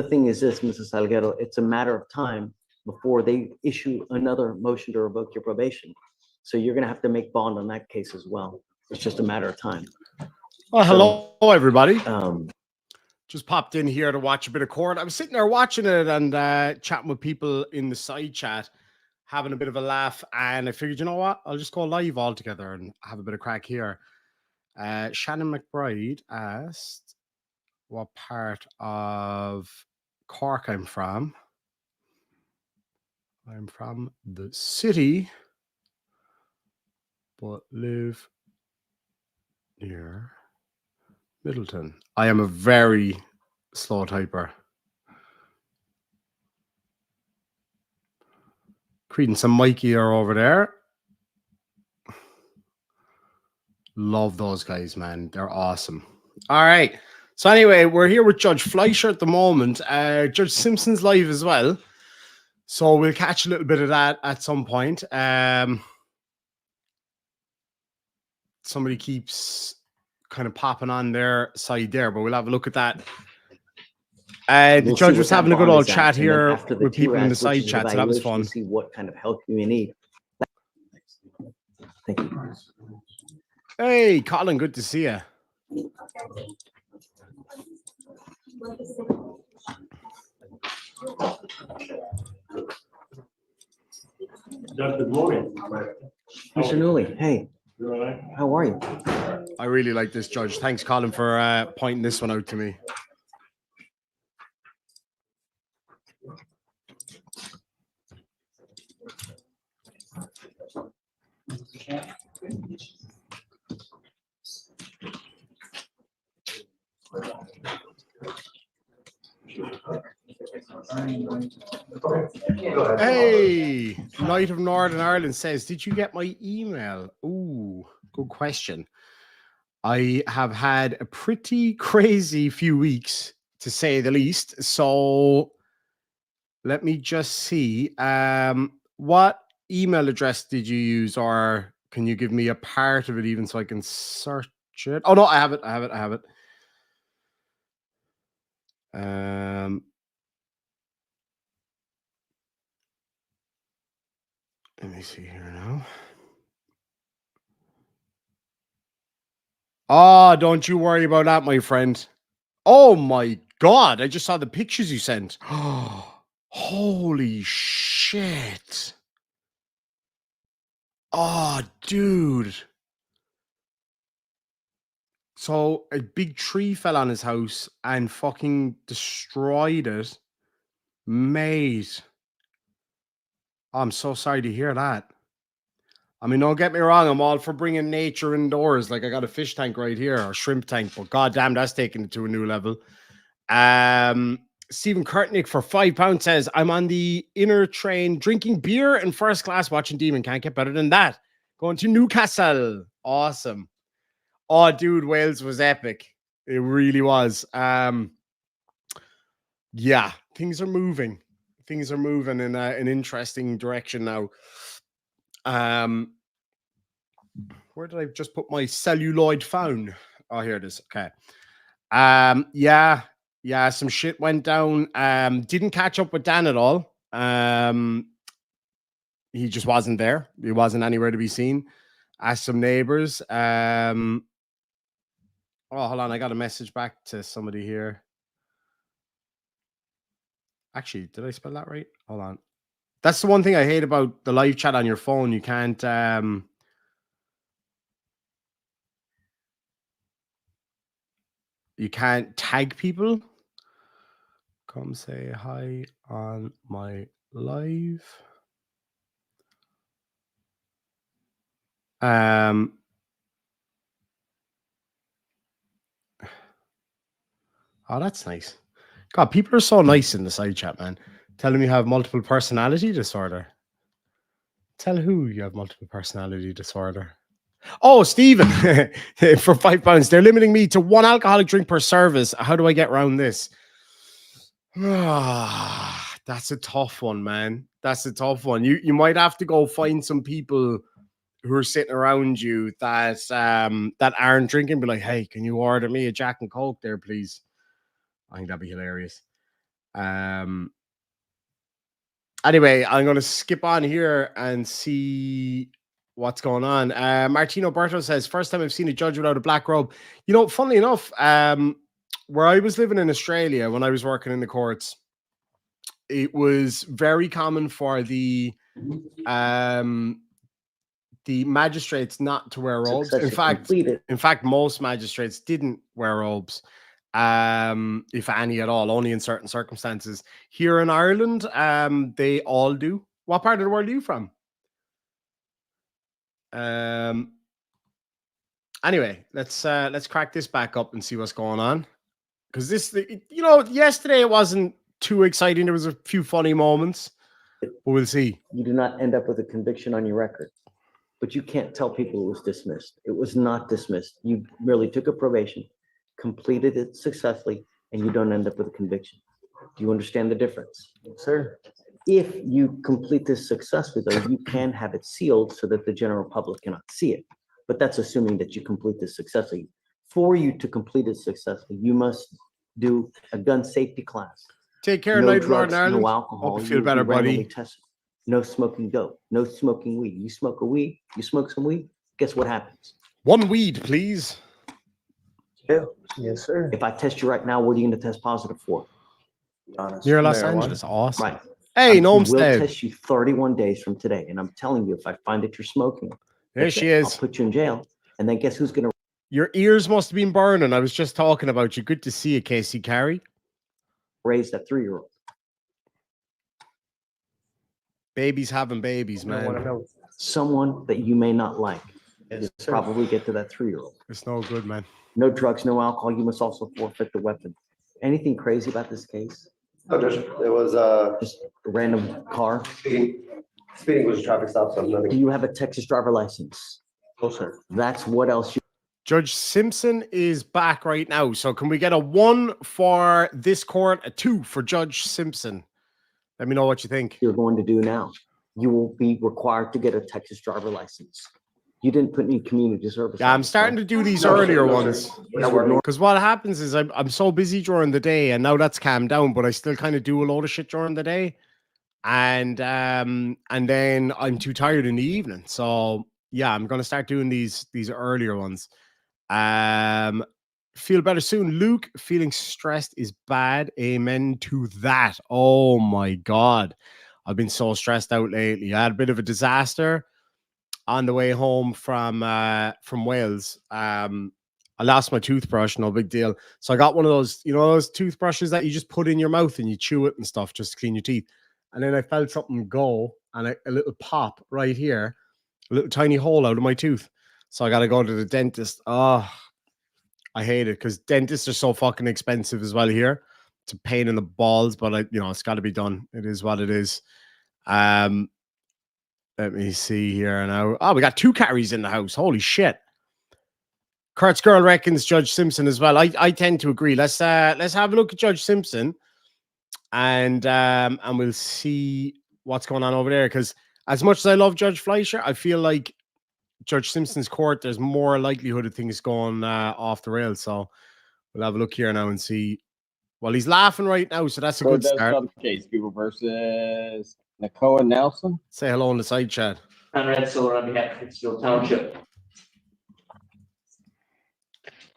thing is this, Mrs. Salguero, it's a matter of time before they issue another motion to revoke your probation. So you're going to have to make bond on that case as well. It's just a matter of time. Well, hello, everybody. Um, Just popped in here to watch a bit of court. I was sitting there watching it and chatting with people in the side chat, having a bit of a laugh. And I figured, you know what? I'll just go live altogether and have a bit of crack here. Shannon McBride asked what part of Cork I'm from. I'm from the city, but live near Middleton. I am a very slow typer. Credence and Mikey are over there. Love those guys, man. They're awesome. All right. So anyway, we're here with Judge Fleischer at the moment. Judge Simpson's live as well. So we'll catch a little bit of that at some point. Somebody keeps kind of popping on their side there, but we'll have a look at that. The judge was having a good old chat here with people in the side chat, so that was fun. See what kind of help you need. Thank you. Hey, Colin, good to see you. Good morning. Mr. Newley, hey. How are you? I really like this, Judge. Thanks, Colin, for pointing this one out to me. Hey, Knight of Northern Ireland says, did you get my email? Ooh, good question. I have had a pretty crazy few weeks, to say the least. So let me just see. What email address did you use, or can you give me a part of it even so I can search it? Oh, no, I have it. Let me see here now. Oh, don't you worry about that, my friend. Oh my God, I just saw the pictures you sent. Oh, holy shit. Oh, dude. So a big tree fell on his house and fucking destroyed it. Mate. I'm so sorry to hear that. I mean, don't get me wrong. I'm all for bringing nature indoors. Like I got a fish tank right here, or shrimp tank, but goddamn, that's taking it to a new level. Stephen Kurtnick for £5 says, I'm on the inner train drinking beer in first class watching Demon. Can't get better than that. Going to Newcastle. Awesome. Oh, dude, Wales was epic. It really was. Yeah, things are moving. Things are moving in an interesting direction now. Where did I just put my celluloid phone? Oh, here it is. Okay. Yeah, some shit went down. Didn't catch up with Dan at all. He just wasn't there. He wasn't anywhere to be seen. Asked some neighbors. Oh, hold on. I got a message back to somebody here. Actually, did I spell that right? Hold on. That's the one thing I hate about the live chat on your phone. You can't tag people. Come say hi on my live. Oh, that's nice. God, people are so nice in the side chat, man. Tell them you have multiple personality disorder. Tell who you have multiple personality disorder. Oh, Stephen, for £5. They're limiting me to 1 alcoholic drink per service. How do I get around this? That's a tough one, man. That's a tough one. You might have to go find some people who are sitting around you that that aren't drinking. Be like, hey, can you order me a Jack and Coke there, please? I think that'd be hilarious. Anyway, I'm going to skip on here and see what's going on. Martino Berto says, first time I've seen a judge without a black robe. You know, funnily enough, where I was living in Australia when I was working in the courts, it was very common for the magistrates not to wear robes. In fact, most magistrates didn't wear robes, if any at all, only in certain circumstances. Here in Ireland, they all do. What part of the world are you from? Anyway, let's crack this back up and see what's going on. Because yesterday it wasn't too exciting. There was a few funny moments, but we'll see. You do not end up with a conviction on your record, but you can't tell people it was dismissed. It was not dismissed. You merely took a probation, completed it successfully, and you don't end up with a conviction. Do you understand the difference? Sir, if you complete this successfully, though, you can have it sealed so that the general public cannot see it. But that's assuming that you complete this successfully. For you to complete it successfully, you must do a gun safety class. Take care, no Night drugs, Lord no alcohol. Hope you feel better, buddy. Tested. No smoking dope. No smoking weed. You smoke a weed. You smoke some weed. Guess what happens? One weed, please. Yeah. Yes, sir. If I test you right now, what are you going to test positive for? Near Los Angeles. Awesome. Right. Hey, I will Nomestead. test you 31 days from today, and I'm telling you, if I find that you're smoking, there she is. I'll put you in jail, and then guess who's going to? Your ears must have been burning. I was just talking about you. Good to see you, Casey Carey. Raise that 3-year-old. Babies having babies, man. Someone that you may not like. Yes, probably get to that 3-year-old. It's no good, man. No drugs, no alcohol. You must also forfeit the weapon. Anything crazy about this case? No, Judge, it was Just a random car. speeding was a traffic stop, so nothing. Do you have a Texas driver license? No, sir. That's what else you. Judge Simpson is back right now. So can we get a 1 for this court, a 2 for Judge Simpson? Let me know what you think. You're going to do now. You will be required to get a Texas driver license. You didn't put any community service. Yeah, I'm starting to do these earlier ones. Because what happens is I'm so busy during the day, and now that's calmed down, but I still kind of do a load of shit during the day. And then I'm too tired in the evening. So yeah, I'm gonna start doing these earlier ones. Feel better soon. Luke, feeling stressed is bad. Amen to that. Oh my God. I've been so stressed out lately. I had a bit of a disaster on the way home from Wales. I lost my toothbrush, no big deal. So I got one of those, those toothbrushes that you just put in your mouth and you chew it and stuff just to clean your teeth. And then I felt something go and a little pop right here, a little tiny hole out of my tooth. So I got to go to the dentist. Oh, I hate it because dentists are so fucking expensive as well here. It's a pain in the balls, but it's got to be done. It is what it is. Let me see here now. Oh, we got 2 carries in the house. Holy shit. Kurt's girl reckons Judge Simpson as well. I tend to agree. Let's have a look at Judge Simpson and we'll see what's going on over there. Because as much as I love Judge Fleischer, I feel like Judge Simpson's court, there's more likelihood of things going off the rails. So we'll have a look here now and see. Well, he's laughing right now, so that's a good start. Case people versus Nakoa Nelson. Say hello in the side chat. Conrad Solar on behalf of Pittsfield Township.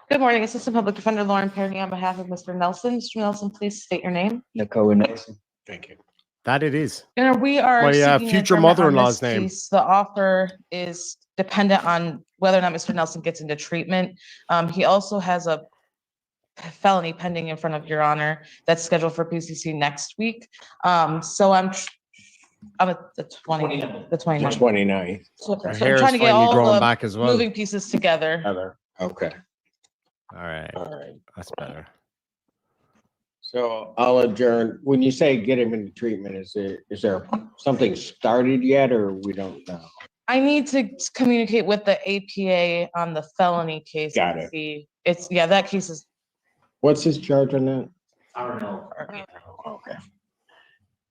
Good morning, Assistant Public Defender Lauren Perry on behalf of Mr. Nelson. Mr. Nelson, please state your name. Nakoa Nelson. Thank you. That it is. And we are my seeking future adjournment on mother-in-law's this name. case. The offer is dependent on whether or not Mr. Nelson gets into treatment. He also has a felony pending in front of Your Honor that's scheduled for PCC next week. So I'm at the 29th. 29th. So Her I'm hair is trying to get finally all growing the back as well. moving pieces together. Okay. All right. That's better. So I'll adjourn. When you say get him into treatment, is there something started yet, or we don't know? I need to communicate with the APA on the felony case. Got and it. see. That case is. What's his charge on that? I don't know. Okay.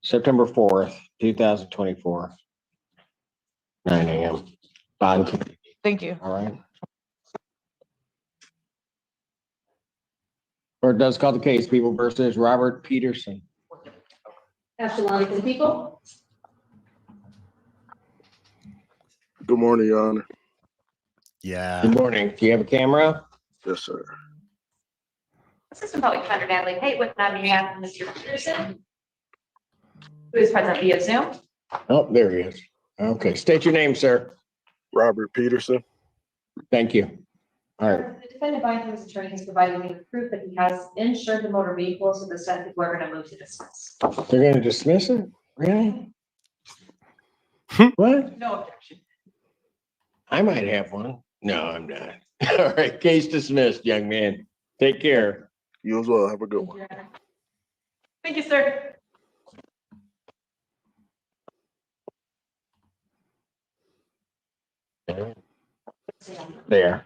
September 4th, 2024. 9 a.m. Bond. Thank you. All right. Court does call the case, people versus Robert Peterson. Echelon for the people. Good morning, Your Honor. Yeah. Good morning. Do you have a camera? Yes, sir. Assistant Public Defender Natalie Haywood, on behalf of Mr. Peterson, who is present via Zoom. Oh, there he is. Okay, state your name, sir. Robert Peterson. Thank you. All right. The defendant by his attorney has provided me with proof that he has insured the motor vehicle, so the set people are going to move to dismiss. They're gonna dismiss it? Really? What? No objection. I might have one. No, I'm not. All right, case dismissed, young man. Take care. You as well. Have a good one. Thank you, sir. There.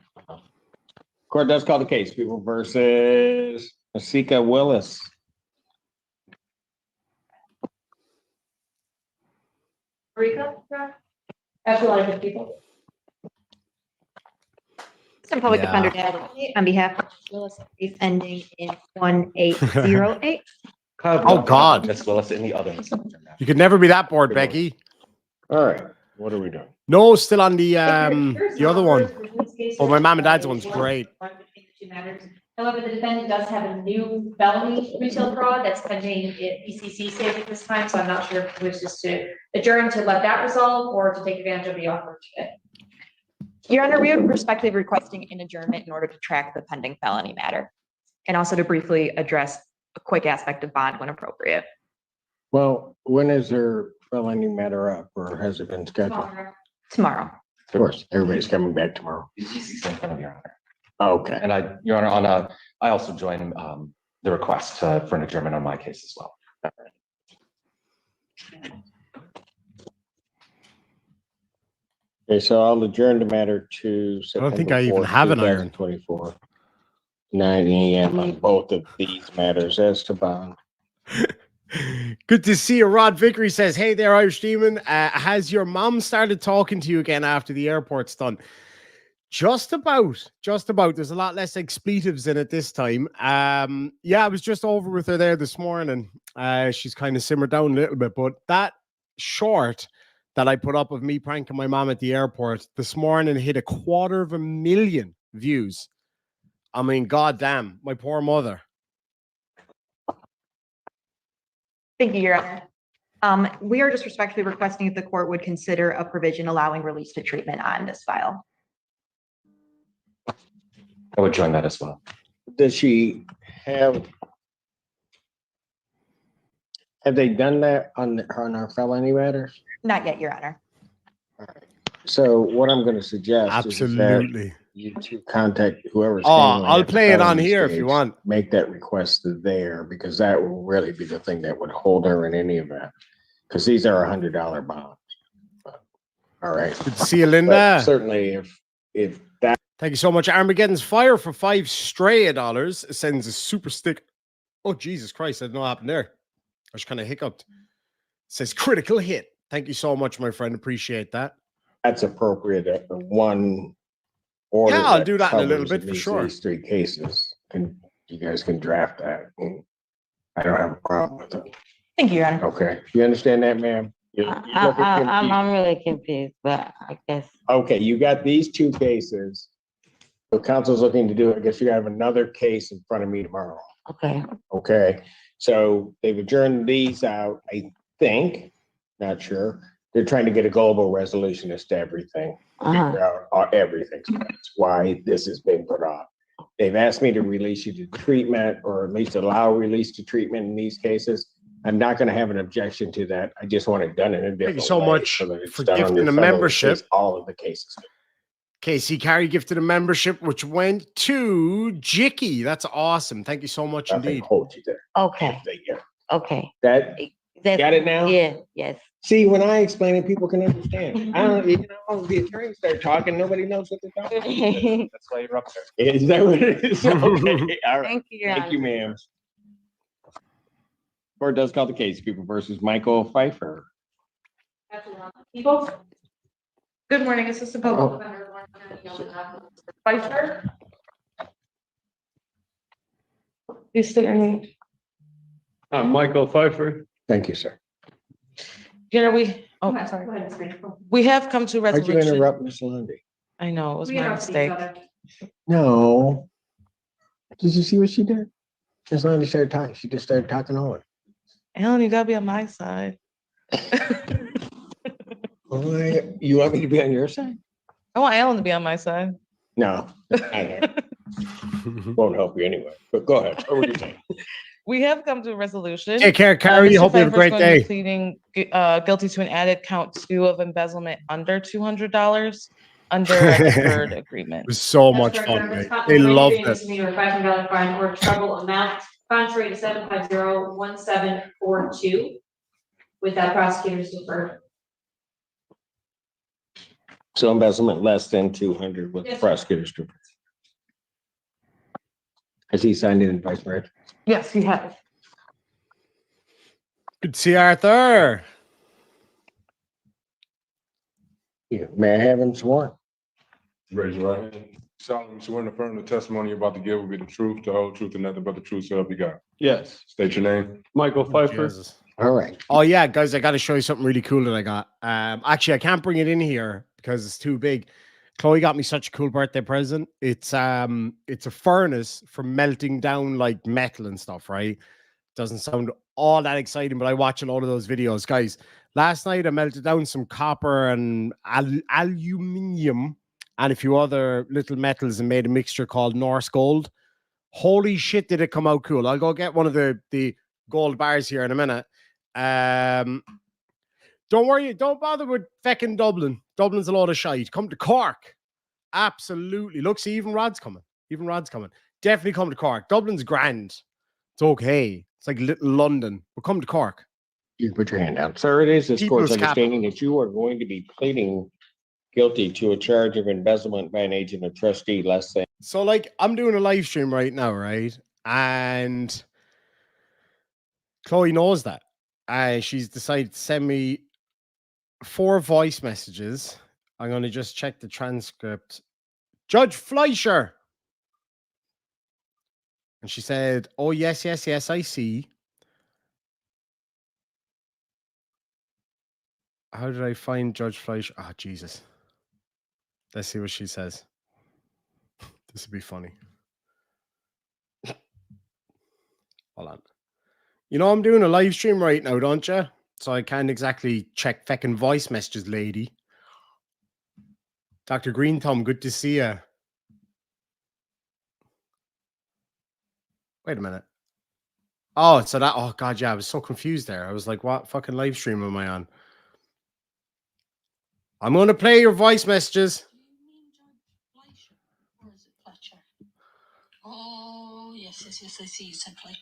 Court does call the case. People versus Masika Willis. Rika, Echelon for the people. Assistant Public Yeah. Defender Natalie, on behalf of Willis, case ending in 1808. Oh, God. As well as any other. You could never be that bored, Becky. All right, what are we doing? No, still on the other one. Oh, my mom and dad's one's great. However, the defendant does have a new felony retail fraud that's pending at ECC stage at this time, so I'm not sure if he wishes to adjourn to let that resolve or to take advantage of the offer today. Your Honor, we are respectfully requesting an adjournment in order to track the pending felony matter and also to briefly address a quick aspect of bond when appropriate. Well, when is their felony matter up or has it been scheduled? Tomorrow. Of course, everybody's coming back tomorrow. ECC's in front of Your Honor. Okay. And Your Honor, I also join the request for an adjournment on my case as well. Okay, so I'll adjourn the matter to I don't think I even have an iron. 24, 9 AM on both of these matters as to bond. Good to see you. Rod Vickery says, hey there, Irish Demon. Has your mom started talking to you again after the airport's done? Just about. There's a lot less expletives in it this time. Yeah, I was just over with her there this morning. She's kind of simmered down a little bit, but that short that I put up of me pranking my mom at the airport this morning hit 250,000 views. I mean, goddamn, my poor mother. Thank you, Your Honor. We are just respectfully requesting if the court would consider a provision allowing release to treatment on this file. I would join that as well. Does she have they done that on our felony matters? Not yet, Your Honor. All right. So what I'm going to suggest is that Absolutely. you two contact whoever's. Oh, handling I'll at the play it on felony here if you stage, want. Make that request there because that will really be the thing that would hold her in any event. Because these are $100 bonds. All right. Good to see you, But Linda. certainly if that. Thank you so much. Armageddon's Fire for $5 stray dollars sends a super stick. Oh, Jesus Christ. I don't know what happened there. I just kind of hiccuped. Says critical hit. Thank you so much, my friend. Appreciate that. That's appropriate at the one order. Yeah, I'll do that in a little covers bit at for least sure. These three cases, and you guys can draft that. And I don't have a problem with it. Thank you, Your Honor. Okay, you understand that, ma'am? I'm really confused, but I guess. Okay, you got these two cases. The council's looking to do, I guess you have another case in front of me tomorrow. Okay. Okay, so they've adjourned these out, I think, not sure. They're trying to get a global resolution as to everything, figure out everything. So that's why this has been put off. They've asked me to release you to treatment or at least allow release to treatment in these cases. I'm not going to have an objection to that. I just want it done in a different way. Thank you so much so that it's for done on gifting the the felony membership. case, all of the cases. KC Carey gifted a membership, which went to Jicky. That's awesome. Thank you so much Nothing indeed. holds you there. Okay. If they get Okay. that. That's, Got it now? Yeah. Yes. See, when I explain it, people can understand. I don't, the attorneys start talking, nobody knows what they're talking about. That's why you're up there. Is that what it is? Okay, all right. Thank you, Your Thank you, Honor. ma'am. Court does call the case, People versus Michael Pfeiffer. People. Good morning, Assistant Public Defender Pfeiffer. You state your name. Michael Pfeiffer. Thank you, sir. Oh, Go ahead, sorry. go ahead, Ms. Green. We have come to Why'd you resolution. interrupt Miss Lundy? I know, it was We my interrupted each mistake. other. No. Did you see what she did? Miss Lundy started talking. She just started talking over. Alan, you gotta be on my side. You want me to be on your side? I want Alan to be on my side. No, I don't. Won't help you anyway, but go ahead. What were you saying? We have come to a resolution. Take care, Carrie. Mr. Hope you have a Pfeiffer's great going to be day. Pleading guilty to an added count 2 of embezzlement under $200 under a deferred agreement. It was so That's much correct, fun, Your Honor. mate. It's not They only loved being it. misdemeanor, $500 fine or trouble amount contrary to 7501742 with that prosecutor's deferred. So embezzlement less than 200 with the Yes. prosecutor's deferred. Has he signed in, Vice Mayor? Yes, he has. Good to see you, Arthur. Yeah. May I have him sworn? Raise your right hand. Solemnly swear to affirm the testimony you're about to give will be the truth, the whole truth, and nothing but the truth, so help you God. Yes, State your name. Michael Pfeiffer. Jesus. All right. Oh yeah, guys, I got to show you something really cool that I got. Actually, I can't bring it in here because it's too big. Chloe got me such a cool birthday present. It's a furnace for melting down like metal and stuff, right? Doesn't sound all that exciting, but I watch a lot of those videos, guys. Last night I melted down some copper and aluminium and a few other little metals and made a mixture called Norse gold. Holy shit, did it come out cool. I'll go get one of the gold bars here in a minute. Don't worry, don't bother with feckin' Dublin. Dublin's a lot of shite. Come to Cork. Absolutely. Look, see, even Rod's coming. Definitely come to Cork. Dublin's grand. It's okay. It's like little London. But come to Cork. You put your hand out. Sir, it is this court's People's understanding that you are going to be pleading guilty to a charge of embezzlement by an agent or trustee less than. So, like, I'm doing a live stream right now, right? And Chloe knows that. She's decided to send me 4 voice messages. I'm going to just check the transcript. Judge Fleischer. And she said, oh, yes, I see. How did I find Judge Fleischer? Oh, Jesus. Let's see what she says. This would be funny. Hold on. You know, I'm doing a live stream right now, don't you? So I can't exactly check feckin' voice messages, lady. Dr. Green Thumb, good to see you. Wait a minute. Oh, so that, oh God, yeah, I was so confused there. I was like, what fucking live stream am I on? I'm going to play your voice messages. Oh, yes, I see you simply.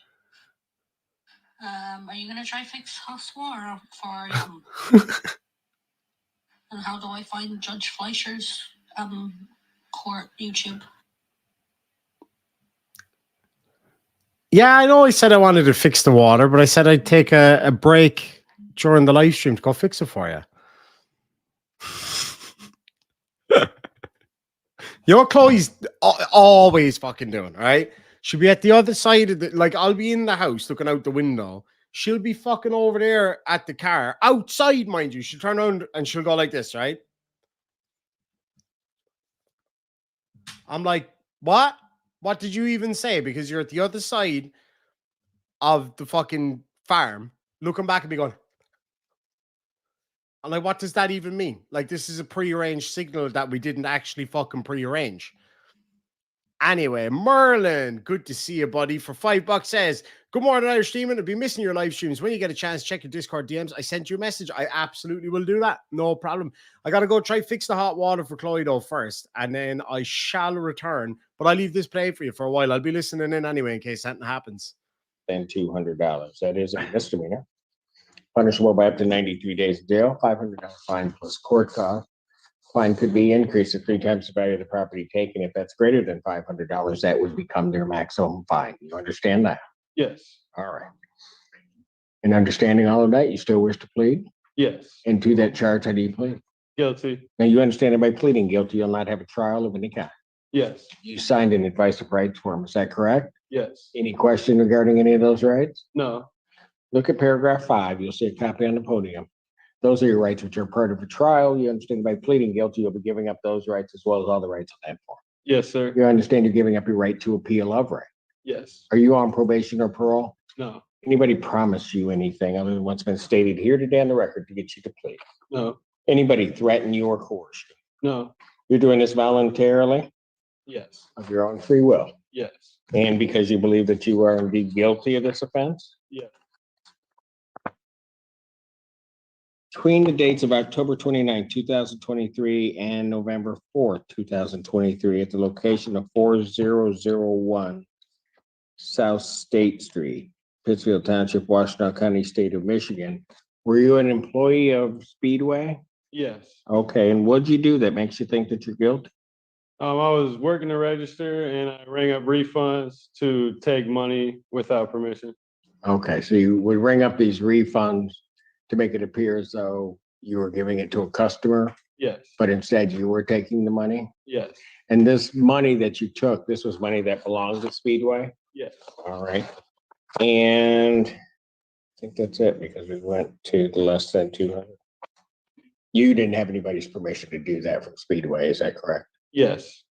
Are you going to try fix us war for and how do I find Judge Fleischer's court YouTube? Yeah, I know I said I wanted to fix the water, but I said I'd take a break during the live stream to go fix it for you. You know what Chloe's always fucking doing, right? She'll be at the other side of the, like, I'll be in the house looking out the window. She'll be fucking over there at the car, outside, mind you. She'll turn around and she'll go like this, right? I'm like, what? What did you even say? Because you're at the other side of the fucking farm, looking back at me going, I'm like, what does that even mean? Like, this is a prearranged signal that we didn't actually fucking prearrange. Anyway, Merlin, good to see you, buddy. For $5 says, good morning, Irish Demon. I'll be missing your live streams. When you get a chance, check your Discord DMs. I sent you a message. I absolutely will do that. No problem. I got to go try fix the hot water for Chloe, though, first. And then I shall return. But I'll leave this play for you for a while. I'll be listening in anyway in case something happens. Than $200. That is a misdemeanor. Punishable by up to 93 days in jail, $500 fine plus court cost. Fine could be increased to 3 times the value of the property taken. If that's greater than $500, that would become their maximum fine. You understand that? Yes, All right. In understanding all of that, you still wish to plead? yes, And to that charge, how do you plead? guilty, Now, you understand that by pleading guilty, you'll not have a trial of any kind. yes, You signed an advice of rights form. Is that correct? yes, Any question regarding any of those rights? no, Look at paragraph 5. You'll see a copy on the podium. Those are your rights which are part of a trial. You understand by pleading guilty, you'll be giving up those rights as well as all the rights on that form. Yes, sir. You understand you're giving up your right to appeal of right. Yes. Are you on probation or parole? No. Anybody promise you anything other than what's been stated here today on the record to get you to plead? No. Anybody threaten you or coerce you? No. You're doing this voluntarily Yes. of your own free will Yes. and because you believe that you are indeed guilty of this offense? Yes. Between the dates of October 29, 2023 and November 4th, 2023 at the location of 4001 South State Street, Pittsfield Township, Washington County, State of Michigan. Were you an employee of Speedway? Yes. Okay, and what'd you do that makes you think that you're guilty? I was working the register and I rang up refunds to take money without permission. Okay, so you would ring up these refunds to make it appear as though you were giving it to a customer, Yes. but instead you were taking the money? Yes. And this money that you took, this was money that belonged to Speedway? Yes. All right. And I think that's it because we went to the less than 200. You didn't have anybody's permission to do that from Speedway, is that correct? Yes.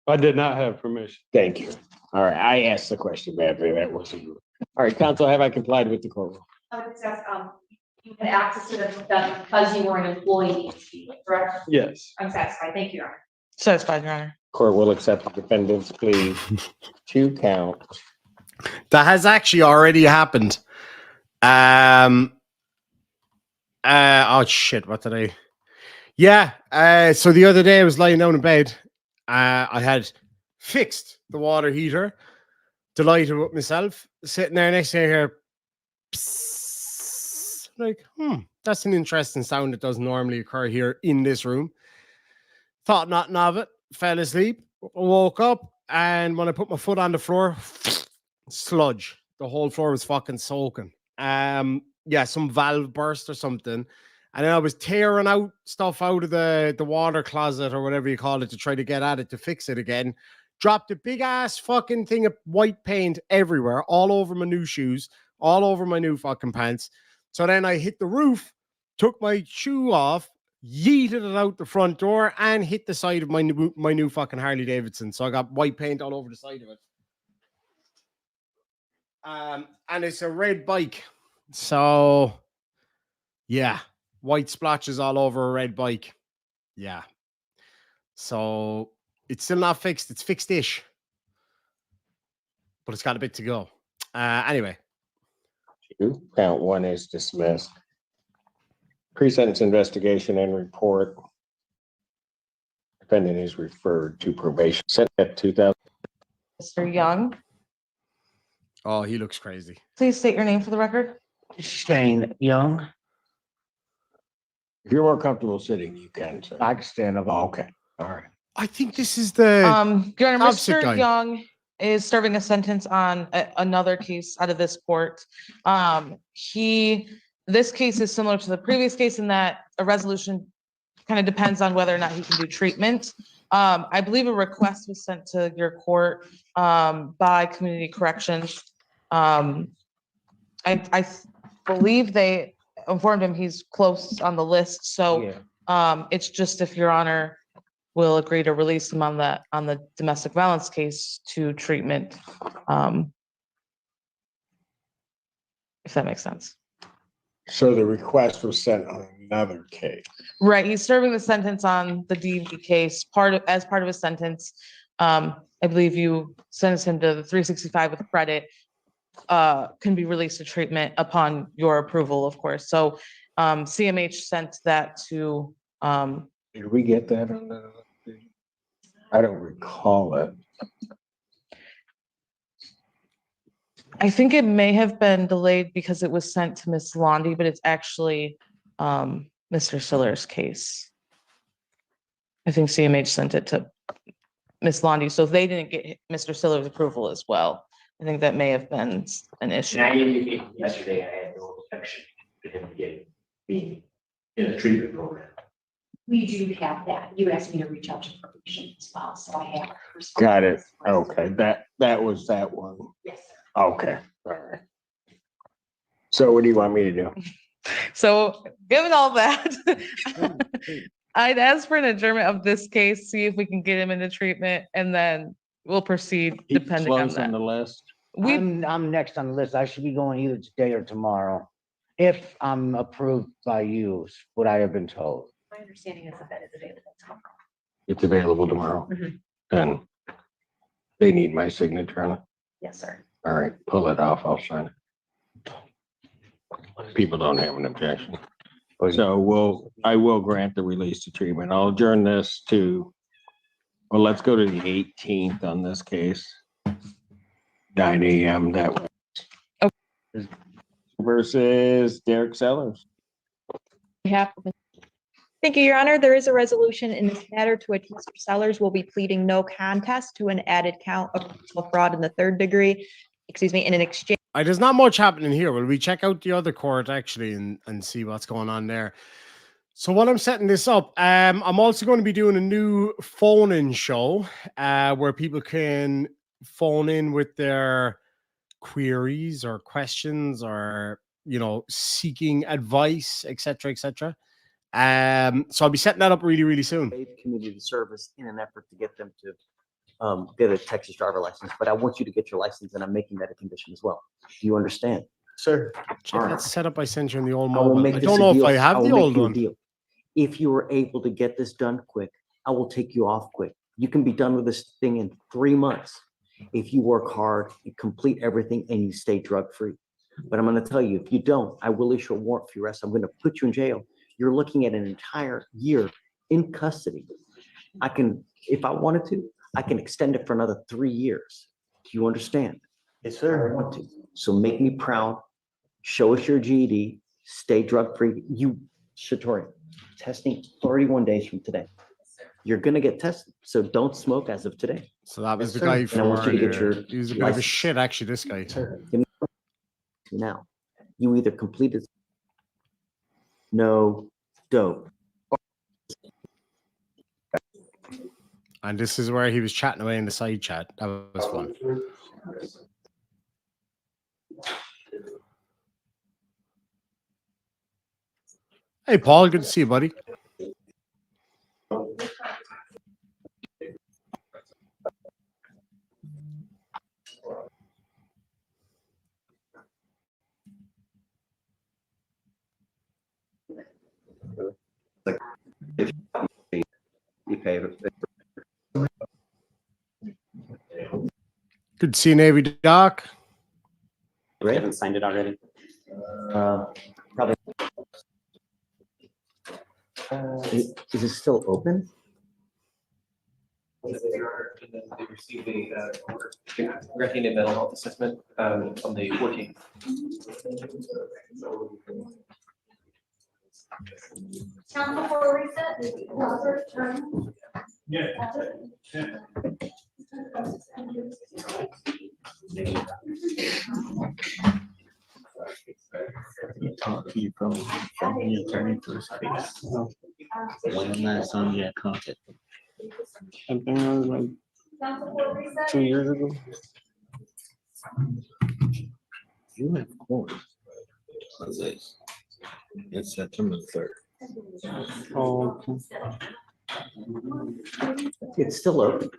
I did not have permission. Thank you. All right, I asked the question badly, that wasn't you. All right, counsel, have I complied with the court rule? I would discuss, you had access to them because you were an employee, correct? Yes. I'm satisfied. Thank you, Your Honor. Satisfied, Your Honor. Court will accept the defendant's plea to count. That has actually already happened. Oh shit, what did I? Yeah, so the other day I was lying down in bed. I had fixed the water heater, delighted with myself, sitting there next to here. Psst, like, that's an interesting sound that doesn't normally occur here in this room. Thought nothing of it, fell asleep, woke up, and when I put my foot on the floor, sludge. The whole floor was fucking soaking. Yeah, some valve burst or something. And then I was tearing out stuff out of the water closet or whatever you call it to try to get at it to fix it again. Dropped a big ass fucking thing of white paint everywhere, all over my new shoes, all over my new fucking pants. So then I hit the roof, took my shoe off, yeeted it out the front door, and hit the side of my new fucking Harley Davidson. So I got white paint all over the side of it. And it's a red bike. So yeah, white splotches all over a red bike. Yeah. So it's still not fixed. It's fixed-ish. But it's got a bit to go. Anyway. Count one is dismissed. Pre-sentence investigation and report. Defendant is referred to probation. Sent at 2000. Mr. Young, Oh, he looks crazy. please state your name for the record. Shane Young. If you're more comfortable sitting, you can. Sir. I can stand up. Oh, okay. All right. I think this is the Your Honor, opposite guy. Mr. Young is serving a sentence on another case out of this court. This case is similar to the previous case in that a resolution kind of depends on whether or not he can do treatment. I believe a request was sent to your court by Community Corrections. I believe they informed him he's close on the list, so it's just if Your Honor will agree to release him on the domestic violence case to treatment. If that makes sense. So the request was sent on another case. Right, he's serving the sentence on the DV case, as part of his sentence. I believe you sentenced him to the 365 with credit, can be released to treatment upon your approval, of course. So CMH sent that to. Did we get that on the? I don't recall it. I think it may have been delayed because it was sent to Miss Londy, but it's actually Mr. Siller's case. I think CMH sent it to Miss Londy, so they didn't get Mr. Siller's approval as well. I think that may have been an issue. And I indicated yesterday I had no objection to him being in a treatment program. We do have that. You asked me to reach out to probation as well, so I have. Got it. Okay, that was that one. Yes, sir. Okay, all right. So what do you want me to do? So given all that, I'd ask for an adjournment of this case, see if we can get him into treatment, and then we'll proceed depending on Close on the that. list. I'm next on the list. I should be going either today or tomorrow. If I'm approved by you, is what I have been told. My understanding is that is available tomorrow. It's available tomorrow. Mhm. And they need my signature on it. Yes, sir. All right, pull it off. I'll sign it. People don't have an objection. So I will grant the release to treatment. I'll adjourn this to, well, let's go to the 18th on this case. 9 a.m. that way. Okay. Versus Derek Sellers. Thank you, Your Honor. There is a resolution in this matter to which Mr. Sellers will be pleading no contest to an added count of personal fraud in the third degree, in an exchange. There's not much happening here. Will we check out the other court actually and see what's going on there? So while I'm setting this up, I'm also going to be doing a new phone-in show where people can phone in with their queries or questions or, you know, seeking advice, etc., etc. So I'll be setting that up really, really soon. Community service in an effort to get them to get a Texas driver license, but I want you to get your license, and I'm making that a condition as well. Do you understand? Sir. That's set up I sent you in the old I will mobile. make I this don't a know deal. if I have will the make old you a one. deal. If you were able to get this done quick, I will take you off quick. You can be done with this thing in 3 months if you work hard, you complete everything, and you stay drug-free. But I'm going to tell you, if you don't, I will issue a warrant for your arrest. I'm going to put you in jail. You're looking at an entire year in custody. I can, if I wanted to, I can extend it for another 3 years. Do you understand? Yes, sir. I want to. So make me proud. Show us your GED. Stay drug-free. You, Shatori, testing 31 days from today. You're going to get tested. So don't smoke as of today. So that was Yes, the guy sir. And I want you to get your he was a bit of a license. shit, actually, this guy. Sir, give me now. You either completed no dope. And this is where he was chatting away in the side chat. That was fun. Hey, Paul, good to see you, buddy. You pay it. Good to see you, Navy Doc. Right? haven't signed it already. Probably. Is it still open? They received the recommended mental health assessment on the 14th. Council for reset. Talk to you from the attorney for this case. When last time you had contact? Something like 2 years ago. You have court. What's this? It's September 3rd. Oh, It's still open.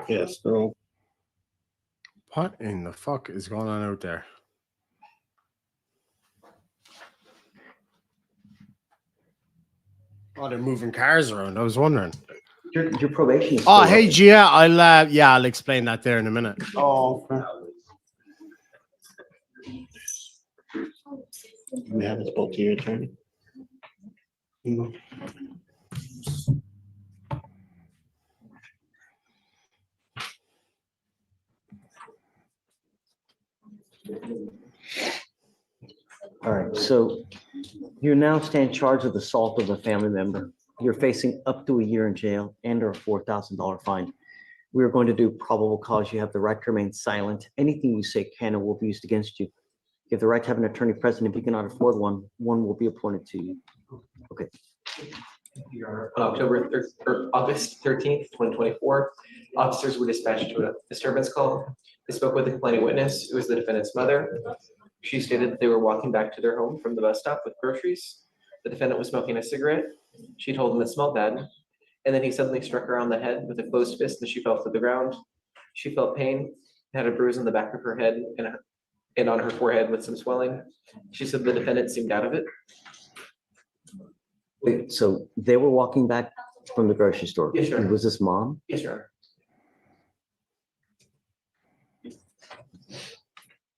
yeah, so. What in the fuck is going on out there? Oh, they're moving cars around. I was wondering. Your probation is Oh, still hey, open. Gia, I'll explain that there in a minute. Oh. We haven't spoke to your attorney. All right, so you now stand charged of assault of a family member. You're facing up to a year in jail and or a $4,000 fine. We are going to do probable cause. You have the right to remain silent. Anything you say can or will be used against you. You have the right to have an attorney present. If you cannot afford one, one will be appointed to you. Okay. August 13th, 2024, officers were dispatched to a disturbance call. They spoke with the complaining witness, who was the defendant's mother. She stated that they were walking back to their home from the bus stop with groceries. The defendant was smoking a cigarette. She told him it smelled bad. And then he suddenly struck her on the head with a closed fist and she fell to the ground. She felt pain, had a bruise on the back of her head and on her forehead with some swelling. She said the defendant seemed out of it. Wait, so they were walking back from the grocery store? Yes, Your Honor. Was this mom? Yes, Your Honor.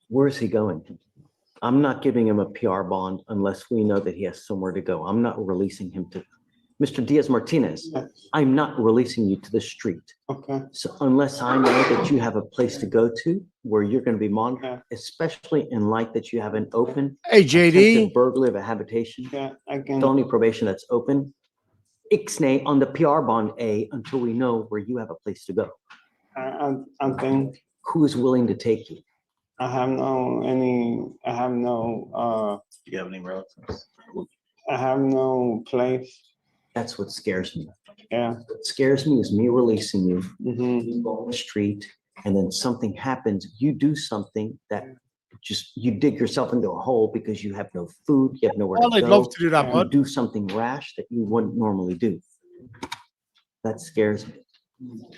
Where is he going? I'm not giving him a PR bond unless we know that he has somewhere to go. I'm not releasing him to, Mr. Diaz-Martinez, I'm not releasing you to the street. Okay. So unless I know that you have a place to go to where you're going to be monitored, especially in light that you have an open Hey, JD. attempted burglary of a habitation, Yeah, I can. felony probation that's open, ixnay on the PR bond A until we know where you have a place to go. I think Who is willing to take you? I have no, Do you have any relatives? I have no place. That's what scares me. Yeah. What scares me is me releasing you, Mm-hmm. you go on the street, and then something happens, you do something that just, you dig yourself into a hole because you have no food, you have nowhere to Well, I'd go. love to do that, You bud. do something rash that you wouldn't normally do. That scares me.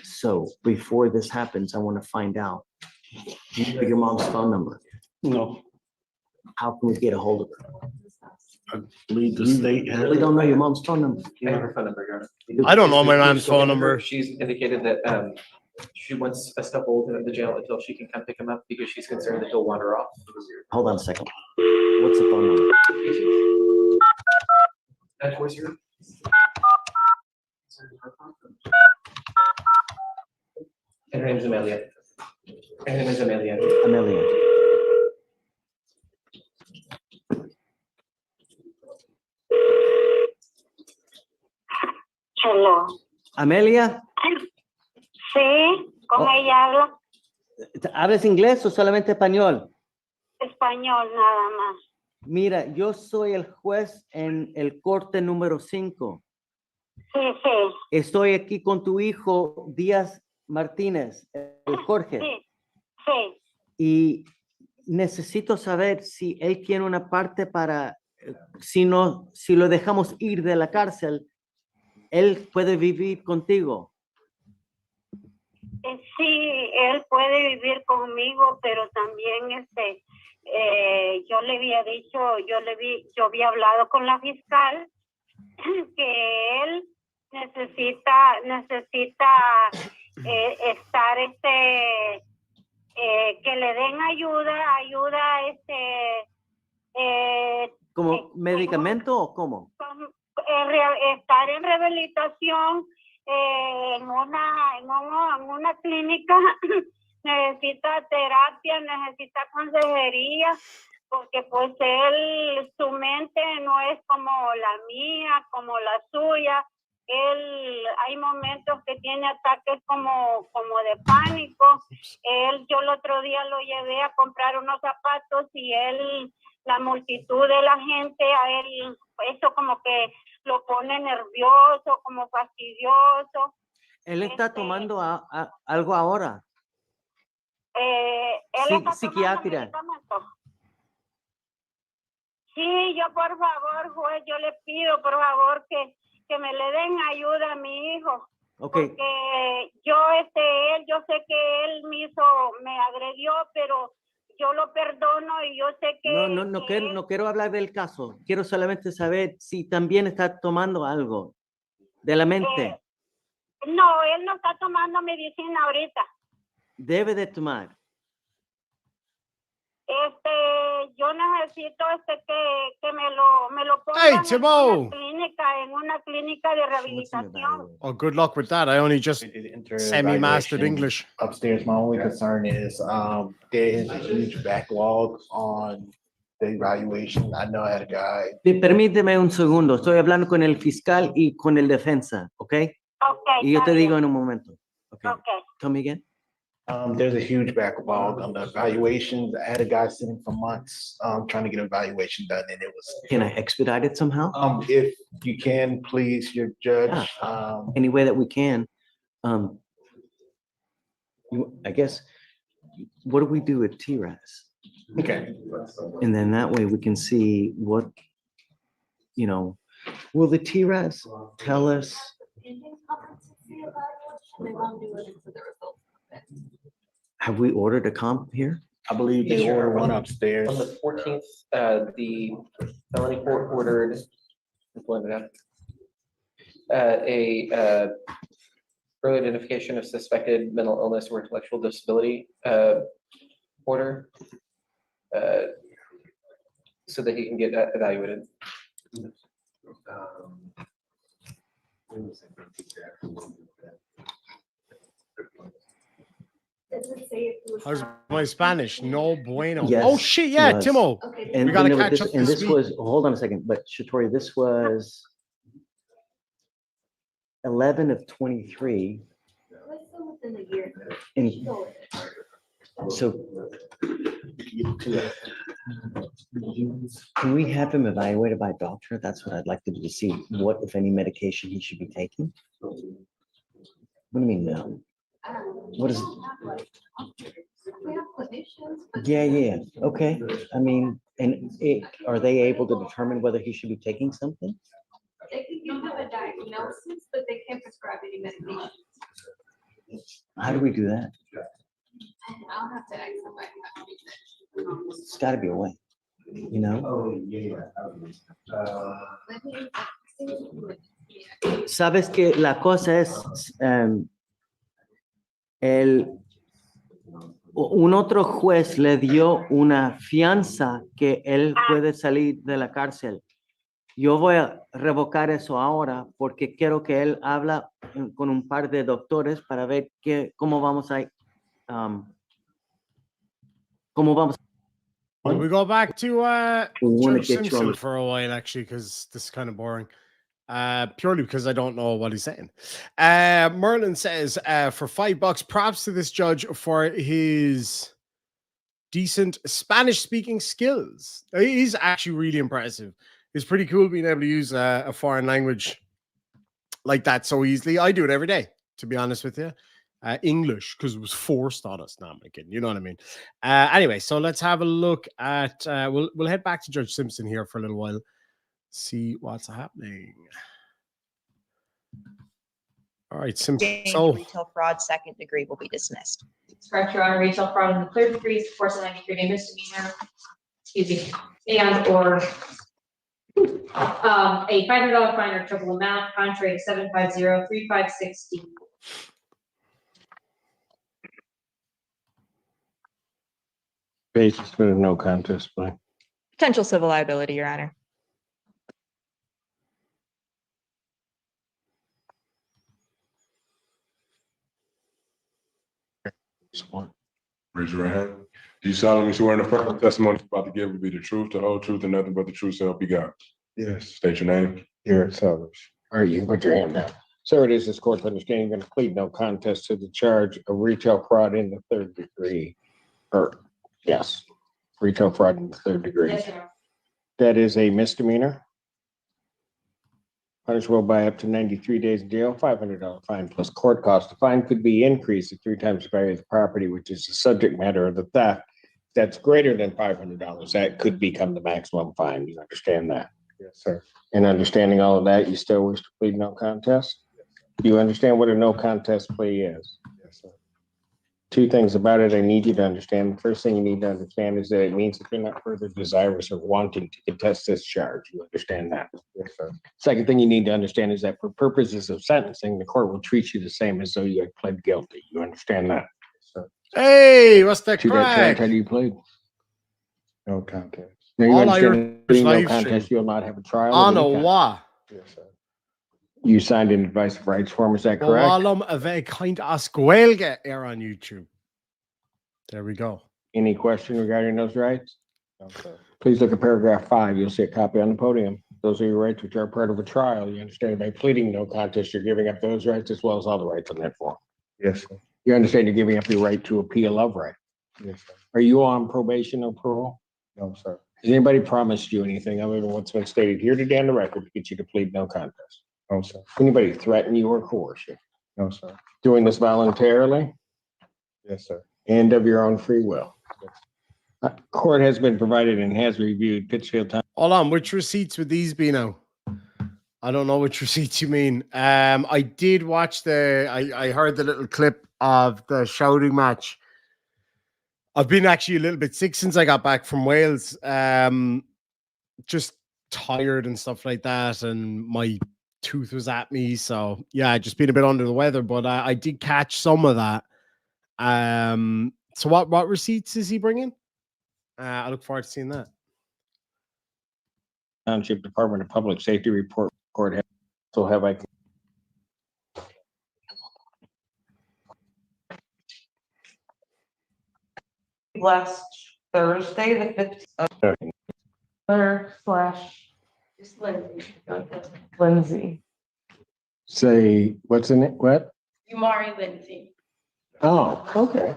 So before this happens, I want to find out, do you know your mom's phone number? No. How can we get a hold of her? I believe the You state has. really don't know your mom's phone number? I have her phone number, Your Honor. I don't know my mom's phone number. She's indicated that she wants a step old at the jail until she can come pick him up because she's concerned that he'll wander off. Hold on a second. What's the phone number? 940. And her name is Amelia. And her name is Amelia. Amelia. Hello. Amelia, Sí, con Oh. ella habla ¿hablas inglés o solamente español? español nada más. Mira, yo soy el juez en el corte número 5. Sí, sí, Estoy aquí con tu hijo Díaz Martínez, el Jorge, sí, sí. y necesito saber si él tiene una parte para, si lo dejamos ir de la cárcel, él puede vivir contigo. Sí, él puede vivir conmigo, pero también yo le había dicho, yo había hablado con la fiscal que él necesita estar que le den ayuda ¿Como medicamento o cómo? estar en rehabilitación en una clínica. Necesita terapia, necesita consejería, porque pues su mente no es como la mía, como la suya. Hay momentos que tiene ataques como de pánico. Yo el otro día lo llevé a comprar unos zapatos y la multitud de la gente, a él eso como que lo pone nervioso, como fastidioso. Él está tomando algo ahora. Él está Psiquiatra. tomando medicamentos. Sí, yo por favor, juez, yo le pido por favor que me le den ayuda a mi hijo. Okay. Porque yo sé que él me agredió, pero yo lo perdono y yo sé que... No quiero hablar del caso. Quiero solamente saber si también está tomando algo de la mente. No, él no está tomando medicina ahorita. Debe de tomar. Yo necesito que me lo Hey, pongan Timo. en una clínica de rehabilitación. Oh, good luck with that. I only just semi-mastered Evaluation English. Upstairs, my only concern is, there is a huge backlog on the evaluation. I know I had a guy. Permíteme un segundo. Estoy hablando con el fiscal y con el defensa, ¿ok? Y yo te digo en un momento. Okay. Tell me again. There's a huge backlog on the evaluations. I had a guy sitting for months, trying to get an evaluation done, and it was. Can I expedite it somehow? If you can, please, your judge. Any way that we can. I guess, what do we do with TRAS? Okay. And then that way we can see what, will the TRAS tell us? Have we ordered a comp here? I believe they Sure. ordered one On upstairs. the 14th, the felony court ordered, pulling it up, early identification of suspected mental illness or intellectual disability order, so that he can get evaluated. How's my Spanish? No bueno. Yes, Oh shit, yeah, was. Timo. And We gotta no, catch this- up And this this week. was, hold on a second, but Shatori, this was 11 of 23. And so can we have him evaluated by a doctor? That's what I'd like to do, to see what, if any, medication he should be taking. What do you mean no? What is? Yeah, okay. I mean, and are they able to determine whether he should be taking something? They can give him a diagnosis, but they can't prescribe any medication. How do we do that? I'll have to ask somebody. It's gotta be a way, Sabes que la cosa es, un otro juez le dio una fianza que él puede salir de la cárcel. Yo voy a revocar eso ahora porque quiero que él habla con un par de doctores para ver cómo vamos a, cómo vamos. Will we go back to We wanna Judge get you on Simpson the- for a while, actually, because this is kind of boring. Purely because I don't know what he's saying. Merlin says, for $5, props to this judge for his decent Spanish speaking skills. He's actually really impressive. It's pretty cool being able to use a foreign language like that so easily. I do it every day, to be honest with you. English, because it was forced on us. No, I'm not kidding. You know what I mean? Anyway, so let's have a look at, we'll head back to Judge Simpson here for a little while. See what's happening. All right, Simpson. So, Retail fraud, second degree will be dismissed. Correct, Your Honor, retail fraud in the third degree is force and aggravated misdemeanor, and or a $500 fine or triple amount, contrary to 750-356D. Basis for the no contest plea. Potential civil liability, Your Honor. Raise your right hand. Do you solemnly swear in the affirmative testimony you're about to give will be the truth, the whole truth, and nothing but the truth, so help you God? Yes. State your name. Garrett Sellers. All right, you can put your hand down. Sir, it is this court's understanding you're going to plead no contest to the charge of retail fraud in the third degree. Yes, retail fraud in the third degree. Yes, Your Honor. That is a misdemeanor. Punishable by up to 93 days in jail, $500 fine plus court cost. The fine could be increased to 3 times the value of the property, which is the subject matter of the theft. That's greater than $500. That could become the maximum fine. You understand that? Yes, sir. And understanding all of that, you still wish to plead no contest? Do you understand what a no contest plea is? Yes, sir. 2 things about it I need you to understand. The first thing you need to understand is that it means that you're not further desirous or wanting to contest this charge. You understand that? Yes, sir. Second thing you need to understand is that for purposes of sentencing, the court will treat you the same as though you had pled guilty. You understand that? Yes, sir. hey, what's the To that charge, crack? how do you plead? No contest. Now you All understand Irish pleading no live contest, stream. you'll not have a trial. On of a any kind. wa. Yes, sir. You signed an advice of rights form, is that correct? Boalum a bheith kind ascuelga air on YouTube. There we go. Any question regarding those rights? No, sir. Please look at paragraph 5. You'll see a copy on the podium. Those are your rights which are part of a trial. You understand by pleading no contest, you're giving up those rights as well as all the rights on that form. Yes, sir. You understand you're giving up your right to appeal of right. Yes, sir. Are you on probation or parole? No, sir. Has anybody promised you anything other than what's been stated here today on the record to get you to plead no contest? No, sir. Anybody threaten you or coerce you? No, sir. Doing this voluntarily Yes, sir. and of your own free will? Court has been provided and has reviewed Pittsfield Town. Hold on, which receipts would these be now? I don't know which receipts you mean. I did watch I heard the little clip of the shouting match. I've been actually a little bit sick since I got back from Wales. Just tired and stuff like that, and my tooth was at me. So yeah, just been a bit under the weather, but I did catch some of that. So what receipts is he bringing? I look forward to seeing that. Township Department of Public Safety report. Court so have I. Last Thursday, the 15th. Lindsay. Say, what's in it? What? Umari Lindsay. Oh, okay.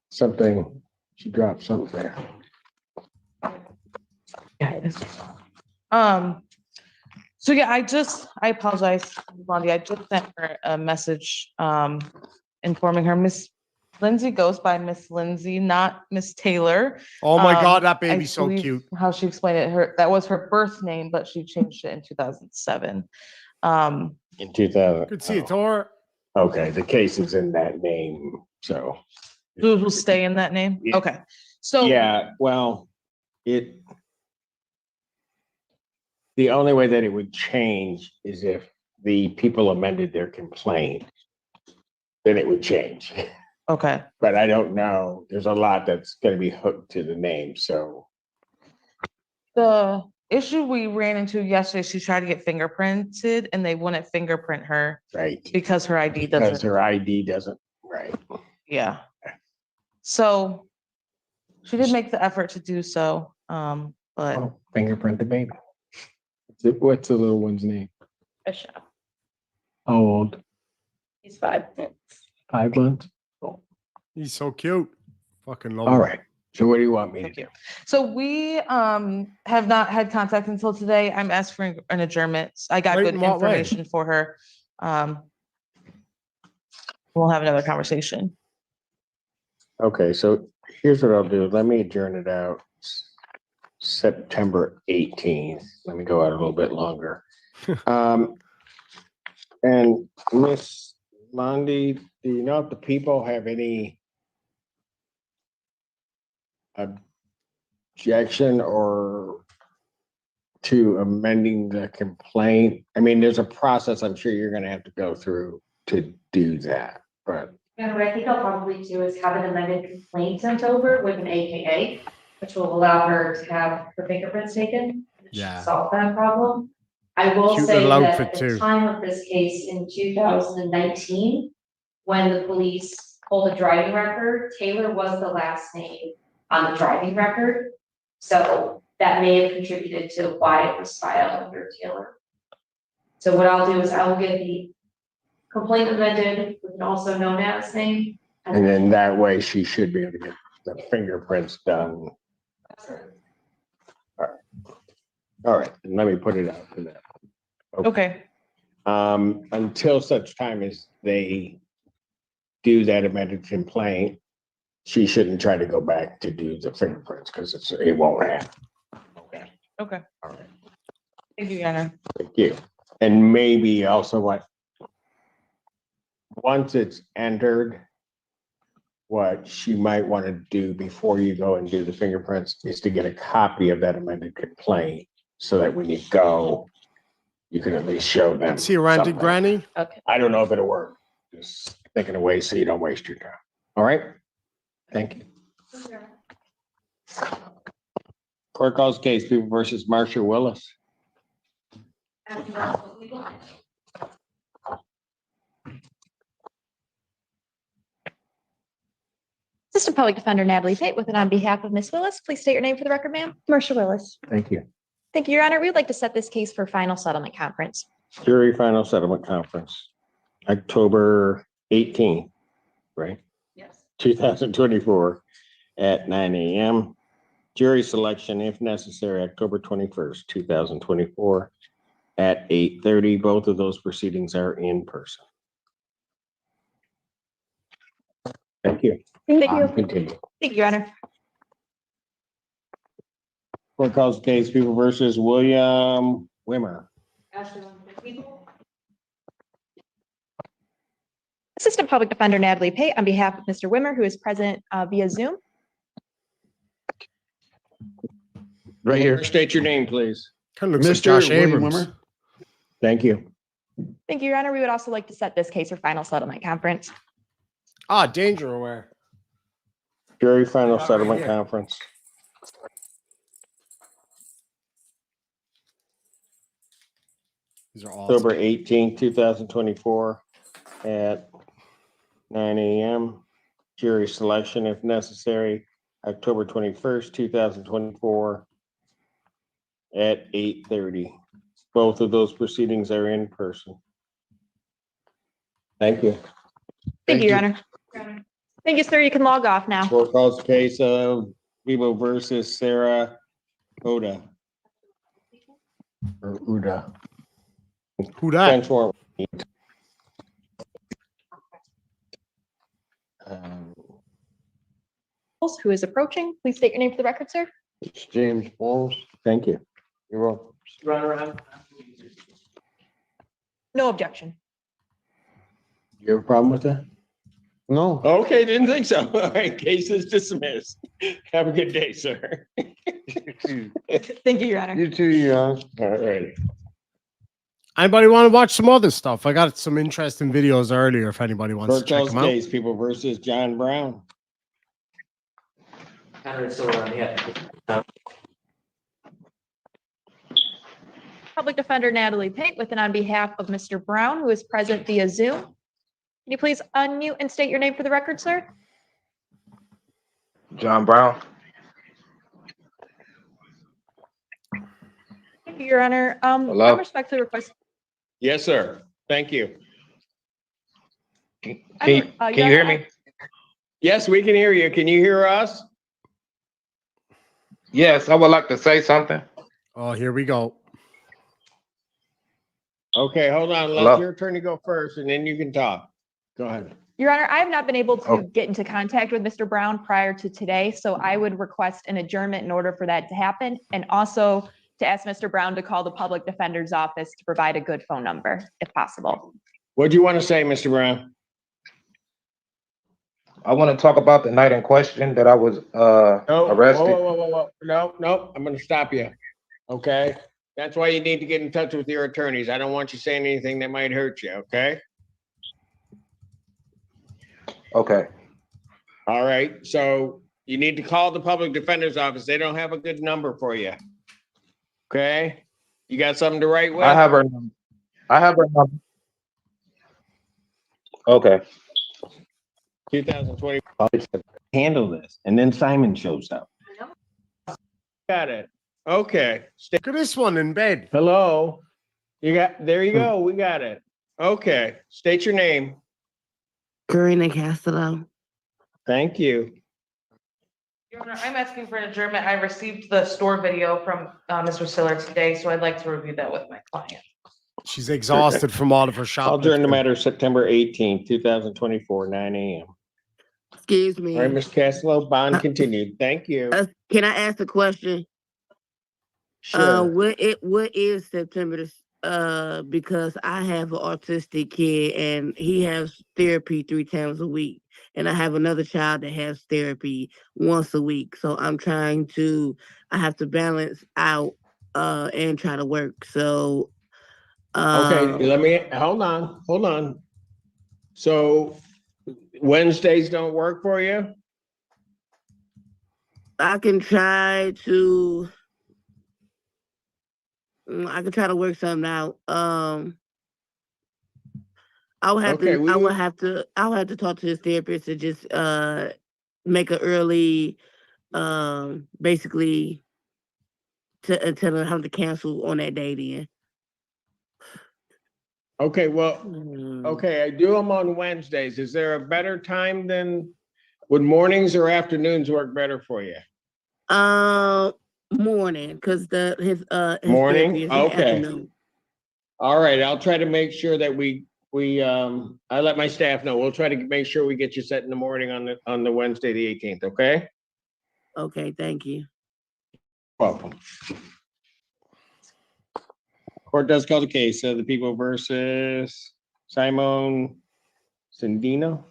Something, she dropped something there. So yeah, I apologize, Blondie. I just sent her a message informing her Miss Lindsay goes by Miss Lindsay, not Miss Taylor. Oh my God, that baby's so believe cute. How she explained it, that was her birth name, but she changed it in 2007. In 2000. Good to see you, Tor. Okay, the case is in that name, so. Will stay in that name? Yeah. Okay. So Yeah, well, the only way that it would change is if the people amended their complaint, then it would change. Okay. But I don't know. There's a lot that's gonna be hooked to the name, so. the issue we ran into yesterday, she tried to get fingerprinted and they wouldn't fingerprint her. Right. Because her ID Because doesn't. her ID doesn't, right. Yeah. So she did make the effort to do so, but. Oh, fingerprint the baby. What's the little one's name? Bishop. How old? He's 5 months. 5 months? He's so cute. Fucking love All him. right. So what do you want me to do? So we have not had contact until today. I'm asking for an adjournment. I got Wait, good in what way? information for her. We'll have another conversation. Okay, so here's what I'll do. Let me adjourn it out September 18th. Let me go out a little bit longer. And Miss Lundy, do you know if the people have any objection or to amending the complaint? I mean, there's a process I'm sure you're gonna have to go through to do that, but. And what I think I'll probably do is have an amended complaint sent over with an AKA, which will allow her to have her fingerprints taken. Yeah. Solve that problem. I will Cute say little that outfit at the too. time of this case in 2019, when the police pulled a driving record, Taylor was the last name on the driving record. So that may have contributed to why it was filed under Taylor. So what I'll do is I will get the complaint amended with an also known as name. And then that way she should be able to get the fingerprints done. All right, let me put it out for that. Okay. Until such time as they do that amended complaint, she shouldn't try to go back to do the fingerprints because it won't happen. Okay. Okay. All right. Thank you, Anna. Thank you. And maybe also once it's entered, what she might want to do before you go and do the fingerprints is to get a copy of that amended complaint so that when you go, you can at least show them. See you around, something. Granny. Okay. I don't know if it'll work. Just thinking of ways so you don't waste your time. All right? Thank you. Court calls case People versus Marsha Willis. Assistant Public Defender Natalie Tate with it on behalf of Ms. Willis. Please state your name for the record, ma'am. Marcia Willis. Thank you. Thank you, Your Honor. We would like to set this case for final settlement conference. Jury final settlement conference, October 18th, right? Yes. 2024 at 9 a.m. Jury selection, if necessary, October 21st, 2024 at 8:30. Both of those proceedings are in person. Thank you. Thank On you. continue. Thank you, Your Honor. Court calls the case People versus William Wimmer. Assistant Public Defender Natalie Pate on behalf of Mr. Wimmer, who is present via Zoom. Right here. State your name, please. Kind of looks like Josh Abrams. Thank you. Thank you, Your Honor. We would also like to set this case for final settlement conference. Ah, danger aware. Jury final settlement conference. These are awesome. October 18th, 2024 at 9 a.m. Jury selection if necessary. October 21st, 2024 at 8:30. Both of those proceedings are in person. Thank you. Thank you, Your Honor. Thank you, sir. You can log off now. Court calls the case of Vivo versus Sarah Oda. Or Uda. Who that? Bench warrant. Who is approaching? Please state your name for the record, sir. It's James Walls. Thank you. You're welcome. No objection. You have a problem with that? No. Okay, didn't think so. All right, case is dismissed. Have a good day, sir. Thank you, Your Honor. You too, Jan. All right. Anybody want to watch some other stuff? I got some interesting videos earlier if anybody wants Court to check calls them out. case People versus John Brown. Public Defender Natalie Pate with and on behalf of Mr. Brown, who is present via Zoom. Can you please unmute and state your name for the record, sir? John Brown. Thank you, Your Honor. Hello? I respectfully request. Yes, sir. Thank you. Can Your you Honor, hear me? Yes, we can hear you. Can you hear us? Yes, I would like to say something. Oh, here we go. Okay, hold on. Let Hello? your attorney go first and then you can talk. Go ahead. Your Honor, I have not been able to Oh. get into contact with Mr. Brown prior to today, so I would request an adjournment in order for that to happen, and also to ask Mr. Brown to call the Public Defender's office to provide a good phone number, if possible. What do you want to say, Mr. Brown? I want to talk about the night in question that I was arrested. Whoa. No, I'm going to stop you. Okay? That's why you need to get in touch with your attorneys. I don't want you saying anything that might hurt you, okay? Okay. All right, so you need to call the public defender's office. They don't have a good number for you. Okay? You got something to write with? I have her number. Okay. 2020. Handle this. And then Simon shows up. Got it. Okay. Look at this one in bed. Hello? There you go. We got it. Okay. State your name. Karina Castello. Thank you. Your Honor, I'm asking for an adjournment. I received the store video from Mr. Siller today, so I'd like to review that with my client. She's exhausted from all of her I'll shopping. adjourn the matter September 18th, 2024, 9 a.m. Excuse me. All right, Ms. Castelo, bond continued. Thank you. Can I ask a question? Sure. What is September? Because I have an autistic kid and he has therapy 3 times a week, and I have another child that has therapy once a week. So I have to balance out and try to work. So Okay, hold on. So Wednesdays don't work for you? I can try to work something out. I'll have to talk to his therapist to just make an early basically to tell him how to cancel on that day then. Okay, well, okay, I do them on Wednesdays. Is there a better time would mornings or afternoons work better for you? Morning, because his Morning? therapy is in the Okay. afternoon. All right, I'll try to make sure that we I let my staff know. We'll try to make sure we get you set in the morning on the Wednesday, the 18th, okay? Okay, thank you. Welcome. Court does call the case of the people versus Simon Sandino.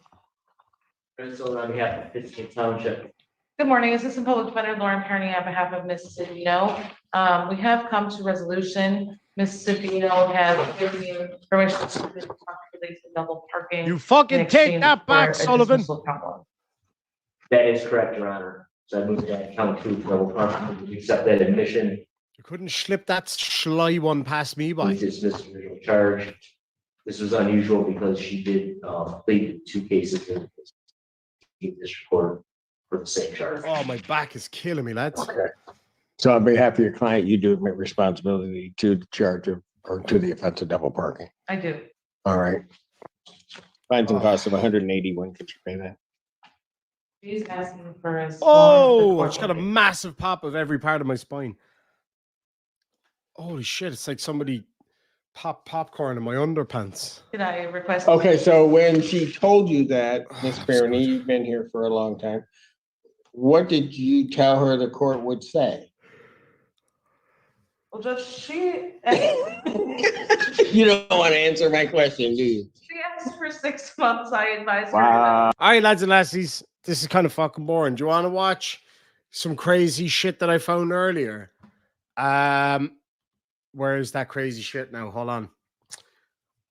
On behalf of Pittston Township. Good morning, Assistant Public Defender Lauren Kearney on behalf of Ms. Savino. We have come to resolution. Ms. Savino has given you permission to release the double parking. You fucking in take exchange that back, for a Sullivan. dismissal of count one. That is correct, Your Honor. So I move that count two double parking, we accept that admission, You couldn't slip that sly one past me by. which is this original charge. This was unusual because she did plead two cases in this court for the same charge. Oh, my back is killing me, lads. Okay. So on behalf of your client, you do admit responsibility to the charge of, or to the offense of double parking. I do. All right. Fines and costs of 181. Could you pay that? She's asking for a. Oh, it's got a massive pop of every part of my spine. Holy shit, it's like somebody popped popcorn in my underpants. Did I request? Okay, so when she told you that, Ms. Barony, you've been here for a long time. What did you tell her the court would say? Well, Judge, she. You don't want to answer my question, do you? She asked for 6 months. I advised her. All right, lads and lassies, this is kind of fucking boring. Do you want to watch some crazy shit that I found earlier? Where is that crazy shit now? Hold on.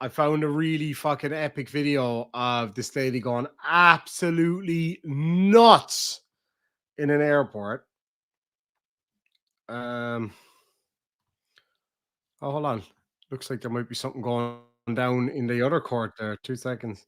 I found a really fucking epic video of this lady going absolutely nuts in an airport. Oh, hold on. Looks like there might be something going down in the other court there. 2 seconds.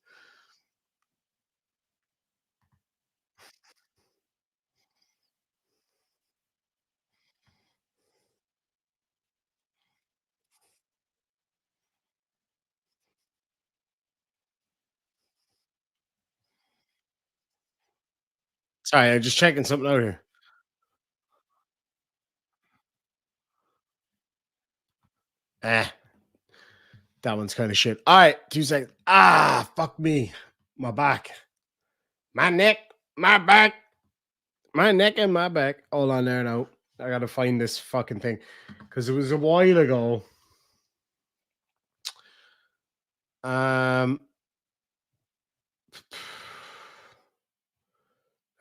Sorry, I'm just checking something out here. That one's kind of shit. All right, 2 seconds. Fuck me. My back. My neck. My back. My neck and my back. Hold on there now. I gotta find this fucking thing. Because it was a while ago.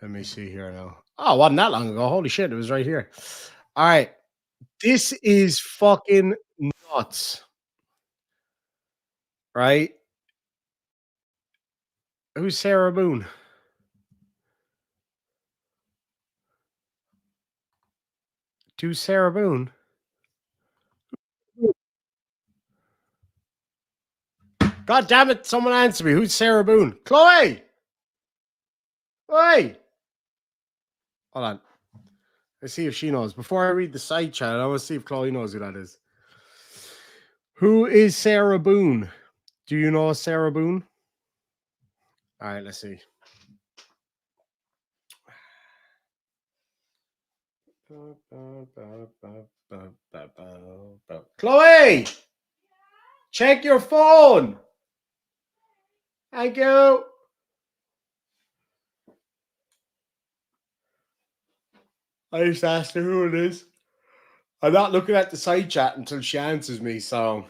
Let me see here now. Oh, it wasn't that long ago. Holy shit, it was right here. All right. This is fucking nuts. Right? Who's Sarah Boone? To Sarah Boone? God damn it, someone answer me. Who's Sarah Boone? Chloe! Hey! Hold on. Let's see if she knows. Before I read the side chat, I want to see if Chloe knows who that is. Who is Sarah Boone? Do you know Sarah Boone? All right, let's see. Chloe! Check your phone! Thank you. I just asked her who it is. I'm not looking at the side chat until she answers me, so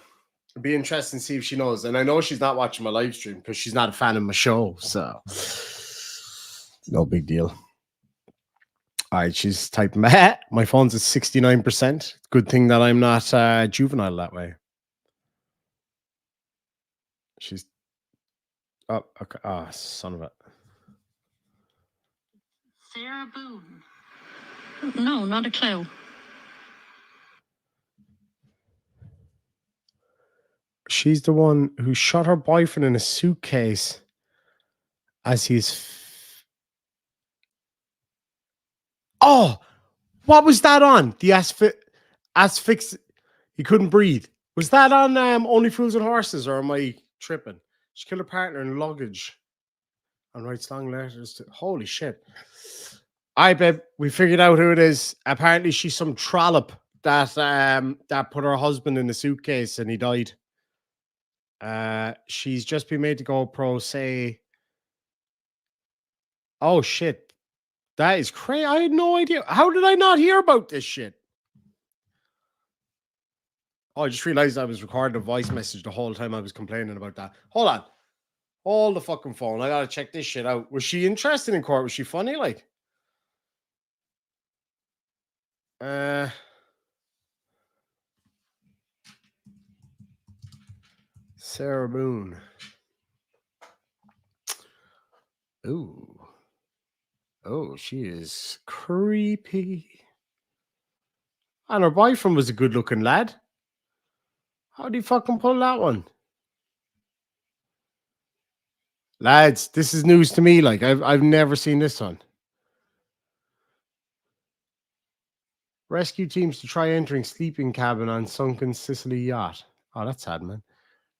it'd be interesting to see if she knows. And I know she's not watching my live stream because she's not a fan of my show, so no big deal. All right, she's typing. My phone's at 69%. Good thing that I'm not juvenile that way. She's oh, okay. Oh, son of a. Sarah Boone. No, not a clue. She's the one who shot her boyfriend in a suitcase as he's. Oh, what was that on? The asphyx. He couldn't breathe. Was that on Only Fools and Horses, or am I tripping? She killed her partner in luggage and writes long letters to. Holy shit. All right, babe. We figured out who it is. Apparently, she's some trollop that put her husband in a suitcase and he died. She's just been made to go pro se. Oh shit. That is crazy. I had no idea. How did I not hear about this shit? Oh, I just realized I was recording a voice message the whole time I was complaining about that. Hold on. Hold the fucking phone. I gotta check this shit out. Was she interested in court? Was she funny? Like, Sarah Boone. Ooh. Oh, she is creepy. And her boyfriend was a good looking lad. How'd he fucking pull that one? Lads, this is news to me. Like, I've never seen this one. Rescue teams to try entering sleeping cabin on sunken Sicily yacht. Oh, that's sad, man.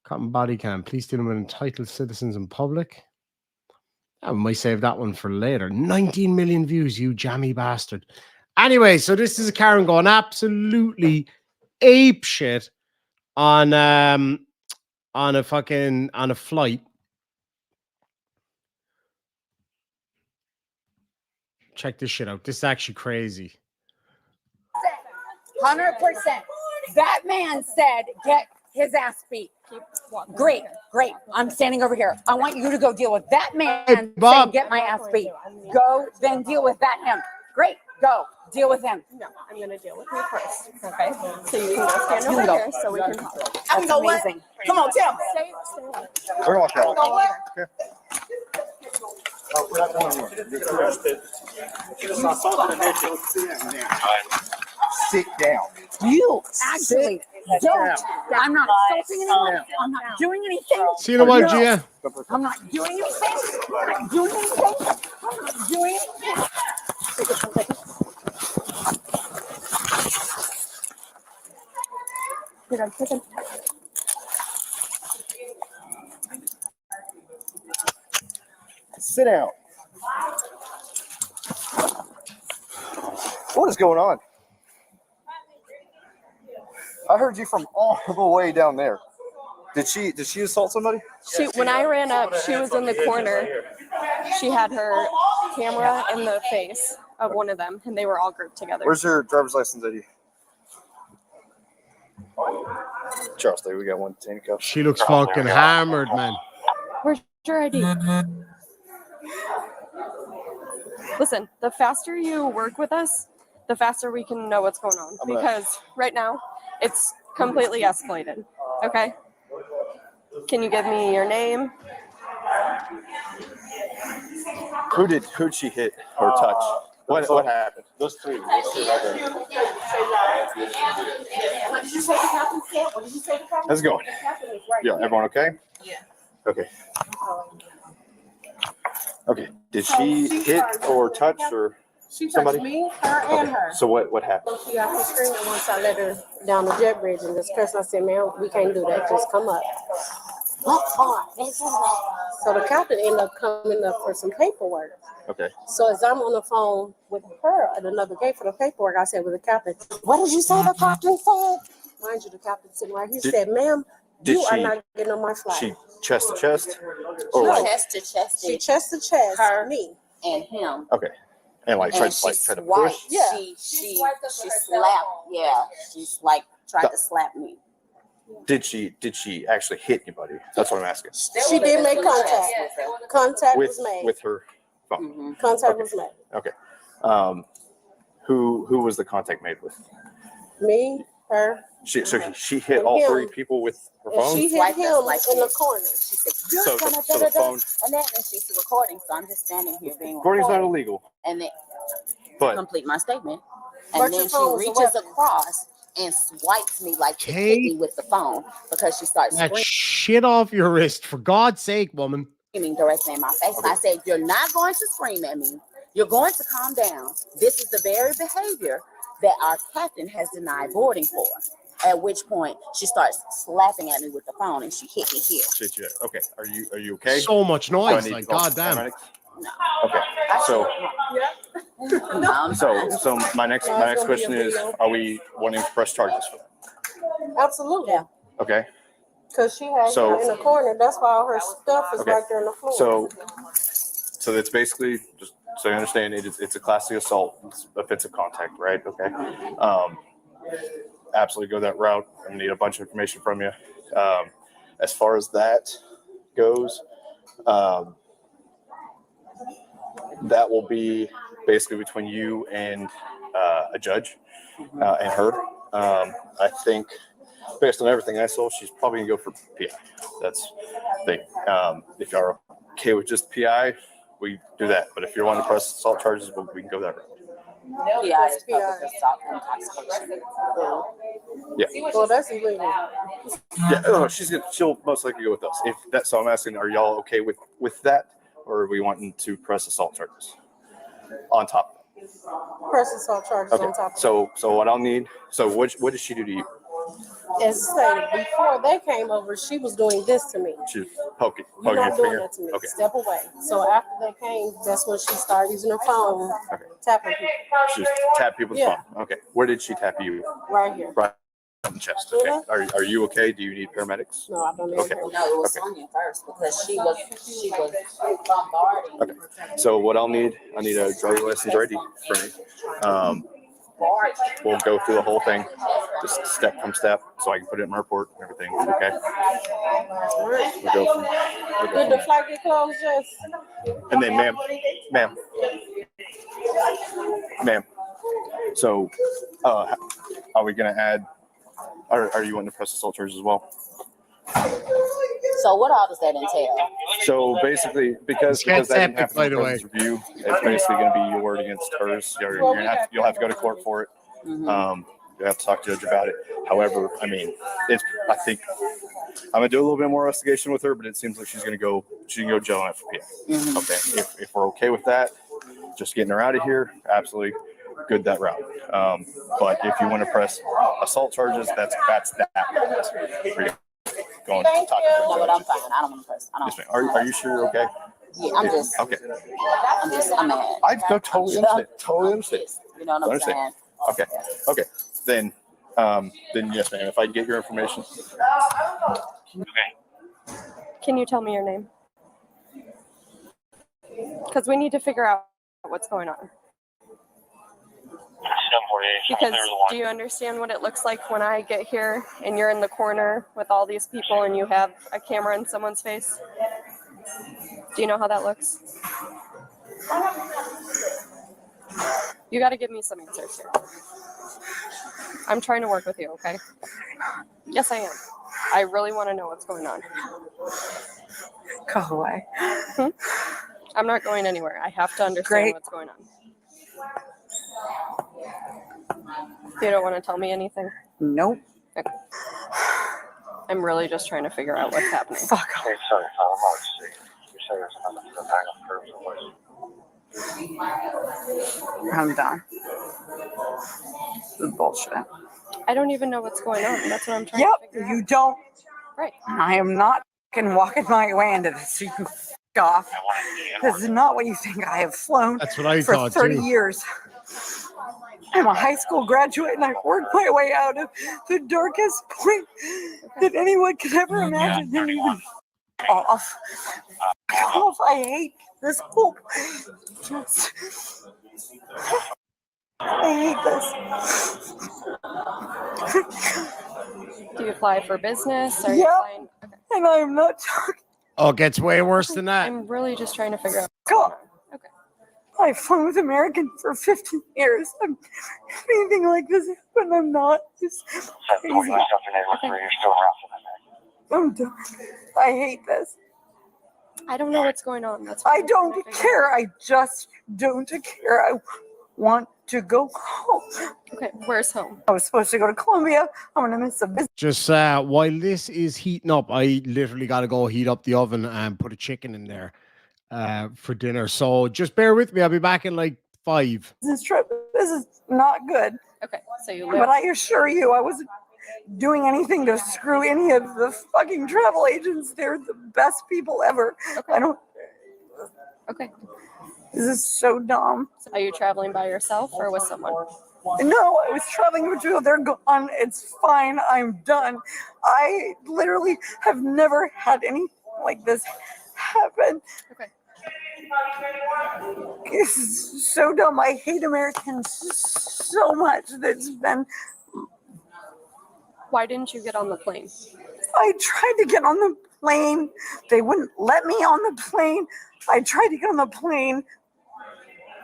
Cotton body cam. Police dealing with entitled citizens in public. I might save that one for later. 19 million views, you jammy bastard. Anyway, so this is a Karen going absolutely ape shit on a flight. Check this shit out. This is actually crazy. 100%. That man said, get his ass beat. Great, great. I'm standing over here. I want you to go deal with that man saying, get my ass beat. Go, then deal with that him. Great, go. Deal with him. No, I'm going to deal with you first. Okay? So you can go stand over here so we can talk. That's amazing. Come on, Tim. We're going to go what? Sit down. You actually don't. I'm not insulting anyone. I'm not doing anything. See you what, Gia? I'm not doing anything. I'm not doing anything. I'm not doing anything. Sit down. What is going on? I heard you from all the way down there. Did she assault somebody? When I ran up, she was in the corner. She had her camera in the face of one of them, and they were all grouped together. Where's your driver's license ID? Charles, we got one handcuff. She looks fucking hammered, man. Where's your ID? Listen, the faster you work with us, the faster we can know what's going on. Because right now, it's completely escalated. Okay? Can you give me your name? Who'd she hit or touch? What happened? Those three right there. What did you say the captain said? What did you say the captain? How's it going? Yeah, everyone okay? Yeah. Okay. Okay. Did she hit or touch or She touched somebody? me, her, and her. So what happened? She got her screaming once I let her down the jet bridge and just cursed. I said, "Man, we can't do that. Just come up." What for? So the captain ended up coming up for some paperwork. Okay. So as I'm on the phone with her at another gate for the paperwork, I said with the captain, "What did you say the captain said?" Mind you, the captain sitting right here said, "Ma'am, you are not getting on my flight." She chest to chest? Or No. like, Chest to chest. She chest to chest. Her, me, and him. okay. And like tried to push? Yeah. She slapped. Yeah, she's like tried to slap me. Did she actually hit anybody? That's what I'm asking. She did make contact. Contact was made. With her phone. Contact was made. Okay. Who was the contact made with? Me, her. She hit all three people with her phone? She hit him in the corner. She said, So the phone. and then she's recording, so I'm just standing here being Recording's not recorded. illegal. And then But complete my statement. But And your then she phone was a reaches weapon. across and swipes me like to hit me with the phone because she starts That shit off your wrist, for God's sake, woman. screaming directly in my face. And I said, "You're not going to scream at me. You're going to calm down. This is the very behavior that our captain has denied boarding for." At which point she starts slapping at me with the phone and she hit me here. Shit, yeah. Okay. Are you okay? So much Do I noise, need like to call goddamn. paramedics? Okay. So my next question is, are we wanting to press charges for that? Absolutely. Okay. Cause she had So- him in the corner, that's why all her stuff is Okay. right there on the floor. So it's basically, just so you understand, it's a classic assault, it's offensive contact, right? Okay. Absolutely go that route. I need a bunch of information from you. As far as that goes, that will be basically between you and a judge and her. I think based on everything I saw, she's probably gonna go for PI. That's the thing. If you're okay with just PI, we do that. But if you want to press assault charges, we can go that route. PI is public assault intoxication. Yeah. Well, that's illegal. Yeah. No, she'll most likely go with us. If that, so I'm asking, are y'all okay with that, or are we wanting to press assault charges on top? Press assault charges Okay. on top of it. So what I'll need. So what did she do to you? As stated, before they came over, she was doing this to me. She was poking You're your not doing finger. that to me. Okay. Step away. So after they came, that's when she started using her phone, tapping people. She just tapped people's Yeah. phone. Okay. Where did she tap you? Right here. Right on the chest. Okay. Are you okay? Do you need paramedics? No, I don't need Okay. her. No, it was Sonia first because she was bombarding. Okay. So what I need a driver's license ready for me. We'll go through the whole thing, just step from step, so I can put it in my report and everything. Okay. We'll go Did the flight get closed, Jess? And then, ma'am. So, are we gonna add? Are you wanting to press assault charges as well? So what all does that entail? So basically, because Get that didn't septic, happen by in the the way. person's review, it's basically going to be your word against hers. You'll have to go to court for it. You have to talk to the judge about it. However, I mean, I think I'm gonna do a little bit more investigation with her, but it seems like she can go jail on it for PI. Okay, if we're okay with that, just getting her out of here, absolutely good that route. But if you want to press assault charges, that's that. Going to talk to the No, judge. but I'm fine. I don't want to press. I don't. Yes, ma'am. Are you sure you're okay? Yeah, I'm just. Okay. I'm mad. I totally understand. Totally understand. You know what I'm Understand. saying? Okay. Then yes, ma'am. If I get your information. Okay. Can you tell me your name? Because we need to figure out what's going on. Because do you understand what it looks like when I get here and you're in the corner with all these people and you have a camera in someone's face? Do you know how that looks? You got to give me some answers here. I'm trying to work with you, okay? Yes, I am. I really want to know what's going on. Go away. I'm not going anywhere. I have to understand Great. what's going on. You don't want to tell me anything? Nope. Okay. I'm really just trying to figure out what's happening. Fuck. Okay, sorry, you're saying there's another backup curves or what? I'm done. This is bullshit. I don't even know what's going on. That's what I'm trying to figure out. You don't. Right. I am not fucking walking my way into this. You can f off. This is not what you think. I have flown That's what I for thought, 30 too. years. I'm a high school graduate and I worked my way out of the darkest point that anyone could ever imagine. Then even off. Off. I hate this whole. I hate this. Do you fly for business? Are you Yeah. flying? Okay. And I am not talking. Oh, it gets way worse than that. I'm really just trying to figure out. God. I've flown with American for 15 years. Anything like this happened, I'm not. It's crazy. I'm done. I hate this. I don't know what's going on. That's I don't care. I just don't care. I want to go home. Okay, where's home? I was supposed to go to Colombia. I'm gonna miss a visit. Just while this is heating up, I literally got to go heat up the oven and put a chicken in there for dinner. So just bear with me. I'll be back in like 5. This trip. This is not good. Okay, so you live. But I assure you, I wasn't doing anything to screw any of the fucking travel agents. They're the best people ever. Okay. I don't. Okay. This is so dumb. Are you traveling by yourself or with someone? No, I was traveling with you. They're gone. It's fine. I'm done. I literally have never had anything like this happen. Okay. It's so dumb. I hate Americans so much. That's been. Why didn't you get on the plane? I tried to get on the plane. They wouldn't let me on the plane. I tried to get on the plane.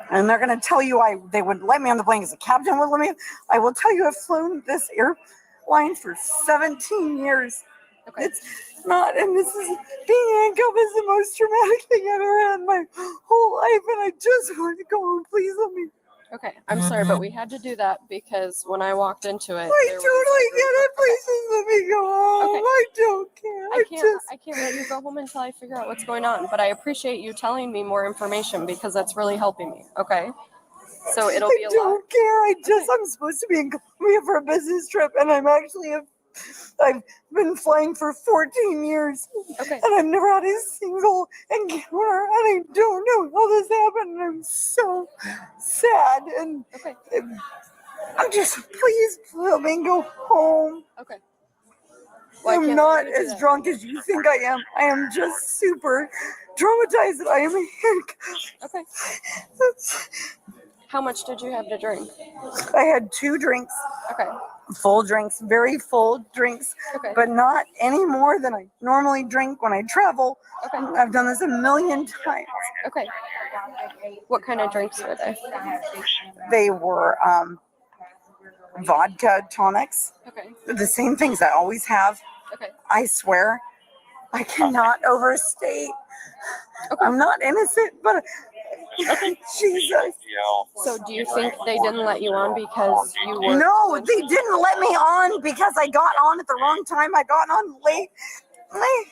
And they're going to tell you they wouldn't let me on the plane because the captain would let me. I will tell you, I've flown this airline for 17 years. Okay. It's not, and this is, being handcuffed is the most traumatic thing I've ever had in my whole life. And I just want to go home. Please let me. Okay, I'm sorry, but we had to do that because when I walked into it, I totally get it. Please just let me go home. Okay. I don't care. I can't let you go home until I figure out what's going on. But I appreciate you telling me more information because that's really helping me. Okay, so it'll be a I don't lot. care. I'm supposed to be in Colombia for a business trip, and I've been flying for 14 years. Okay. And I've never had a single encounter, and I don't know how this happened. And I'm so sad. And okay. I'm just, please let me go home. Okay. I'm not as drunk as you think I am. I am just super traumatized that I am handcuffed. Okay. How much did you have to drink? I had 2 drinks. Okay. Full drinks, very full drinks, Okay. but not any more than I normally drink when I travel. Okay. I've done this a million times. Okay. What kind of drinks were they? They were vodka tonics. Okay. The same things I always have. Okay. I swear, I cannot overstate. Okay. I'm not innocent, but Jesus. So do you think they didn't let you on because you were? No, they didn't let me on because I got on at the wrong time. I got on late. My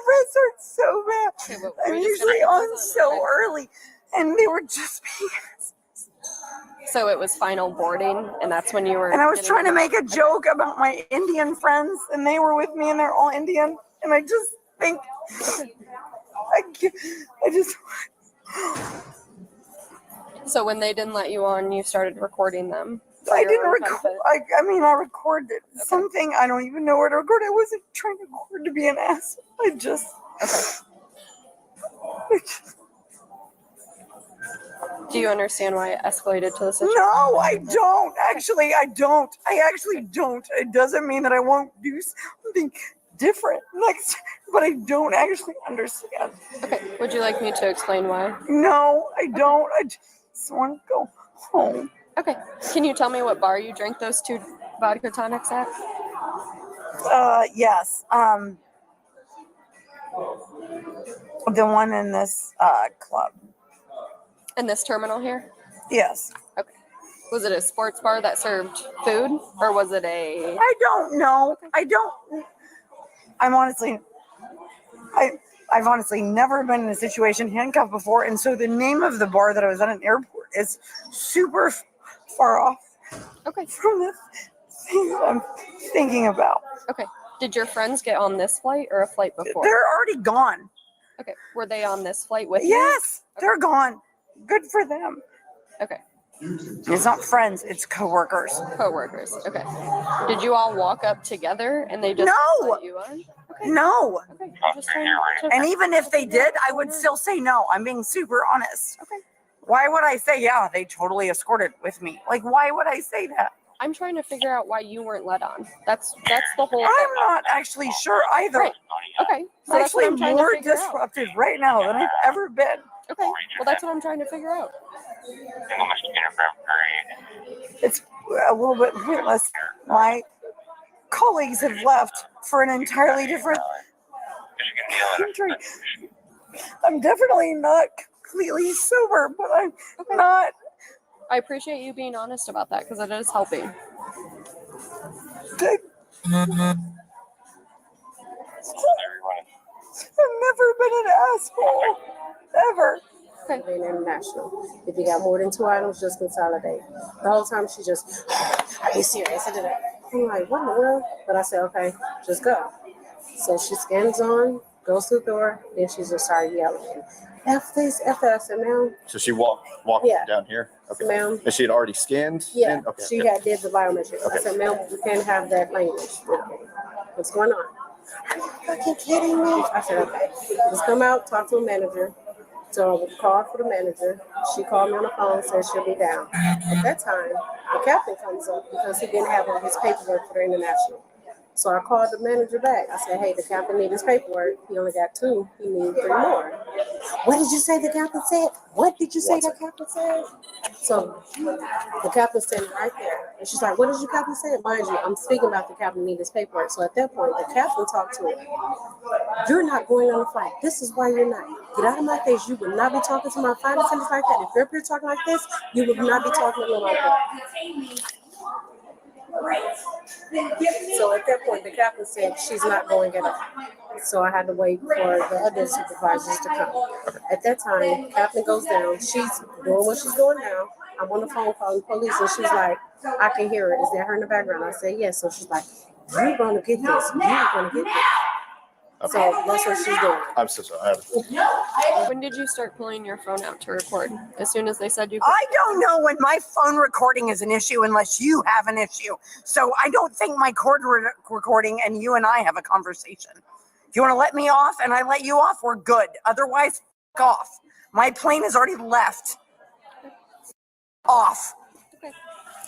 wrists hurt so bad. Okay, well, I'm we just usually gotta on focus so on it. early, and they were just being. So it was final boarding, and that's when you were. And I was getting trying to on- make a joke about my Indian friends, and they were with me, and they're all Indian. And I just think, I just. So when they didn't let you on, you started recording them. I didn't record. I mean, I recorded something. I don't even know where to record. I wasn't trying to record to be an ass. I just. Do you understand why it escalated to the situation? No, I don't. Actually, I don't. I actually don't. It doesn't mean that I won't do something different next, but I don't actually understand. Okay. Would you like me to explain why? No, I don't. I just want to go home. Okay. Can you tell me what bar you drank those 2 vodka tonics at? Yes. The one in this club. In this terminal here? Yes. Okay. Was it a sports bar that served food, or was it a? I don't know. I've honestly never been in a situation handcuffed before, and so the name of the bar that I was at an airport is super far off. Okay. From the things I'm thinking about. Okay. Did your friends get on this flight or a flight before? They're already gone. Okay. Were they on this flight with you? Yes, they're gone. Good for them. Okay. It's not friends, it's coworkers. Coworkers. Okay. Did you all walk up together and they just No. let you on? Okay. No. Okay. Just trying to- And even if they did, I would still say no. I'm being super honest. Okay. Why would I say, yeah, they totally escorted with me? Like, why would I say that? I'm trying to figure out why you weren't let on. That's the whole. I'm not actually sure either. Right. Okay. So I'm that's what actually I'm trying to more figure out. disruptive right now than I've ever been. Okay. Well, that's what I'm trying to figure out. It's a little bit pointless. My colleagues have left for an entirely different country. I'm definitely not completely sober, but I'm not. I appreciate you being honest about that because it is helping. I've never been an asshole. Ever. Okay. International. If you got more than 2 items, just consolidate. The whole time she just, are you serious? I did it. I'm like, what in the world? But I said, okay, just go. So she scans on, goes to the door, then she just started yelling. After I said, ma'am, So she walked Yeah. down here? Okay. ma'am. And she had already scanned? Yeah, in? Okay. she yeah. did the biometrics. I said, ma'am, we can't have that language. What's going on? Are you fucking kidding me? I said, okay, let's come out, talk to a manager. So I called for the manager. She called me on the phone, said she'll be down. At that time, the captain comes up because he didn't have all his paperwork for the international. So I called the manager back. I said, hey, the captain needs his paperwork. He only got 2. He needs 3 more. What did you say the captain said? What did you say the captain said? So the captain's standing right there. And she's like, what did your captain say? Mind you, I'm speaking about the captain needing his paperwork. So at that point, the captain talked to her. You're not going on the flight. This is why you're not. Get out of my face. You would not be talking to my flight attendants like that. If you're up here talking like this, you would not be talking to me like that. So at that point, the captain said she's not going at all. So I had to wait for the other supervisors to come. At that time, captain goes down. She's doing what she's doing now. I'm on the phone calling the police, and she's like, I can hear her. Is that her in the background? I said, yes. So she's like, you're going to get this. You're going to get this. So that's what she's doing. I'm so sorry. When did you start pulling your phone out to record? As soon as they said you could? I don't know when my phone recording is an issue unless you have an issue. So I don't think my recording and you and I have a conversation. If you want to let me off and I let you off, we're good. Otherwise, f off. My plane has already left. Off.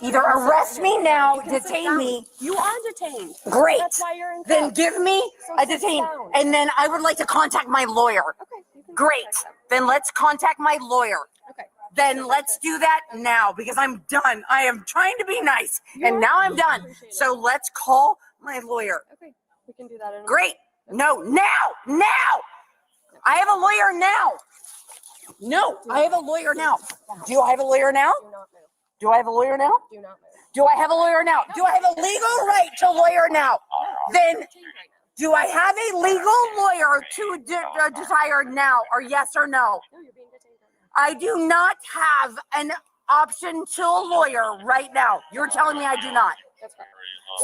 Either arrest me now, detain me. You are detained. Great. That's why you're in Then cuffs. give me a detain. And then I would like to contact my lawyer. Great. Then let's contact my lawyer. Okay. Then let's do that now because I'm done. I am trying to be nice and now I'm done. So let's call my lawyer. Okay, we can do that in a Great. No, now. I have a lawyer now. No, I have a lawyer now. Do I have a lawyer now? Do I have a lawyer now? Do not move. Do I have a lawyer now? Do I have a legal right to lawyer now? Then do I have a legal lawyer to desire now, or yes or no? I do not have an option to a lawyer right now. You're telling me I do not.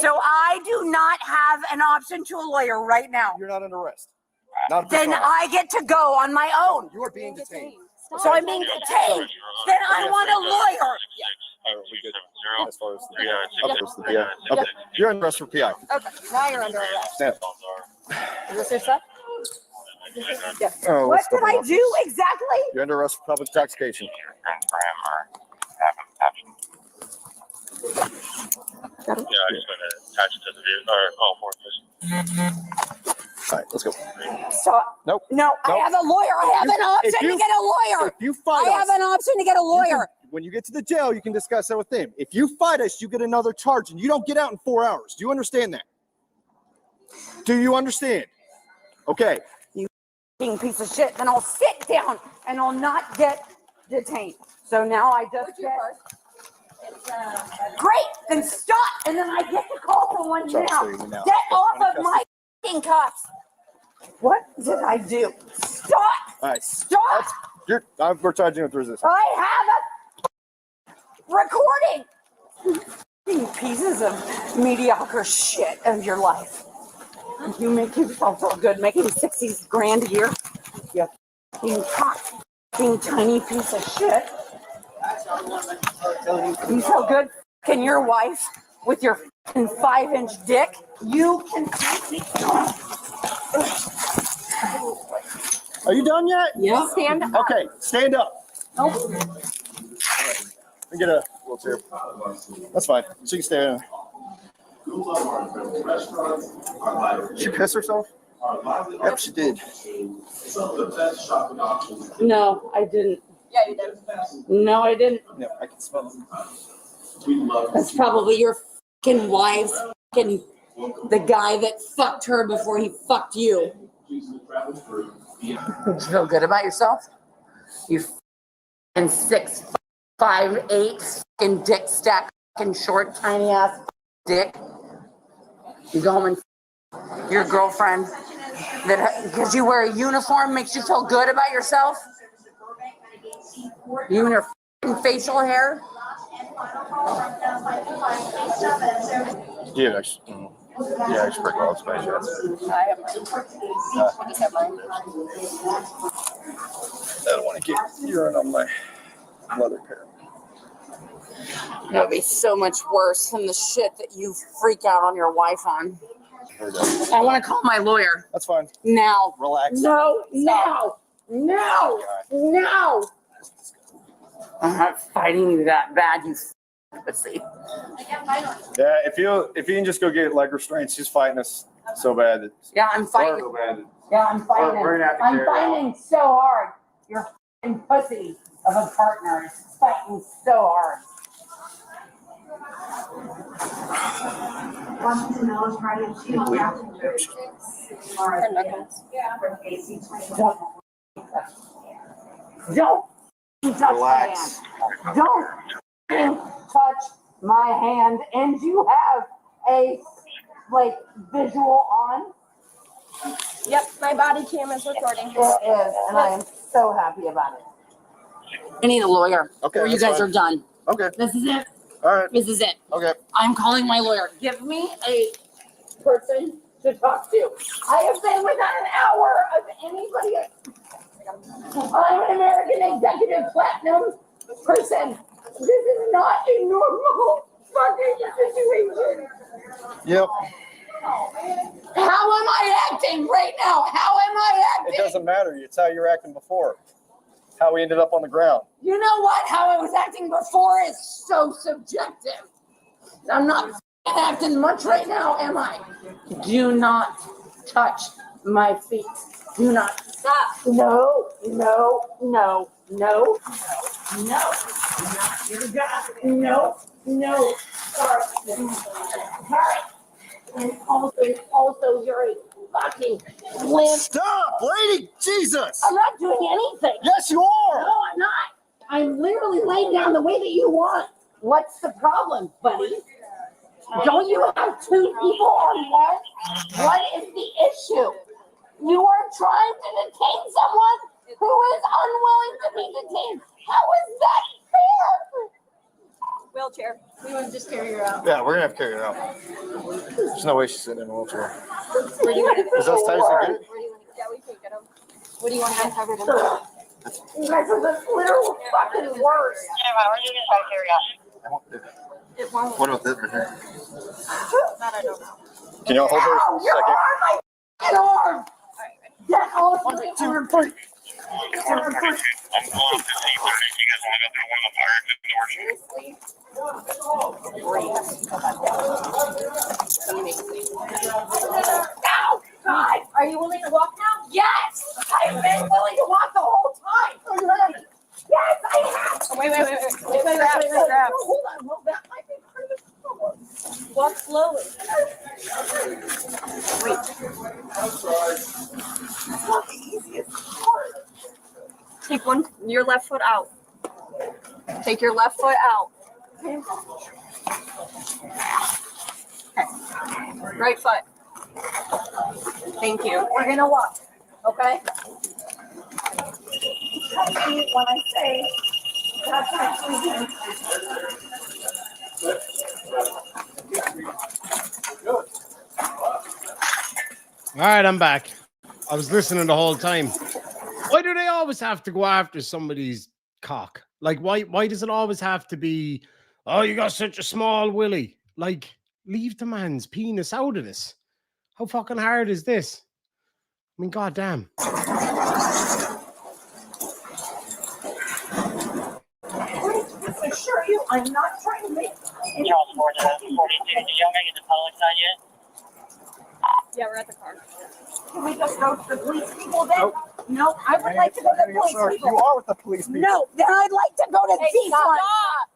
So I do not have an option to a lawyer right now. You're not under arrest. Then I get to go on my own. You are being detained. So I'm being detained. Then I want a lawyer. We good as far as the PI. Okay. You're under arrest for PI. Okay, now you're under arrest. Stand. Is this your stuff? Yes. Oh, What let's did go I back. do exactly? You're under arrest for public intoxication. Yeah, I just want to attach it to the vehicle or call for it. All right, let's go. Stop. Nope. No, I have a lawyer. I have an option to get a lawyer. If you fight I have us, an option to get a lawyer. when you get to the jail, you can discuss that with them. If you fight us, you get another charge, and you don't get out in 4 hours. Do you understand that? Do you understand? Okay. You piece of shit. Then I'll sit down and I'll not get detained. So now I just get. Great. Then stop, and then I get to call for one Sorry, now. sorry, now. Get off of my f***ing cuffs. What did I do? Stop. All right. Stop. We're charging with resistance. I have a recording. You pieces of mediocre shit of your life. You make yourself feel good, making 60 grand a year. You fucking tiny piece of shit. You feel good fucking your wife with your fucking 5-inch dick. You can. Are you done yet? Yeah. Stand up. Okay, stand up. Nope. We get a wheelchair. That's fine. She can stay there. She pissed herself? Yep, she did. No, I didn't. Yeah, you did. No, I didn't. No, I can smell it. That's probably your fucking wife's fucking the guy that fucked her before he fucked you. You feel good about yourself? You fucking 6'5", 5'8", fucking dick stack, fucking short, tiny ass dick. You go home and your girlfriend that because you wear a uniform makes you feel good about yourself. You and your fucking facial hair. Yeah, actually. Yeah, it's pretty well explained. I have mine. I just have mine. I don't want to get urine on my leather pair. That would be so much worse than the shit that you freak out on your wife on. I want to call my lawyer. That's fine. Now. Relax. No, now. No. No. I'm not fighting you that bad, you pussy. Yeah, if you can just go get leg restraints, she's fighting us so bad. Yeah, I'm fighting. Yeah, I'm fighting. I'm fighting so hard. Your f***ing pussy of a partner is fighting so hard. Washington Mills Friday, she will have to do it. Don't touch my hand. Don't touch my hand. And you have a visual on. Yep, my body cam is recording. It is, and I am so happy about it. I need a lawyer. Okay, Or you that's guys fine. are done. Okay. This is it. All right. This is it. Okay. I'm calling my lawyer. Give me a person to talk to. I have been within an hour of anybody. I'm an American Executive Platinum person. This is not a normal fucking situation. Yep. How am I acting right now? How am I acting? It doesn't matter. It's how you're acting before. How we ended up on the ground. You know what? How I was acting before is so subjective. I'm not acting much right now, am I? Do not touch my feet. Do not stop. No, no, no, no, no. You're God. No, no. Sorry. Sorry. And also, you're a fucking limp. Stop, lady! Jesus! I'm not doing anything. Yes, you are. No, I'm not. I'm literally laying down the way that you want. What's the problem, buddy? Don't you have two people on one? What is the issue? You are trying to detain someone who is unwilling to be detained. How is that fair? Wheelchair. We want to just carry her out. Yeah, we're gonna have to carry her out. There's no way she's sitting in a wheelchair. Where do you want to Is those tires are good? Yeah, we can get them. What do you want to have covered in? You guys are the literal fucking worst. It won't. What about this right here? That I don't know. Can y'all hold her Ow, a your second? arm, my fucking arm. Get off my arm. I'm calling to see if you guys want to go through one of the fire doors. Ow, God. Are you willing to walk now? Yes, I've been willing to walk the whole time. Yes, I have. Oh, wait. Grab. Hold on, well, that might be part of the problem. Walk slowly. It's not the easiest part. Take your left foot out. Take your left foot out. Okay. Right foot. Thank you. We're gonna walk, okay? Trust me when I say that's actually good. All right, I'm back. I was listening the whole time. Why do they always have to go after somebody's cock? Like, why does it always have to be, oh, you got such a small willy? Like, leave the man's penis out of this. How fucking hard is this? I mean, goddamn. I assure you, I'm not trying to make any. Did y'all make it to public side yet? Yeah, we're at the car. Can we just go to the police people then? No, I would like to go to the police people. You are with the police people. No, then I'd like to go to these ones.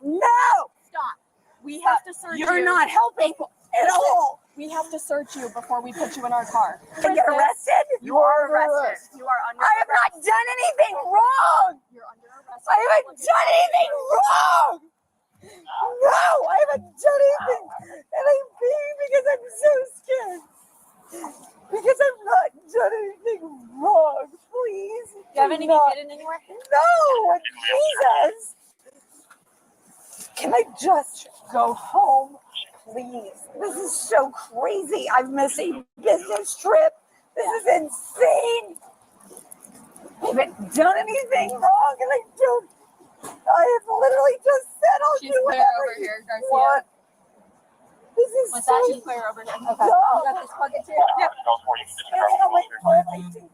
No, Stop. We have to search you. you're not helping at all. We have to search you before we put you in our car. To get arrested? You are arrested. You are under I have not done anything wrong. You're under arrest. I haven't done anything wrong. No, I haven't done anything. And I'm being because I'm so scared. Because I've not done anything wrong. Please. Do you have anything hidden anywhere? No, Jesus. Can I just go home? please. This is so crazy. I've missed a business trip. This is insane. I haven't done anything wrong, and I have literally just said I'll do whatever over here, Garcia. want. This is What's so that? She's clear over here. Okay. dumb. You got this bucket too? Yeah. I think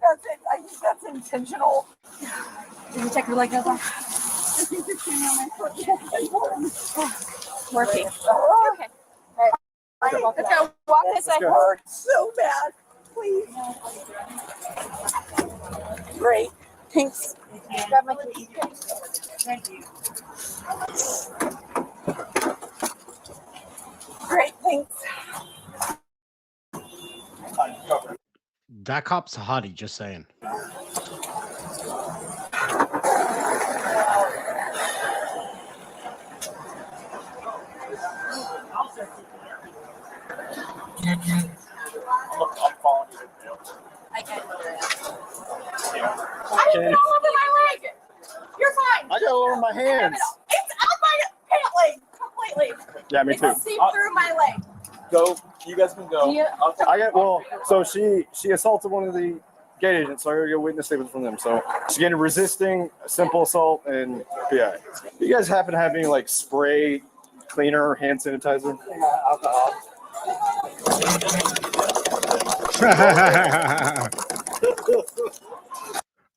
that's intentional. Did you check your leg out? Working. Okay. Let's go walk this way. It hurts so bad. Please. Great. Thanks. Grab my keys. Thank you. Great. Thanks. That cop's a hottie, just saying. I can't. I didn't go over my leg. You're fine. I got all over my hands. It's up my pant leg completely. Yeah, me too. It's seeped through my leg. Go. You guys can go. Yeah. I got so she assaulted one of the gate agents, so I gotta get witness statements from them. So she's getting resisting, simple assault, and PI. You guys happen to have any like spray cleaner, hand sanitizer? Alcohol.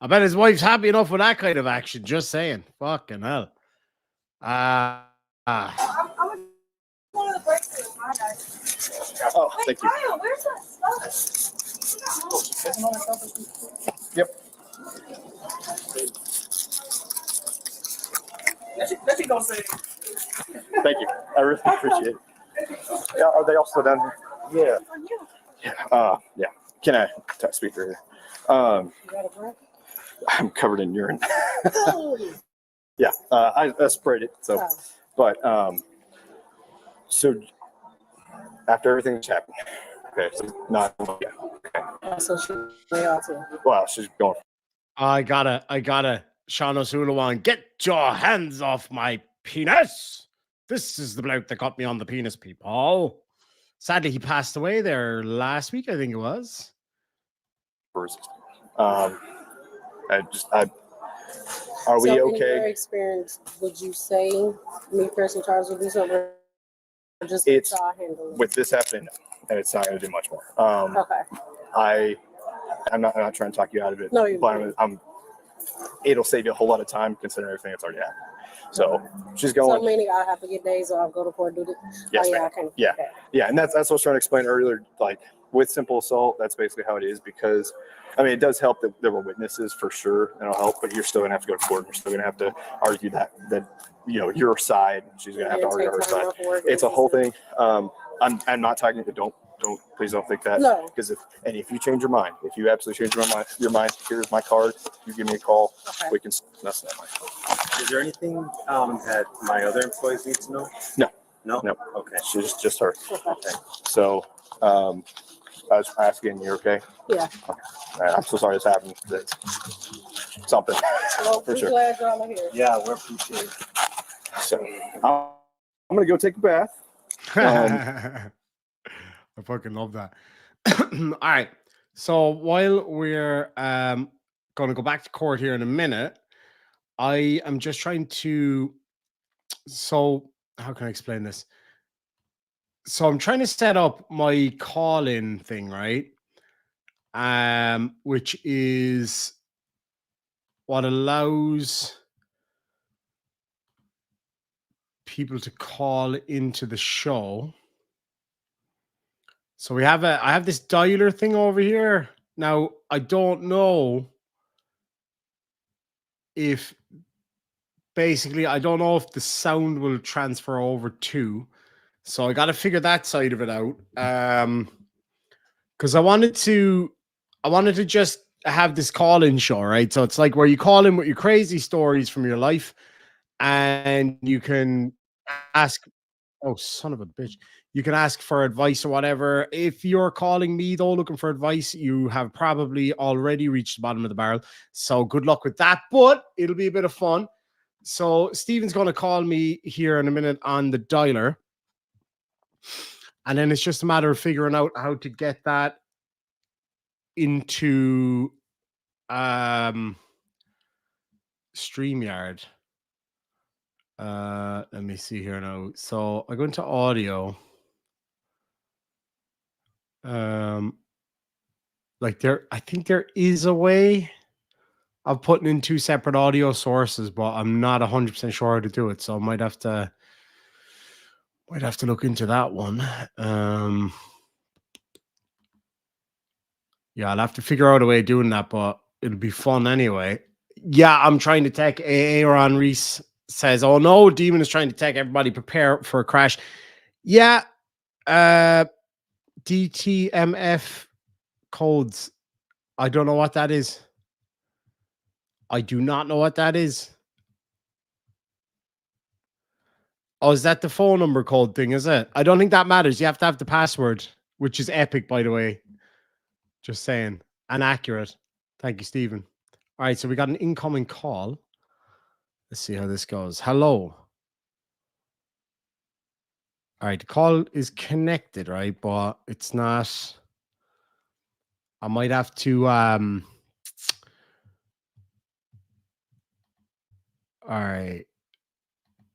I bet his wife's happy enough with that kind of action. Just saying. Fucking hell. I'm one of the breakthroughs. My guys. Oh, thank you. Kyle, where's that stuff? Yep. Thank you. I really appreciate it. Yeah, are they all still down here? Yeah. Yeah. Can I speak through here? I'm covered in urine. Yeah. I sprayed it. So, but so after everything's happened, okay. So not yeah. Okay. So she way out too. Well, she's going. I gotta, Sean O'Sullivan, get your hands off my penis. This is the bloke that got me on the penis, people. Sadly, he passed away there last week, I think it was. Are So we in your okay? experience, would you say me pressing charges would be something? Or just It's how I handle it? with this happening, and it's not going to do much more. Okay. I'm not trying to talk you out of it. No, you're but not. it'll save you a whole lot of time considering everything that's already happened. So she's So going. meaning I have to get days or I'll go to court and do it? Yes, Oh, yeah, ma'am. I can. Yeah, Okay. yeah, and that's what I was trying to explain earlier. Like with simple assault, that's basically how it is. Because I mean, it does help that there were witnesses for sure, and it'll help. But you're still gonna have to go to court. And you're still gonna have to argue that your side. She's gonna have to argue her side. It's a whole thing. I'm not talking to please don't think that. No. Because if you change your mind, if you absolutely change your mind, here's my card. You give me a call. Okay. We can. That's not my fault. Is there anything that my other employees need to know? No. No? No. Okay. She's just her. Okay. So, I was asking, you okay? Yeah. I'm so sorry this happened. That's something Well, for we're sure. glad y'all are here. Yeah, we're appreciated. So, I'm gonna go take a bath. I fucking love that. All right. So while we're going to go back to court here in a minute, I am just trying to. So how can I explain this? So I'm trying to set up my call-in thing, right? Which is what allows people to call into the show. So I have this dialer thing over here. Now, I don't know if I don't know if the sound will transfer over too. So I got to figure that side of it out. Because I wanted to just have this call-in show, right? So it's like where you call in with your crazy stories from your life, and you can ask. Oh, son of a bitch. You can ask for advice or whatever. If you're calling me, though, looking for advice, you have probably already reached the bottom of the barrel. So good luck with that, but it'll be a bit of fun. So Stephen's going to call me here in a minute on the dialer. And then it's just a matter of figuring out how to get that into StreamYard. Let me see here now. So I go into audio. Like I think there is a way of putting in 2 separate audio sources, but I'm not 100% sure how to do it. So I might have to look into that one. Yeah, I'll have to figure out a way of doing that, but it'll be fun anyway. Yeah, I'm trying to tech. Aaron Reese says, "Oh no, Demon is trying to tech everybody. Prepare for a crash." Yeah, DTMF codes. I don't know what that is. I do not know what that is. Oh, is that the phone number code thing? Is it? I don't think that matters. You have to have the password, which is epic, by the way. Just saying, and accurate. Thank you, Stephen. All right, so we got an incoming call. Let's see how this goes. Hello. All right, the call is connected, right? But it's not. I might have to all right.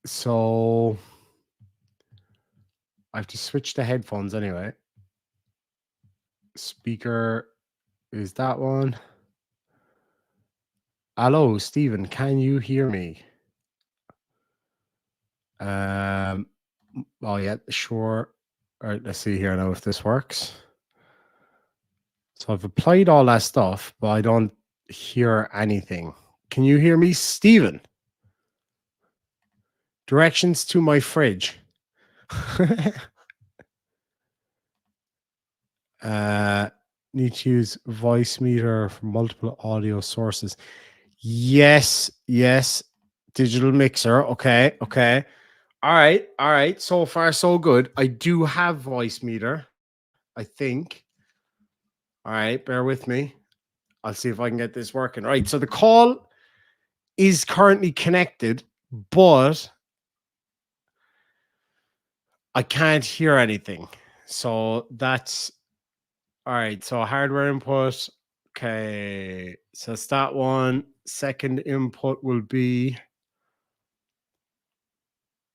So I have to switch the headphones anyway. Speaker is that one. Hello, Stephen. Can you hear me? Oh yeah, sure. All right, let's see here now if this works. So I've applied all that stuff, but I don't hear anything. Can you hear me, Stephen? Directions to my fridge. Need to use voice meter for multiple audio sources. Yes. Digital mixer. Okay. All right. So far, so good. I do have voice meter, I think. All right, bear with me. I'll see if I can get this working. All right, so the call is currently connected, but I can't hear anything. So that's all right. So hardware input. Okay, so it's that one. Second input will be,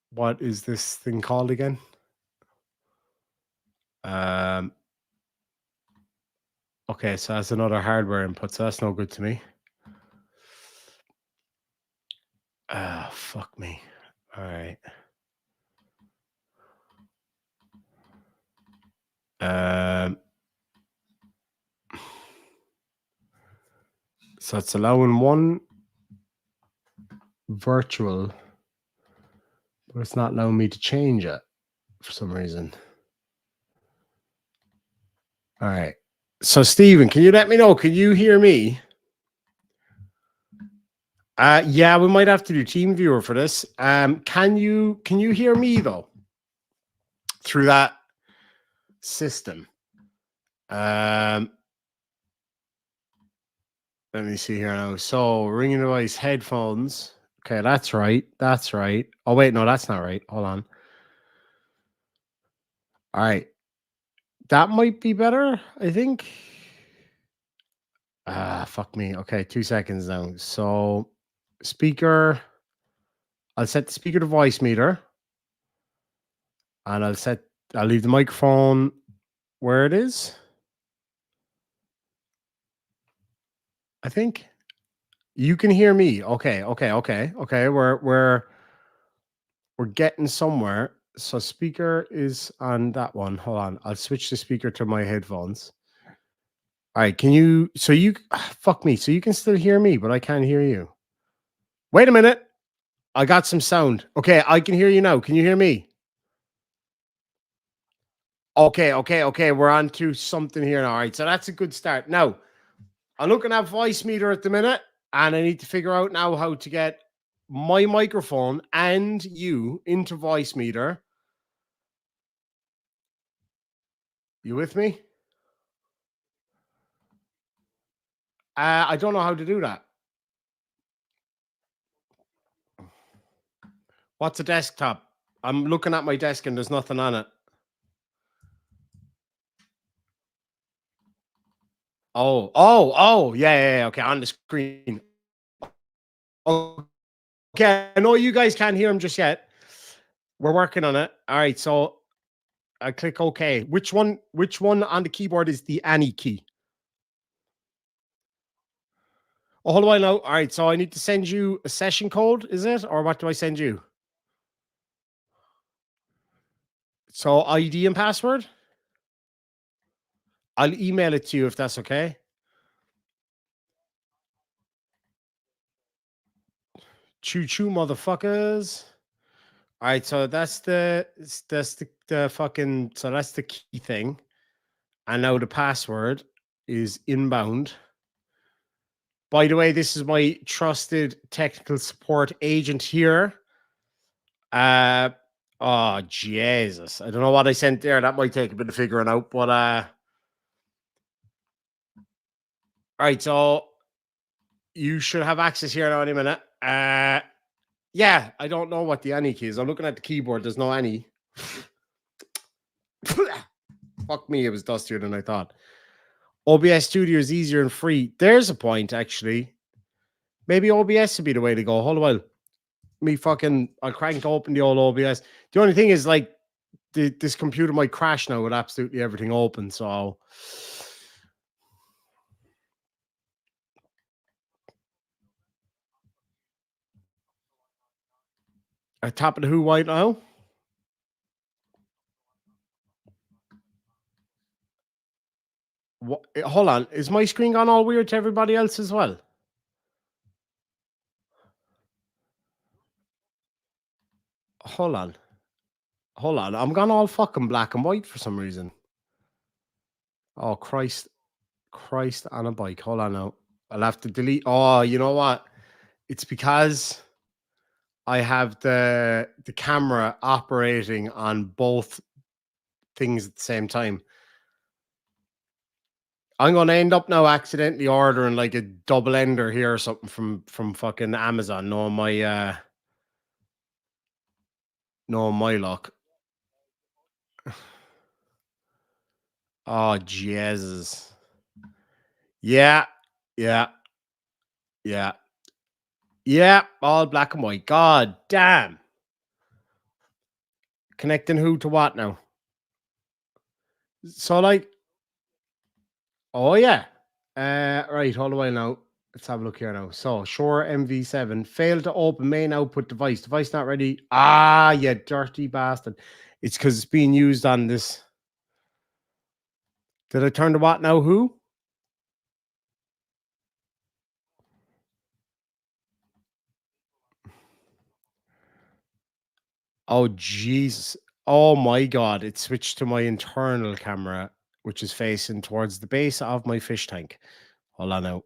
what is this thing called again? Okay, so that's another hardware input, so that's no good to me. Fuck me. All right. So it's allowing one virtual, but it's not allowing me to change it for some reason. All right. So Stephen, can you let me know? Can you hear me? Yeah, we might have to do Team Viewer for this. Can you hear me though? Through that system. Let me see here now. So ringing device, headphones. Okay, that's right. Oh wait, no, that's not right. Hold on. All right. That might be better, I think. Fuck me. Okay, 2 seconds now. So speaker, I'll set the speaker to voice meter. And I'll leave the microphone where it is. I think you can hear me. Okay. We're getting somewhere. So speaker is on that one. Hold on. I'll switch the speaker to my headphones. All right. Fuck me. So you can still hear me, but I can't hear you. Wait a minute. I got some sound. Okay. I can hear you now. Can you hear me? Okay. We're on to something here now. All right. So that's a good start. Now, I'm looking at voice meter at the minute, and I need to figure out now how to get my microphone and you into voice meter. You with me? I don't know how to do that. What's a desktop? I'm looking at my desk and there's nothing on it. Yeah. Okay, on the screen. Okay, I know you guys can't hear him just yet. We're working on it. All right, so I click OK. Which one on the keyboard is the Annie key? Oh, hold on now. All right, so I need to send you a session code, is it? Or what do I send you? So ID and password? I'll email it to you if that's okay. Choo choo, motherfuckers. All right, so that's the fucking, so that's the key thing. And now the password is inbound. By the way, this is my trusted technical support agent here. Oh Jesus. I don't know what I sent there. That might take a bit of figuring out, but all right, so you should have access here now any minute. Yeah, I don't know what the any key is. I'm looking at the keyboard. There's no any. Fuck me, it was dustier than I thought. OBS Studio is easier and free. There's a point, actually. Maybe OBS would be the way to go. Hold a while. I'll crank open the old OBS. The only thing is, like, this computer might crash now with absolutely everything open, so... Top of the who right now? What, hold on. Is my screen gone all weird to everybody else as well? Hold on. I'm gone all fucking black and white for some reason. Oh, Christ on a bike. Hold on now. I'll have to delete. Oh, you know what? It's because I have the camera operating on both things at the same time. I'm going to end up now accidentally ordering like a double ender here or something from fucking Amazon. No, my luck. Oh, Jesus. Yeah. All black and white. God damn. Connecting who to what now? So, like, oh, yeah. Right, hold a while now. Let's have a look here now. So, Shure MV7 failed to open main output device. Device not ready. Ah, you dirty bastard. It's because it's being used on this. Did I turn to what now? Who? Oh, Jesus. Oh, my God. It switched to my internal camera, which is facing towards the base of my fish tank. Hold on now.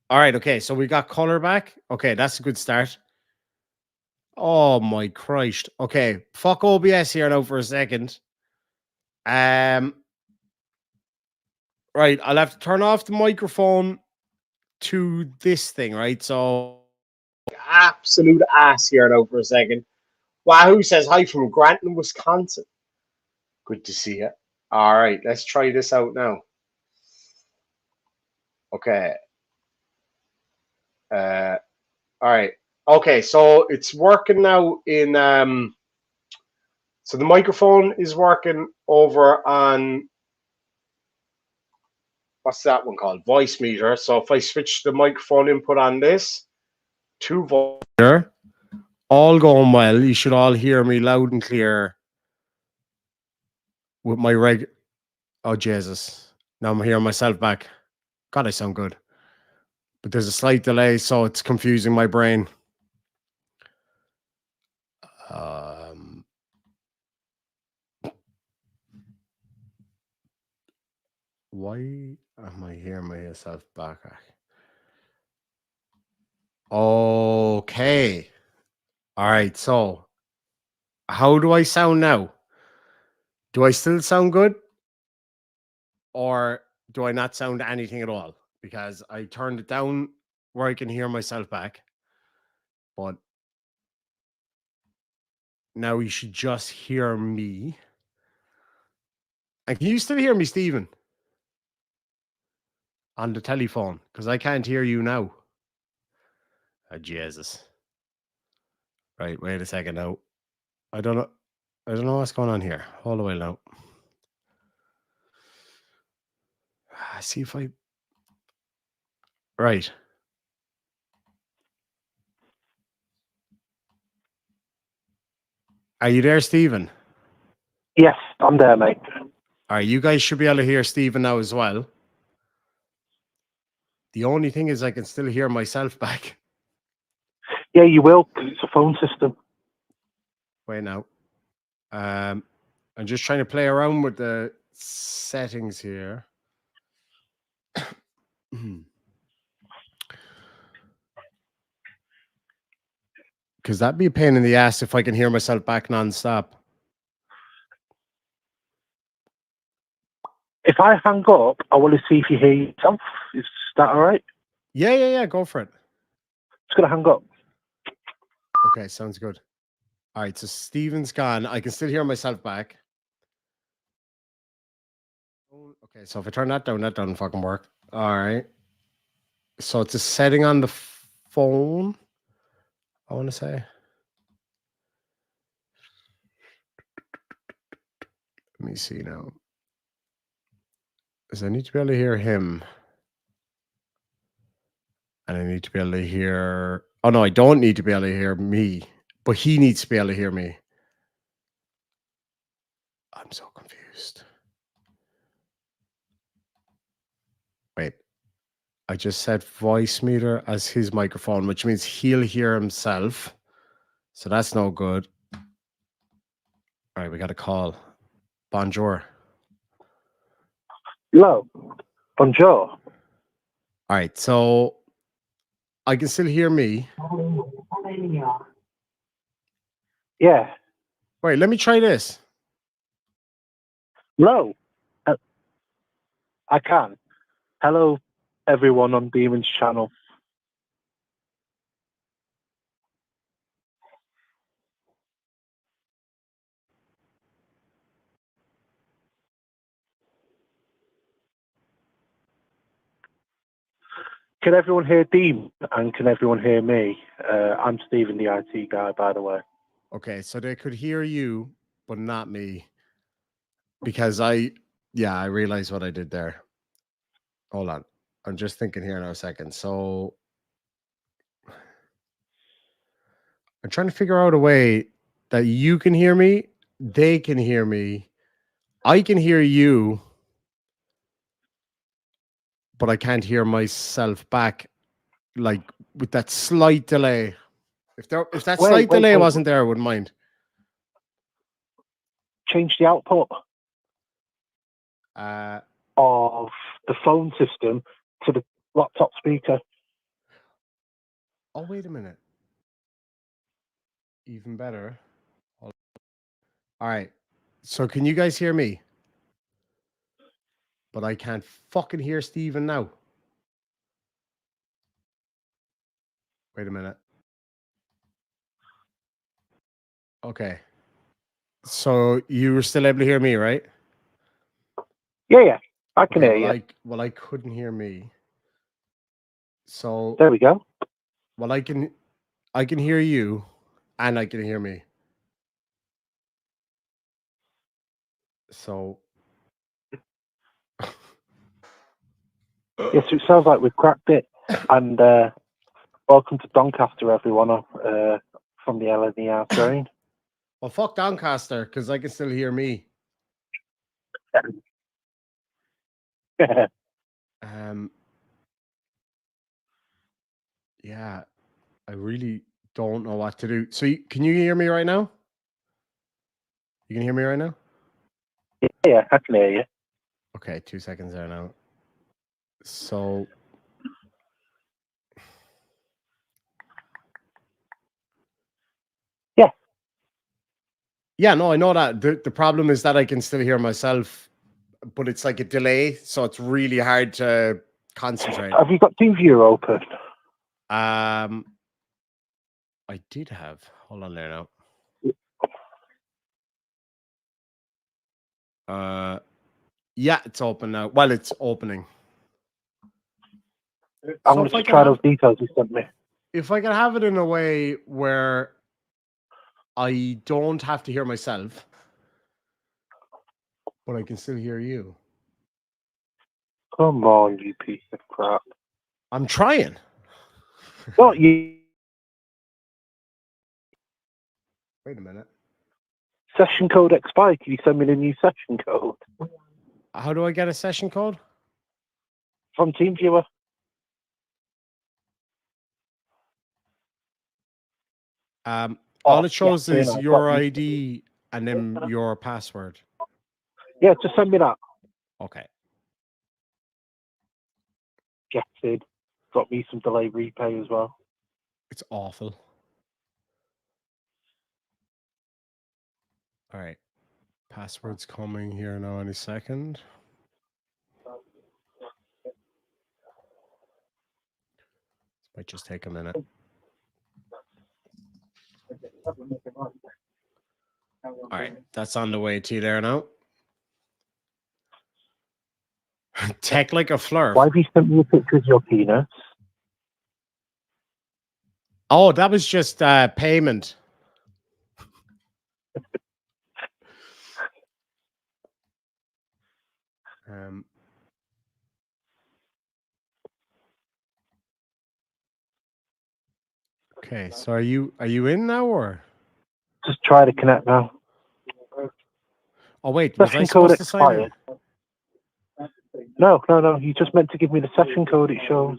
All right. Okay. So we got color back. Okay. That's a good start. Oh, my Christ. Okay. Fuck OBS here now for a second. Right. I'll have to turn off the microphone to this thing, right? So absolute ass here now for a second. Wahoo says hi from Granton, Wisconsin. Good to see you. All right, let's try this out now. Okay. All right. Okay, so it's working now in so the microphone is working over on what's that one called? Voice meter. So if I switch the microphone input on this to voice meter, all going well. You should all hear me loud and clear with my oh, Jesus. Now I'm hearing myself back. God, I sound good. But there's a slight delay, so it's confusing my brain. Why am I hearing myself back? Okay. All right. So, how do I sound now? Do I still sound good? Or do I not sound anything at all? Because I turned it down where I can hear myself back. But now you should just hear me. And can you still hear me, Stephen? on the telephone because I can't hear you now. Oh, Jesus. Right, wait a second now. I don't know what's going on here. Hold the way now. See if I. Right. Are you there, Stephen? Yes, I'm there, mate. All right, you guys should be able to hear Stephen now as well. The only thing is I can still hear myself back. Yeah, you will, because it's a phone system. Wait now. I'm just trying to play around with the settings here. Because that'd be a pain in the ass if I can hear myself back nonstop. If I hang up, I want to see if you hear yourself. Is that all right? Yeah. Go for it. Just going to hang up. Okay, sounds good. All right, so Stephen's gone. I can still hear myself back. Okay, so if I turn that doesn't fucking work. All right. So it's a setting on the phone, I want to say. Let me see now. Because I need to be able to hear him. And I need to be able to hear... Oh, no, I don't need to be able to hear me. But he needs to be able to hear me. I'm so confused. Wait. I just set voice meter as his microphone, which means he'll hear himself. So that's no good. All right, we got a call. Bonjour. Hello. Bonjour. All right, so I can still hear me. Yeah. Wait, let me try this. Hello. I can. Hello, everyone on Demon's channel. Can everyone hear Dean? And can everyone hear me? I'm Stephen, the IT guy, by the way. Okay, so they could hear you, but not me. Because I realized what I did there. Hold on. I'm just thinking here in a second. So I'm trying to figure out a way that you can hear me, they can hear me, I can hear you, but I can't hear myself back, like with that slight delay. If that slight delay wasn't there, I wouldn't mind. Change the output Uh, of the phone system to the laptop speaker. Oh, wait a minute. Even better. All right. So can you guys hear me? But I can't fucking hear Stephen now. Wait a minute. Okay. So you were still able to hear me, right? Yeah. I can hear you. I couldn't hear me. So there we go. Well, I can hear you and I can hear me. So Yes, it sounds like we've cracked it. And welcome to Doncaster, everyone, from the LNER train. Well, fuck Doncaster, because I can still hear me. Yeah, I really don't know what to do. So can you hear me right now? You can hear me right now? Yeah, I can hear you. Okay, 2 seconds there now. So yeah, no, I know that. The problem is that I can still hear myself, but it's like a delay, so it's really hard to concentrate. Have you got TeamViewer open? I did have. Hold on there now. Yeah, it's open now. Well, it's opening. I'm So going if I to can try have- those details you sent me. If I can have it in a way where I don't have to hear myself, but I can still hear you. Come on, you piece of crap. I'm trying. Not you. Wait a minute. Session code expired. Can you send me the new session code How do I get a session code? from TeamViewer? All it shows yeah, is I've your got you. ID and then your password. Yeah, just send me that. Okay. Jetted. Got me some delay repay as well. It's awful. All right. Password's coming here now any second. Might just take a minute. All right, that's on the way to you there now. Tech like a flurf. Why have you sent me a picture of your penis? Oh, that was just payment. Okay, so are you in now or? Just try to connect now. Oh wait, was I Session code supposed to sign in? expired. No. You just meant to give me the session code. It shows.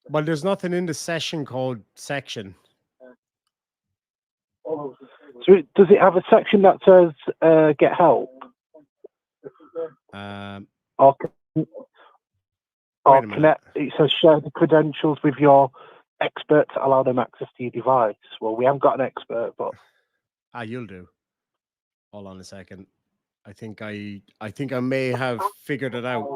Well, there's nothing in the session code section. So does it have a section that says get help? Or Wait a minute. connect? It says share the credentials with your expert to allow them access to your device. Well, we haven't got an expert, but You'll do. Hold on a second. I think I may have figured it out.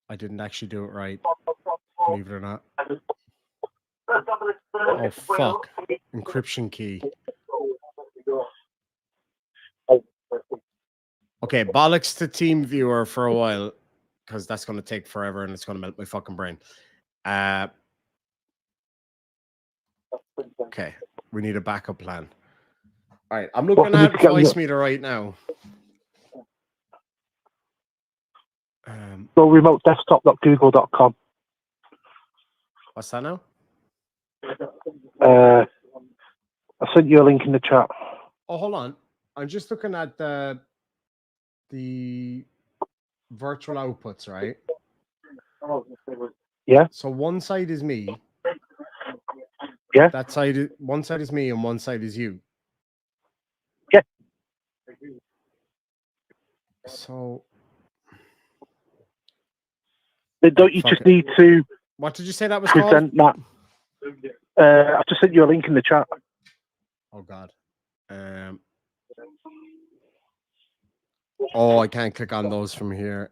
I didn't actually do it right. Believe it or not. Oh fuck. Encryption key. Okay, bollocks to TeamViewer for a while, because that's going to take forever and it's going to melt my fucking brain. Okay, we need a backup plan. All right, I'm looking at voice meter right now. go remotedesktop.google.com. What's that now? I sent you a link in the chat. Oh, hold on. I'm just looking at the virtual outputs, right? Yeah. So one side is me. Yeah. One side is me and one side is you. Yeah. So Don't you just need to? What did you say that was present called? That. I just sent you a link in the chat. Oh God. Oh, I can't click on those from here.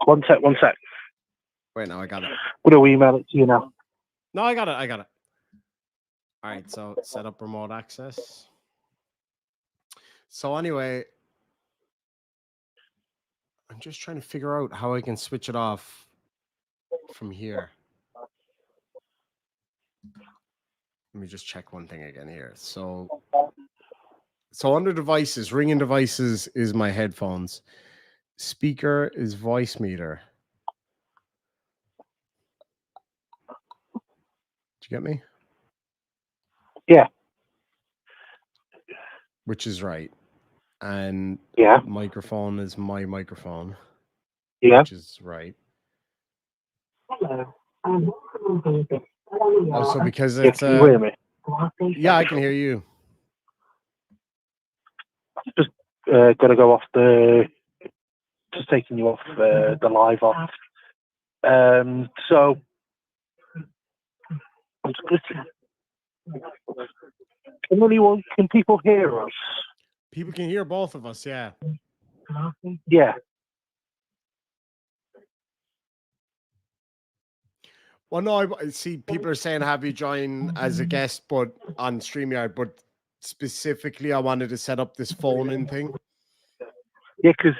One sec. Wait, no, I got it. I'm going to email it to you now. No, I got it. All right, so set up remote access. So anyway, I'm just trying to figure out how I can switch it off from here. Let me just check one thing again here. So under devices, ringing devices is my headphones. Speaker is voice meter. Did you get me? Yeah. Which is right. And yeah, microphone is my microphone. Yeah. Which is right. Also, because it's can you hear me? Yeah, I can hear you. Just gotta go off just taking you off the live off. So I'm just can people hear us? People can hear both of us, yeah. Yeah. Well, no, I see people are saying have you join as a guest, but on StreamYard, but specifically I wanted to set up this phone-in thing. Yeah, because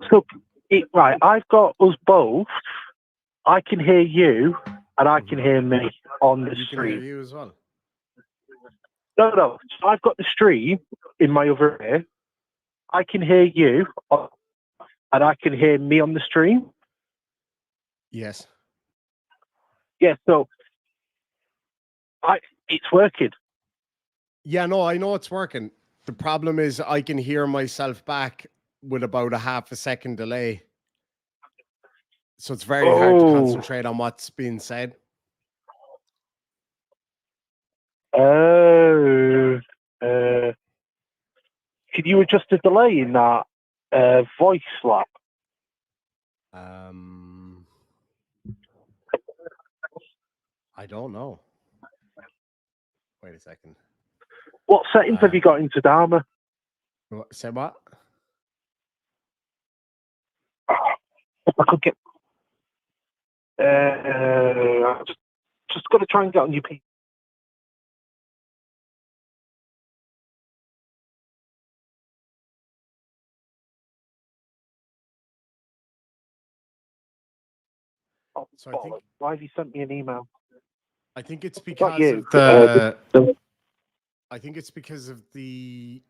so right, I've got us both. I can hear you, and I can hear me on the You can hear stream. you as well. No. So I've got the stream in my other ear. I can hear you, and I can hear me on the stream. Yes. Yeah, so it's working. Yeah, no, I know it's working. The problem is I can hear myself back with about a half a second delay. So it's very hard to concentrate on what's being said. Oh. Can you adjust the delay in that voice slap? I don't know. Wait a second. What settings have you got into Dharma? Say what? If I could get. Just got to try and get on your PC. So I think, why have you sent me an email? I think it's Not because you. of I think it's because of the.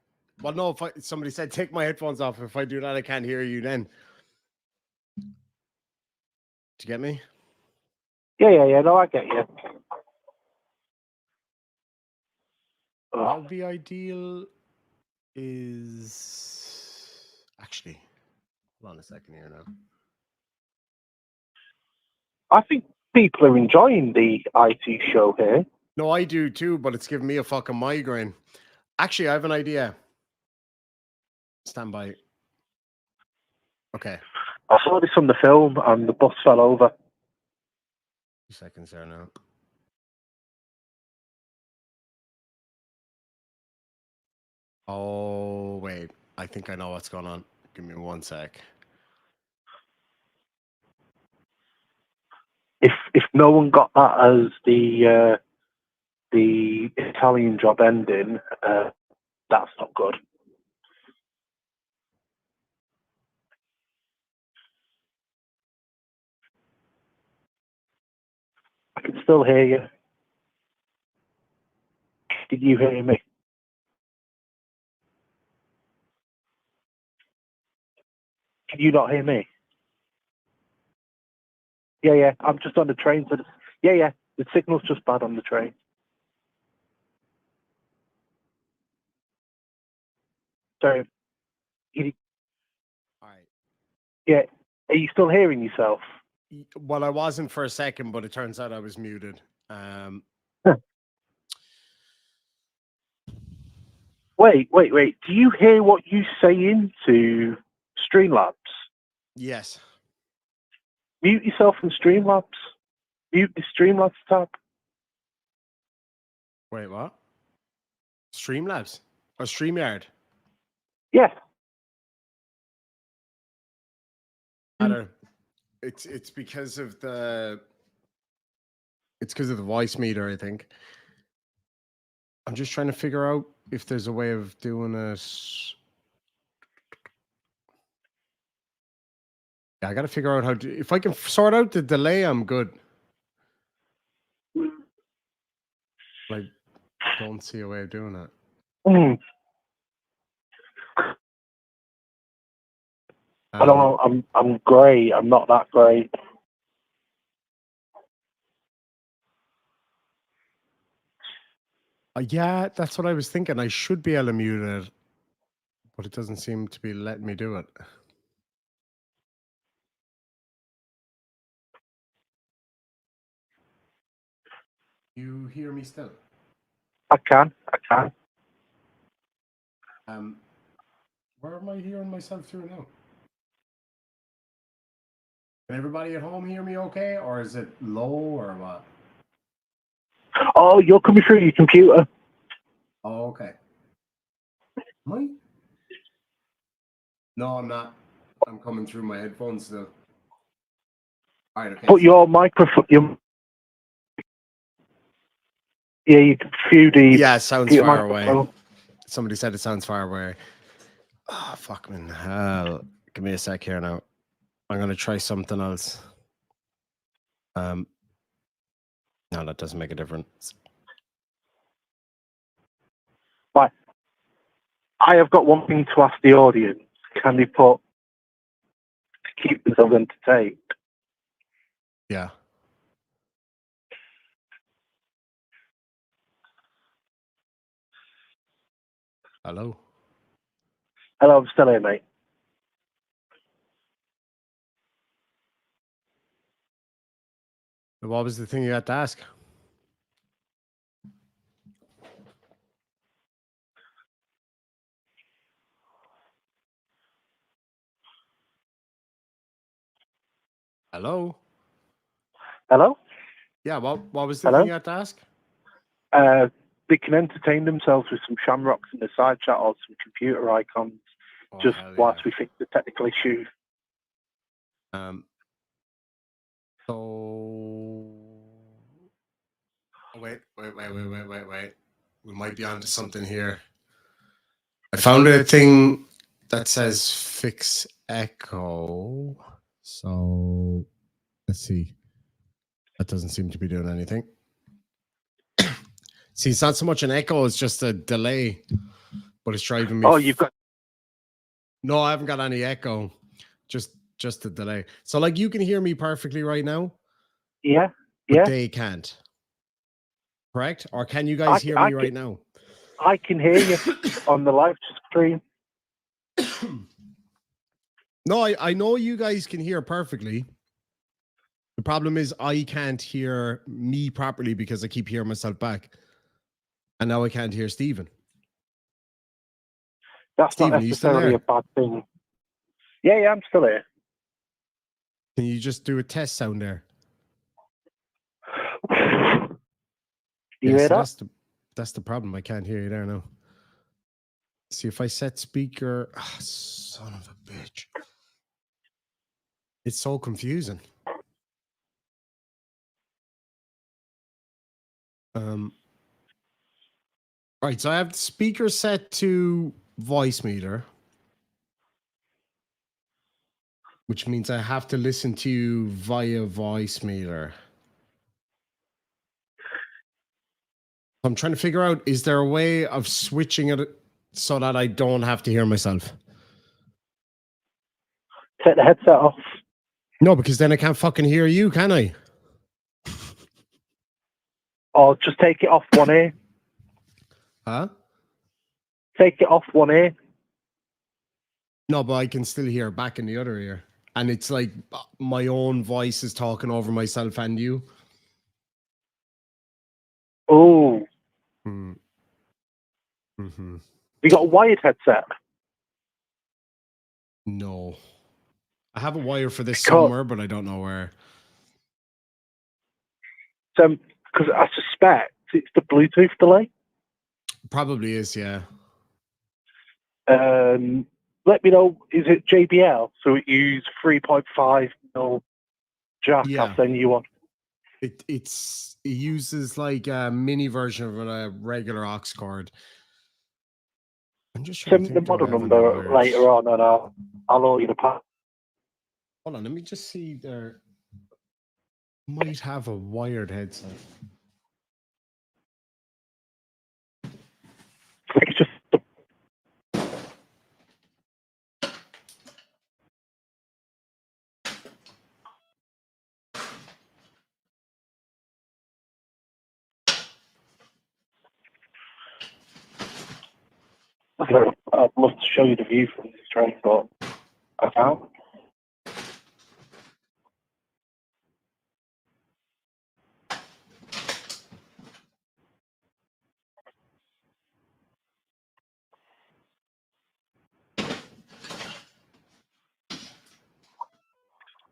Well, no. If somebody said take my headphones off, if I do that, I can't hear you. Then. Do you get me? Yeah. No, I get you. What would be ideal is actually. Hold on a second here now. I think people are enjoying the IT show here. No, I do too, but it's giving me a fucking migraine. Actually, I have an idea. Stand by. Okay. I saw this on the film and the bus fell over. 2 seconds there now. Oh, wait. I think I know what's going on. Give me 1 sec. If no one got that as the Italian job ending, that's not good. I can still hear you. Did you hear me? Can you not hear me? Yeah. I'm just on the train. So yeah. The signal's just bad on the train. So, All right. yeah. Are you still hearing yourself? Well, I wasn't for a second, but it turns out I was muted. Wait. Do you hear what you say into Streamlabs? Yes. Mute yourself in Streamlabs. Mute the Streamlabs tab. Wait, what? Streamlabs or StreamYard? Yeah. It's because of the voice meter, I think. I'm just trying to figure out if there's a way of doing it. Yeah, I got to figure out how to. If I can sort out the delay, I'm good. I don't see a way of doing it. I don't know. I'm great. I'm not that great. Yeah, that's what I was thinking. I should be able to mute it, but it doesn't seem to be letting me do it. You hear me still? I can. Where am I hearing myself through now? Can everybody at home hear me okay, or is it low, or what? Oh, you're coming through your computer. Oh, okay. Am I? No, I'm not. I'm coming through my headphones still. All right, okay. Put your microphone. Yeah, you can view the. Yeah, it sounds your far away. microphone. Somebody said it sounds far away. Oh, fuck, man. Hell. Give me a sec here now. I'm going to try something else. No, that doesn't make a difference. Right. I have got one thing to ask the audience. Can they put to keep themselves entertained? Yeah. Hello? Hello, I'm still here, mate. What was the thing you had to ask? Hello? Hello? Yeah, what was the Hello? thing you had to ask? They can entertain themselves with some shamrocks in the side chat or some computer icons just hell whilst we fix the technical issue. So... Oh, wait. We might be onto something here. I found a thing that says fix echo. So let's see. That doesn't seem to be doing anything. See, it's not so much an echo, it's just a delay. But it's driving me. Oh, you've got. No, I haven't got any echo. Just a delay. So like you can hear me perfectly right now. Yeah. But Yeah. they can't. Correct? Or can you guys hear me right now? I can hear you on the live stream. No, I know you guys can hear perfectly. The problem is I can't hear me properly because I keep hearing myself back. And now I can't hear Stephen. That's Stephen, not are you still necessarily a there? bad thing. Yeah, I'm still here. Can you just do a test sound there? You hear that? That's the problem. I can't hear you there now. See if I set speaker. Oh, son of a bitch. It's so confusing. Right, so I have the speaker set to voice meter, which means I have to listen to you via voice meter. I'm trying to figure out, is there a way of switching it so that I don't have to hear myself? Take the headset off. No, because then I can't fucking hear you, can I? Or just take it off one ear. Huh? Take it off one ear. No, but I can still hear back in the other ear. And it's like my own voice is talking over myself and you. Oh. Mm-hmm. You got a wired headset? No. I have a wire for this somewhere, but I don't know where. Because I suspect it's the Bluetooth delay. Probably is, yeah. Let me know, is it JBL? So it uses 3.5 mil jack. Yeah. I'll send you one. It uses like a mini version of a regular aux cord. I'm just trying Send to the think. Do I model have any number wires? later on, and I'll order you the part. Hold on, let me just see. There might have a wired headset. It's just I'd love to show you the view from this train, but I can't.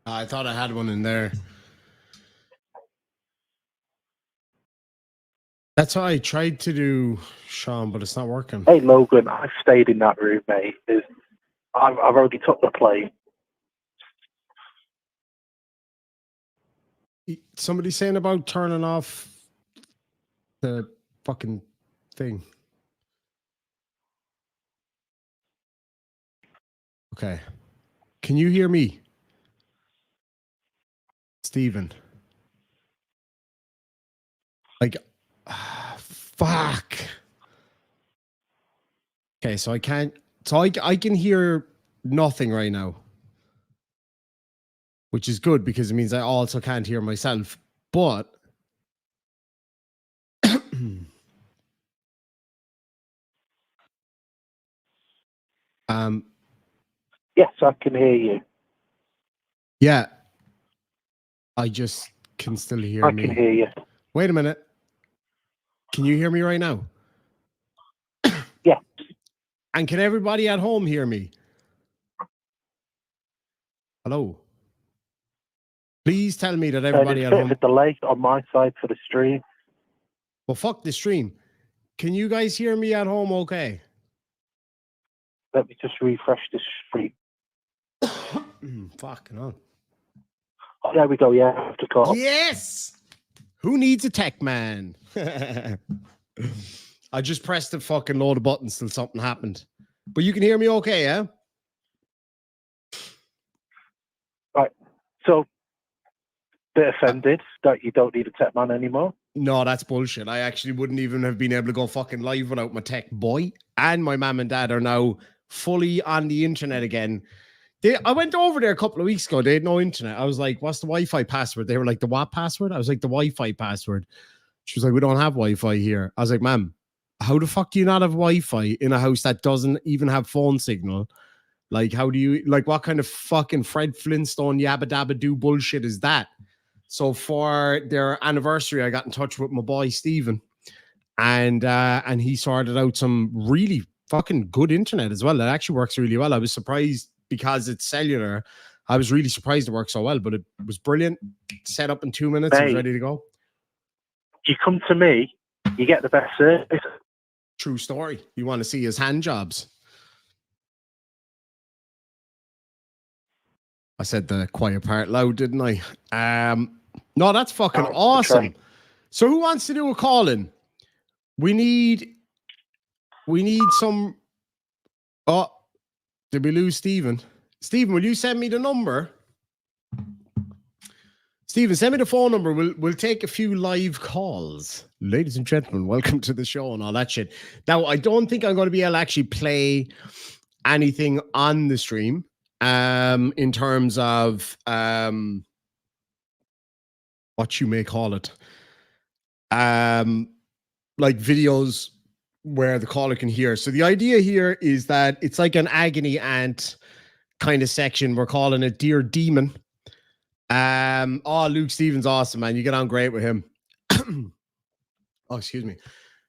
I thought I had one in there. That's what I tried to do, Sean, but it's not working. Hey, Logan, I've stayed in that room, mate. I've already took the plea. Somebody's saying about turning off the fucking thing. Okay. Can you hear me? Stephen. Like, fuck. Okay, so I can't, so I can hear nothing right now, which is good because it means I also can't hear myself, but Yes, I can hear you. yeah, I just can still hear me. I can hear you. Wait a minute. Can you hear me right now? Yeah. And can everybody at home hear me? Hello? Please tell me that everybody There's at a bit home... of a delay on my side for the stream. Well, fuck the stream. Can you guys hear me at home okay? Let me just refresh the stream. Fucking hell. Oh, there we go. Yeah, I have to call. Yes! Who needs a tech man? I just pressed the fucking load of buttons till something happened. But you can hear me okay, yeah? Right. So, bit offended that you don't need a tech man anymore. No, that's bullshit. I actually wouldn't even have been able to go fucking live without my tech boy. And my mum and dad are now fully on the internet again. I went over there a couple of weeks ago. They had no internet. I was like, what's the Wi-Fi password? They were like, the what password? I was like, the Wi-Fi password. She was like, we don't have Wi-Fi here. I was like, ma'am, how the fuck do you not have Wi-Fi in a house that doesn't even have phone signal? Like, how do you, like, what kind of fucking Fred Flintstone yabba dabba do bullshit is that? So for their anniversary, I got in touch with my boy, Stephen, and he sorted out some really fucking good internet as well. That actually works really well. I was surprised because it's cellular. I was really surprised it worked so well, but it was brilliant. Set up in 2 minutes. It was ready to go. You come to me, you get the best service. True story. You want to see his hand jobs? I said the quiet part loud, didn't I? No, that's fucking awesome. So who wants to do a call-in? We need some... Oh, did we lose Stephen? Stephen, will you send me the number? Stephen, send me the phone number. We'll take a few live calls. Ladies and gentlemen, welcome to the show and all that shit. Now, I don't think I'm going to be able to actually play anything on the stream in terms of what you may call it. Like videos where the caller can hear. So the idea here is that it's like an agony aunt kind of section. We're calling it Dear Demon. Oh, Luke Stevens, awesome, man. You get on great with him. Oh, excuse me.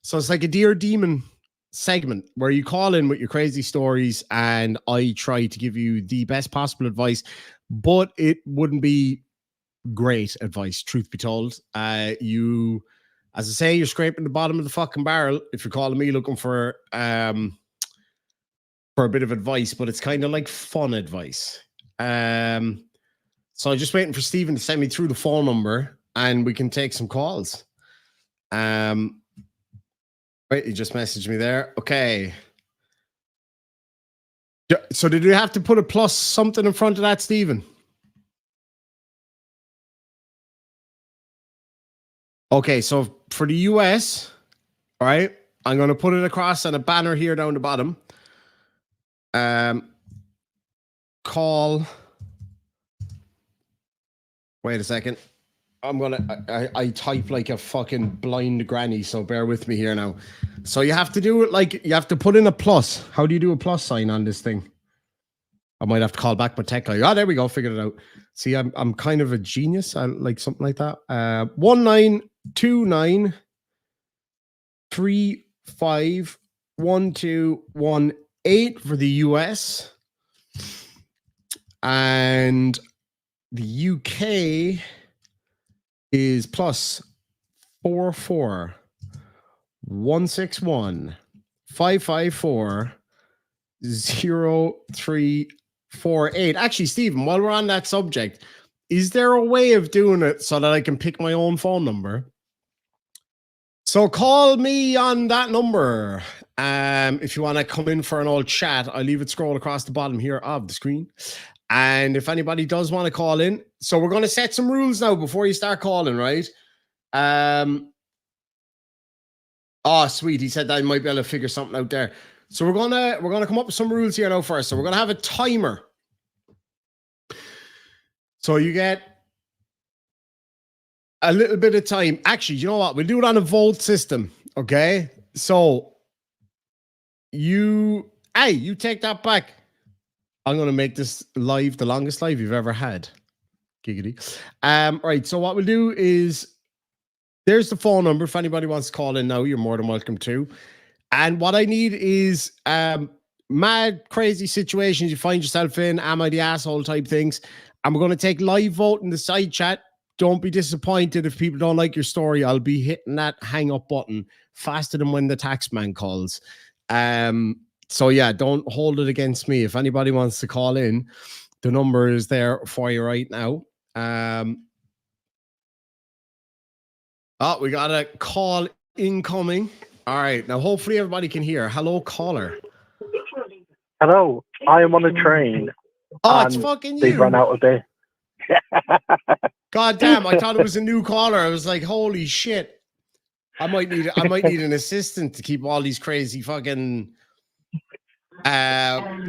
So it's like a Dear Demon segment where you call in with your crazy stories and I try to give you the best possible advice, but it wouldn't be great advice, truth be told. You, as I say, you're scraping the bottom of the fucking barrel if you're calling me looking for a bit of advice, but it's kind of like fun advice. So I'm just waiting for Stephen to send me through the phone number and we can take some calls. Wait, he just messaged me there. Okay. So did we have to put a plus something in front of that, Stephen? Okay, so for the US, all right, I'm going to put it across on a banner here down the bottom. Call. Wait a second. I type like a fucking blind granny, so bear with me here now. So you have to do it like, you have to put in a plus. How do you do a plus sign on this thing? I might have to call back my tech guy. Oh, there we go. Figured it out. See, I'm kind of a genius. I like something like that. 1929 351218 for the US. And the UK is plus 44 161 554 0348. Actually, Stephen, while we're on that subject, is there a way of doing it so that I can pick my own phone number? So call me on that number. If you want to come in for an old chat, I'll leave it scroll across the bottom here of the screen. And if anybody does want to call in, so we're going to set some rules now before you start calling, right? Oh, sweet. He said that I might be able to figure something out there. So we're gonna come up with some rules here now first. So we're gonna have a timer. So you get a little bit of time. Actually, you know what? We'll do it on a vote system. Okay. So you take that back. I'm gonna make this live the longest live you've ever had. Giggity. Right. So what we'll do is there's the phone number. If anybody wants to call in now, you're more than welcome to. And what I need is mad, crazy situations you find yourself in, am I the asshole type things. And we're going to take live vote in the side chat. Don't be disappointed if people don't like your story. I'll be hitting that hang up button faster than when the tax man calls. So yeah, don't hold it against me. If anybody wants to call in, the number is there for you right now. Oh, we got a call incoming. All right. Now, hopefully everybody can hear. Hello, caller. Hello. I am on a train. Oh, it's fucking you. They've run out of there. God damn, I thought it was a new caller. I was like, holy shit. I might need an assistant to keep all these crazy fucking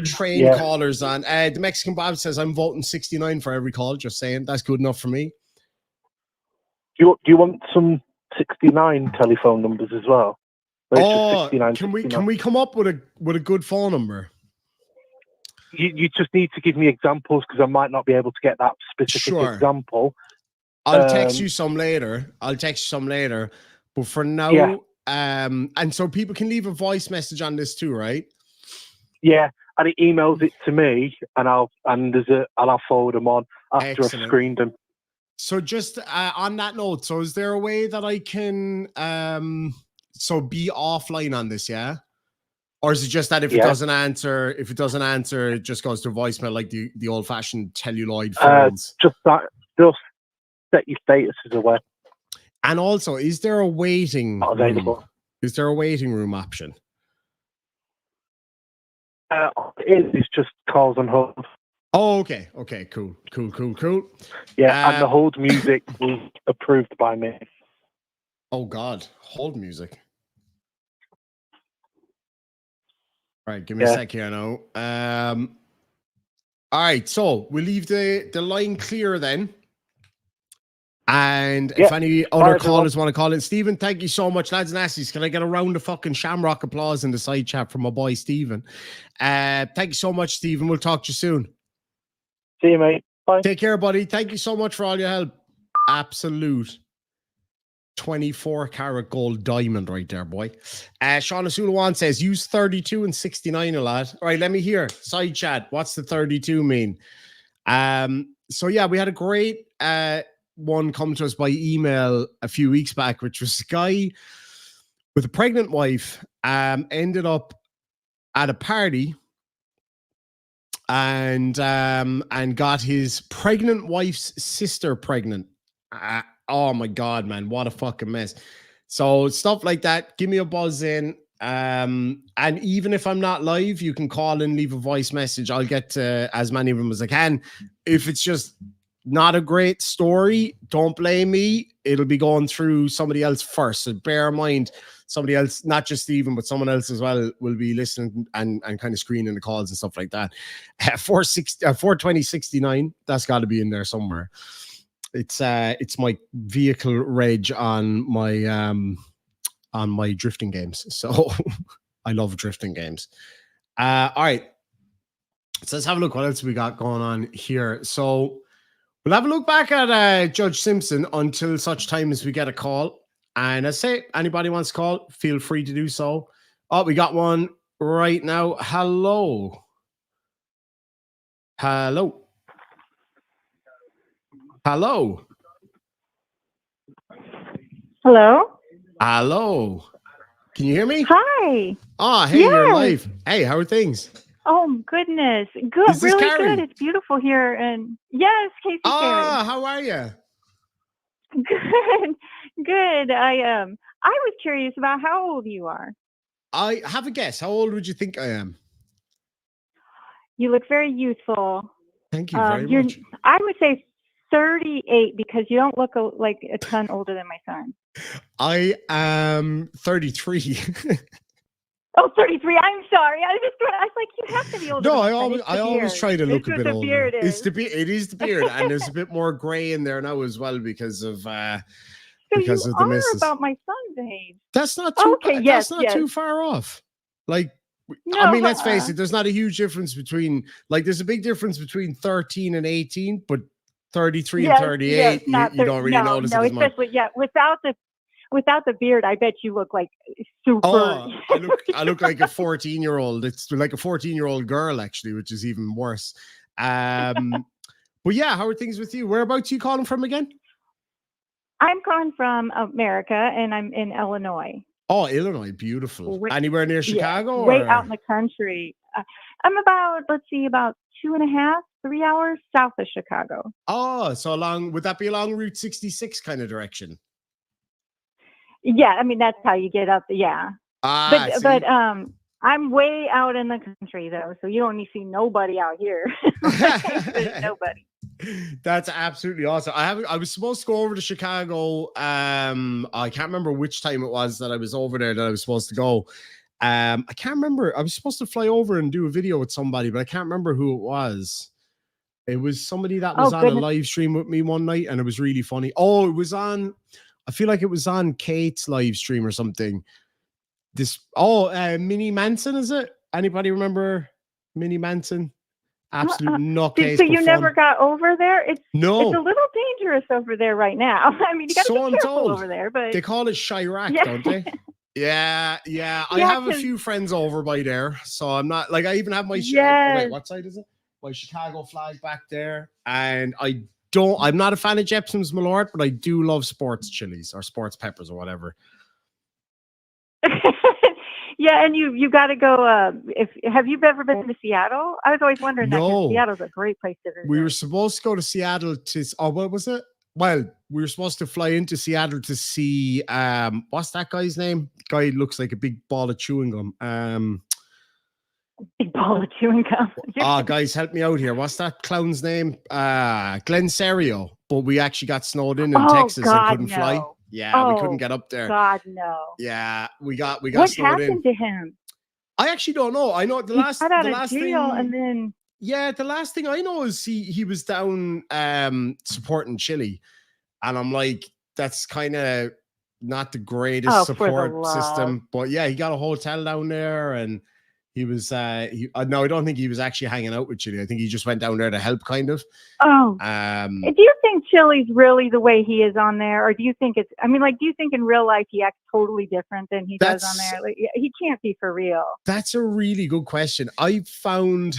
train callers on. The Mexican Bob says I'm voting 69 for every call. Just saying. That's good enough for me. Do you want some 69 telephone numbers as well? Oh, can we come up with a good phone number? You just need to give me examples because I might not be able to get that specific example. I'll text you some later. But for now, and so people can leave a voice message on this too, right? Yeah, and it emails it to me, and I'll forward them on after I've screened them. So just on that note, so is there a way that I can be offline on this, yeah? Or is it just that if it doesn't answer, it just goes to voicemail like the old-fashioned celluloid phones? Just set your statuses away. And also, is there a waiting room? Is there a waiting room option? It's just calls on hold. Oh, okay. Okay, cool. Yeah, and the hold music was approved by me. Oh, God. Hold music. All right, give me a sec here now. All right, so we'll leave the line clear then. And if any other callers want to call in, Stephen, thank you so much, lads and assies. Can I get a round of fucking shamrock applause in the side chat from my boy Stephen? Thank you so much, Stephen. We'll talk to you soon. See you, mate. Bye. Take care, buddy. Thank you so much for all your help. Absolute 24-karat gold diamond right there, boy. Sean Asulawan says, use 32 and 69 a lot. All right, let me hear. Side chat. What's the 32 mean? So yeah, we had a great one come to us by email a few weeks back, which was a guy with a pregnant wife, ended up at a party and got his pregnant wife's sister pregnant. Oh my God, man, what a fucking mess. So stuff like that, give me a buzz in. And even if I'm not live, you can call and leave a voice message. I'll get to as many of them as I can. If it's just not a great story, don't blame me. It'll be going through somebody else first. So bear in mind, somebody else, not just Stephen, but someone else as well, will be listening and kind of screening the calls and stuff like that. 42069, that's got to be in there somewhere. It's my vehicle reg on my drifting games. So I love drifting games. All right. So let's have a look what else we got going on here. So we'll have a look back at Judge Simpson until such time as we get a call. And I say, anybody wants to call, feel free to do so. Oh, we got one right now. Hello. Hello. Hello. Hello. Hello. Can you hear me? Hi. Oh, hey, you're live. Hey, how are things? Oh goodness, Is good, this really Carrie? good. It's beautiful here, and yes, Casey Ah, how are you? Carey. Good, good. I was curious about how old you are. I have a guess. How old would you think I am? You look very youthful. Thank you very You're, much. I would say 38 because you don't look like a ton older than my son. I am 33. Oh, 33. I'm sorry. I was like, you have to be older. No, than my son. It's the I always beard. try to look It's a what bit the older. beard It's is. it is the beard, and there's a bit more gray in there now as well because of So because you of the are missus. about my son's age. That's not too Okay, bad. yes, That's not yes. too far off. Like, No, I mean, let's face it, there's not a huge difference between, like, there's a big difference between 13 and 18, but 33 and Yes, 38, not you don't really no, notice no, it as much. especially without the beard, I bet you look like super. Oh, I look like a 14-year-old. It's like a 14-year-old girl, actually, which is even worse. But yeah, how are things with you? Whereabouts are you calling from again? I'm calling from America, and I'm in Illinois. Oh, Illinois, beautiful. Anywhere near Chicago? Way or? out in the country. I'm about 2.5, 3 hours south of Chicago. Oh, so along, would that be along Route 66 kind of direction? Yeah, I mean that's how you get up. Yeah, Ah, see? but I'm way out in the country though, so you don't see nobody out here. There's nobody. That's absolutely awesome. I was supposed to go over to Chicago. I can't remember which time it was that I was over there that I was supposed to go. I can't remember. I was supposed to fly over and do a video with somebody, but I can't remember who it was. It was somebody that was on a live stream with me one night, and it was really funny. Oh, it was on. I feel like it was on Kate's live stream or something. Minnie Manson, is it? Anybody remember Minnie Manson? Absolute nutcase. So you never got over there? It's a No. little dangerous over there right now. I mean, you got to So I'm be careful told. over there. But They call it Chirac, Yeah. don't they? Yeah. I Yeah, have a 'cause- few friends over by there, so I'm not like I even have my wait, Yes. what side is it? My Chicago flag back there, and I'm not a fan of Jepson's Malort, but I do love sports chilies or sports peppers or whatever. yeah, and you got to go. Have you ever been to Seattle? I was always wondering that 'cause No. Seattle's a great place to visit. We were supposed to go to Seattle to what was it? Well, we were supposed to fly into Seattle to see what's that guy's name? Guy looks like a big ball of chewing gum. Big ball of chewing gum. Guys, help me out here. What's that clown's name? Glenn Serio. But we actually got snowed in Texas and couldn't fly. Yeah, we couldn't get up there. God, no. Yeah, we got What snowed in. happened to him? I actually don't know. I know the He last got out the of last jail thing. and then Yeah, the last thing I know is he was down supporting Chile, and I'm like, that's kind of not the greatest Oh, for the support love. system. But yeah, he got a hotel down there, and he was no, I don't think he was actually hanging out with Chile. I think he just went down there to help, kind of. do you think Chili's really the way he is on there, or do you think it's? I mean, like, do you think in real life he acts totally different than he does on there? Like, he can't be for real. That's a really good question. I found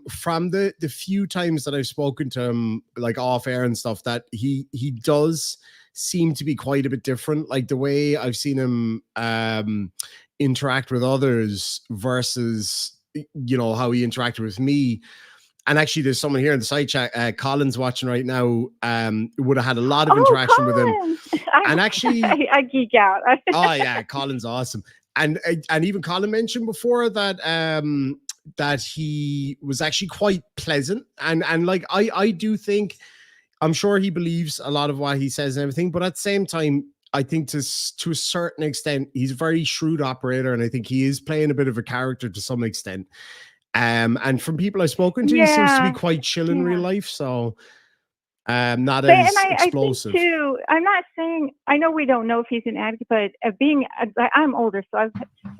from the few times that I've spoken to him, like off air and stuff, that he does seem to be quite a bit different. Like the way I've seen him interact with others versus how he interacted with me. And actually, there's someone here in the side chat, Colin's watching right now, would have had a lot of interaction with him. And actually, I geek out. oh yeah, Colin's awesome. And even Colin mentioned before that that he was actually quite pleasant. And like I do think, I'm sure he believes a lot of what he says and everything, but at the same time, I think to a certain extent, he's a very shrewd operator, and I think he is playing a bit of a character to some extent. And from people I've spoken to, he seems to be quite chill in real life. So not as explosive. I think too, I'm not saying, I know we don't know if he's an addict, but I'm older, so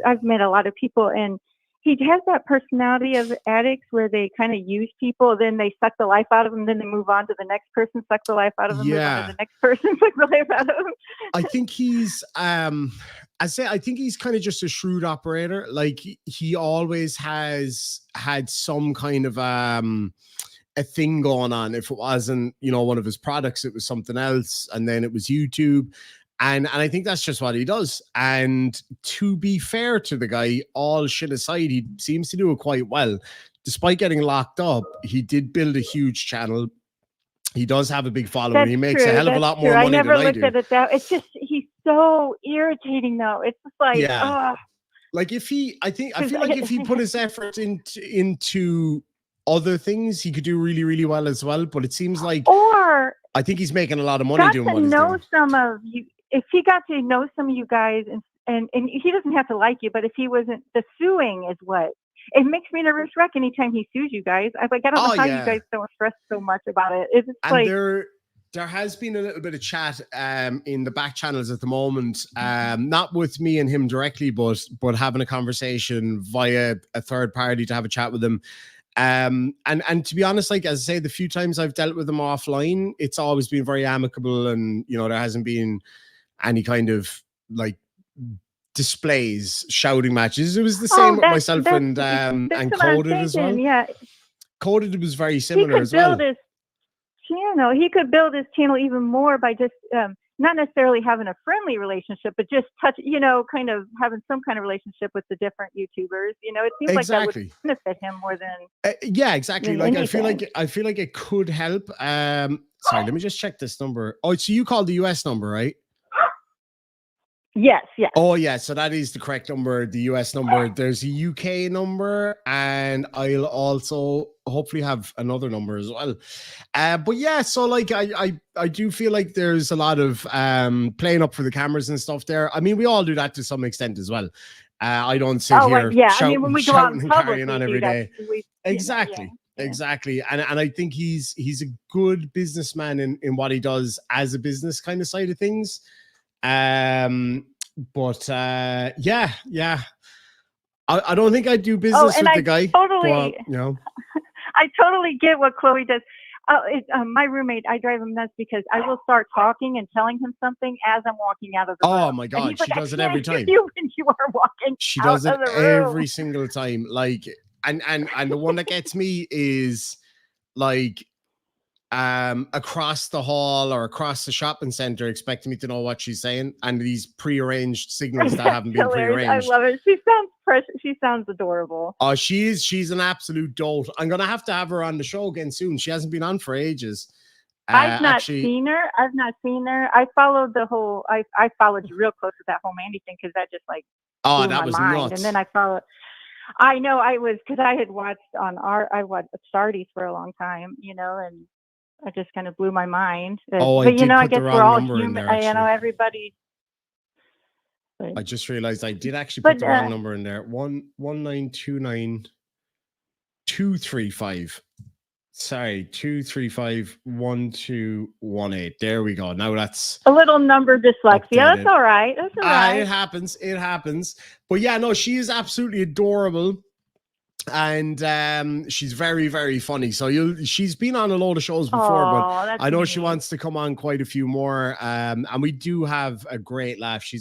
I've met a lot of people, and he has that personality of addicts where they kind of use people, then they suck the life out of them, then they move on to the next person, suck the life out of them, move on to the next person, suck the life out of them. I think he's I think he's kind of just a shrewd operator. Like he always has had some kind of a thing going on. If it wasn't, one of his products, it was something else, and then it was YouTube. And I think that's just what he does. And to be fair to the guy, all shit aside, he seems to do it quite well. Despite getting locked up, he did build a huge channel. He does have a big following. That's He makes true. a hell of a That's lot true. more I money never than I looked do. at it that. It's just he's so irritating, though. It's just like, Yeah. Like if he, I feel like if he put his effort into other things, he could do really, really well as well. But it seems like, or I think he's making a lot of money got doing to what he's know doing. some of you. If he got to know some of you guys, and he doesn't have to like you, but if he wasn't, the suing is what it makes me nervous wreck anytime he sues you guys. I'm like, I don't know how you guys don't stress so much about it. It's just And like there has been a little bit of chat in the back channels at the moment, not with me and him directly, but having a conversation via a third party to have a chat with him. And to be honest, like, as I say, the few times I've dealt with him offline, it's always been very amicable, and there hasn't been any kind of like displays, shouting matches. It was the same with myself and what I'm Coded as well. thinking. Yeah, Coded was very he similar could as well. build his channel. He could build his channel even more by just not necessarily having a friendly relationship, but just kind of having some kind of relationship with the different YouTubers. It seems like that would benefit him more than Yeah, exactly. than Like anything. I feel like it could help. Sorry, let me just check this number. Oh, so you called the US number, right? Yes. Oh, yeah. So that is the correct number, the US number. There's a UK number, and I'll also hopefully have another number as well. But yeah, so like I do feel like there's a lot of playing up for the cameras and stuff there. I mean, we all do that to some extent as well. I don't sit here shouting, when we go out shouting in and public, carrying on every day. Exactly. Yeah. Exactly. And I think he's a good businessman in what he does as a business kind of side of things. But yeah. I don't think I'd do business with the guy. Totally, but, I totally get what Chloe does. My roommate, I drive him nuts because I will start talking and telling him something as I'm walking out of the room. Oh my And God, he's she like, does "I it every can't time. hear you when you are walking She out does it of the room." every single time. Like, and the one that gets me is like across the hall or across the shopping center, expecting me to know what she's saying, and these prearranged signals that haven't been Hilarious. prearranged. I love it. She sounds precious. She sounds adorable. Oh, she's an absolute dolt. I'm gonna have to have her on the show again soon. She hasn't been on for ages. I've not seen her. I followed the whole. I followed you real close with that whole Mandy thing because that just like blew that my was mind. nuts. And then I followed. I know I was because I had watched I watched Sardi's for a long time, and it just kind of blew my mind. Oh, but did I put guess the we're wrong all number in human. there, Everybody. I just realized I did actually put the wrong number in there. 11929 235. Sorry, 235 1218. There we go. Now that's a little number dyslexia. updated. That's all right. That's all right. It happens. It happens. But yeah, no, she is absolutely adorable. And she's very, very funny. So she's been on a load of shows before, but I know she wants to come on quite a few more. And we do have a great laugh. She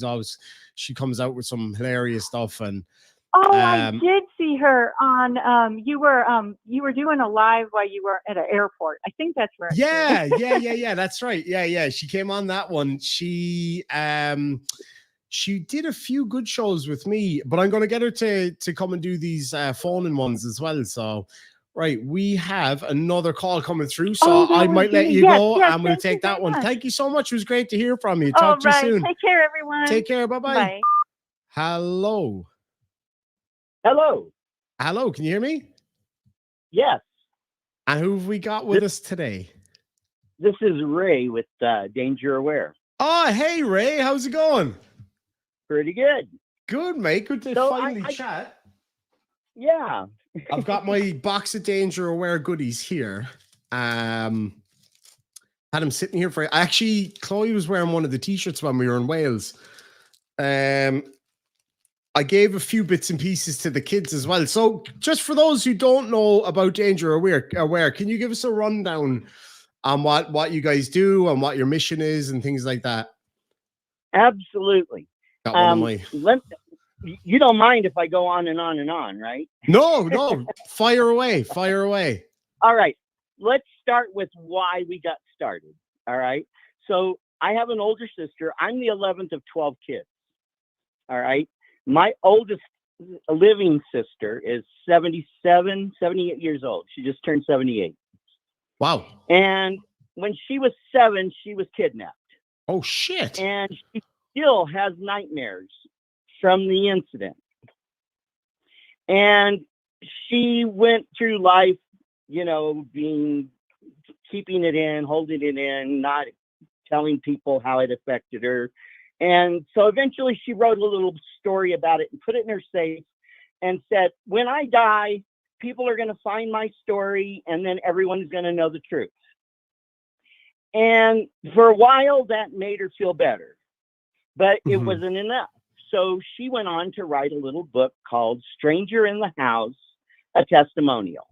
comes out with some hilarious stuff. And I did see her on you were doing a live while you were at an airport. I think that's right. Yeah. That's right. Yeah. She came on that one. She did a few good shows with me, but I'm going to get her to come and do these phone-in ones as well. So, right, we have another call coming through, so I might let you go, and we'll take that one. Thank you so much. It was great to hear from you. Talk to you soon. Take care, everyone. Take care. Bye-bye. Bye. Hello. Hello. Can you hear me? Yes. And who have we got with us today? This is Ray with Danger Aware. Oh, hey, Ray. How's it going? Pretty good. Good, mate. Good to finally chat. Yeah. I've got my box of Danger Aware goodies here. Had him sitting here for... Actually, Chloe was wearing one of the t-shirts when we were in Wales. I gave a few bits and pieces to the kids as well. So just for those who don't know about Danger Aware, can you give us a rundown on what you guys do and what your mission is and things like that? Absolutely. You don't mind if I go on and on and on, right? No. Fire away. All right. Let's start with why we got started. All right. So I have an older sister. I'm the 11th of 12 kids. All right. My oldest living sister is 78 years old. She just turned 78. Wow. And when she was 7, she was kidnapped. Oh, shit. And she still has nightmares from the incident. And she went through life, you know, keeping it in, holding it in, not telling people how it affected her. And so eventually she wrote a little story about it and put it in her safe and said, when I die, people are going to find my story and then everyone's going to know the truth. And for a while that made her feel better, but it wasn't enough. So she went on to write a little book called Stranger in the House, a Testimonial.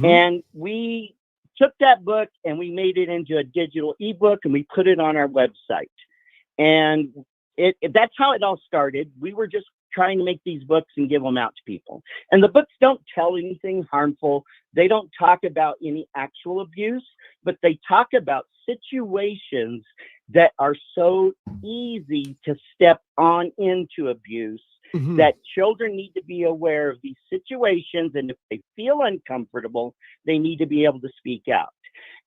And we took that book and we made it into a digital ebook and we put it on our website. And that's how it all started. We were just trying to make these books and give them out to people. And the books don't tell anything harmful. They don't talk about any actual abuse, but they talk about situations that are so easy to step on into abuse, that children need to be aware of these situations. And if they feel uncomfortable, they need to be able to speak out.